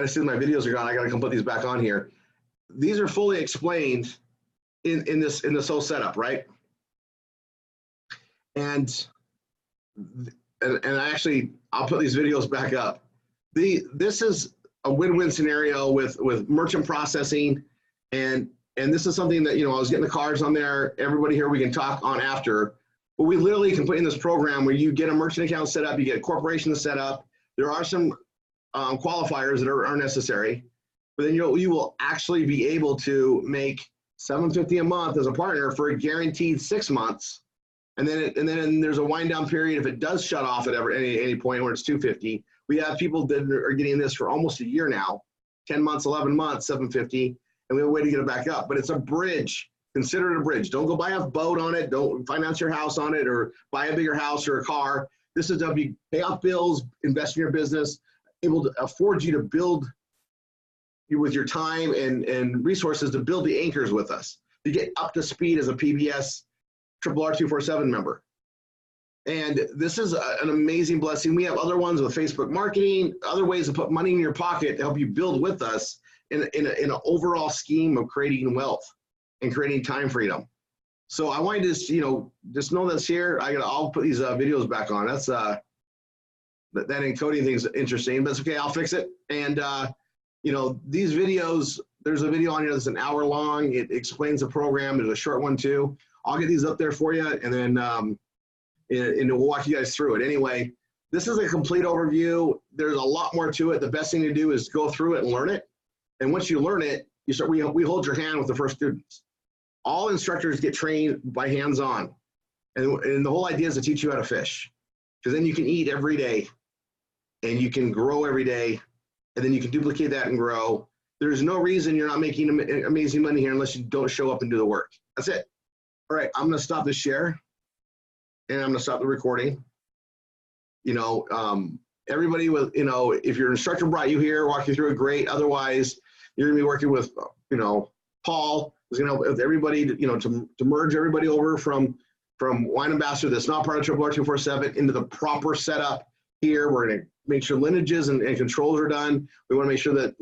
A: just see my videos are gone. I got to come put these back on here. These are fully explained in this whole setup, right? And actually, I'll put these videos back up. This is a win-win scenario with merchant processing, and this is something that, I was getting the cards on there. Everybody here, we can talk on after. But we literally can put in this program where you get a merchant account set up, you get a corporation set up. There are some qualifiers that are necessary, but then you will actually be able to make $750 a month as a partner for a guaranteed 6 months. And then there's a wind down period if it does shut off at any point where it's $250. We have people that are getting this for almost a year now, 10 months, 11 months, $750, and we have a way to get it back up. But it's a bridge. Consider it a bridge. Don't go buy a boat on it. Don't finance your house on it or buy a bigger house or a car. This is to pay off bills, invest in your business, able to afford you to build with your time and resources to build the anchors with us, to get up to speed as a PBS R247 member. And this is an amazing blessing. We have other ones with Facebook marketing, other ways to put money in your pocket to help you build with us in an overall scheme of creating wealth and creating time freedom. So I want you to just know this here. I'll put these videos back on. That's that encoding thing's interesting, but it's okay. I'll fix it. And these videos, there's a video on here that's an hour long. It explains the program. There's a short one too. I'll get these up there for you, and then and we'll walk you guys through it. Anyway, this is a complete overview. There's a lot more to it. The best thing to do is go through it and learn it. And once you learn it, we hold your hand with the first students. All instructors get trained by hands-on. And the whole idea is to teach you how to fish, because then you can eat every day and you can grow every day, and then you can duplicate that and grow. There's no reason you're not making amazing money here unless you don't show up and do the work. That's it. All right, I'm going to stop this share, and I'm going to stop the recording. Everybody with, if your instructor brought you here, walk you through it, great. Otherwise, you're going to be working with, Paul, who's going to help with everybody, to merge everybody over from Wine Ambassador that's not part of R247 into the proper setup here. We're going to make sure lineages and controls are done. We want to make sure that,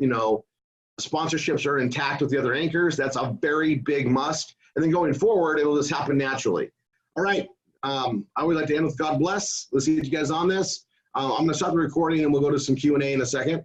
A: sponsorships are intact with the other anchors. That's a very big must. And then going forward, it'll just happen naturally. All right. I would like to end with God bless. Let's see you guys on this. I'm going to stop the recording and we'll go to some Q&A in a second.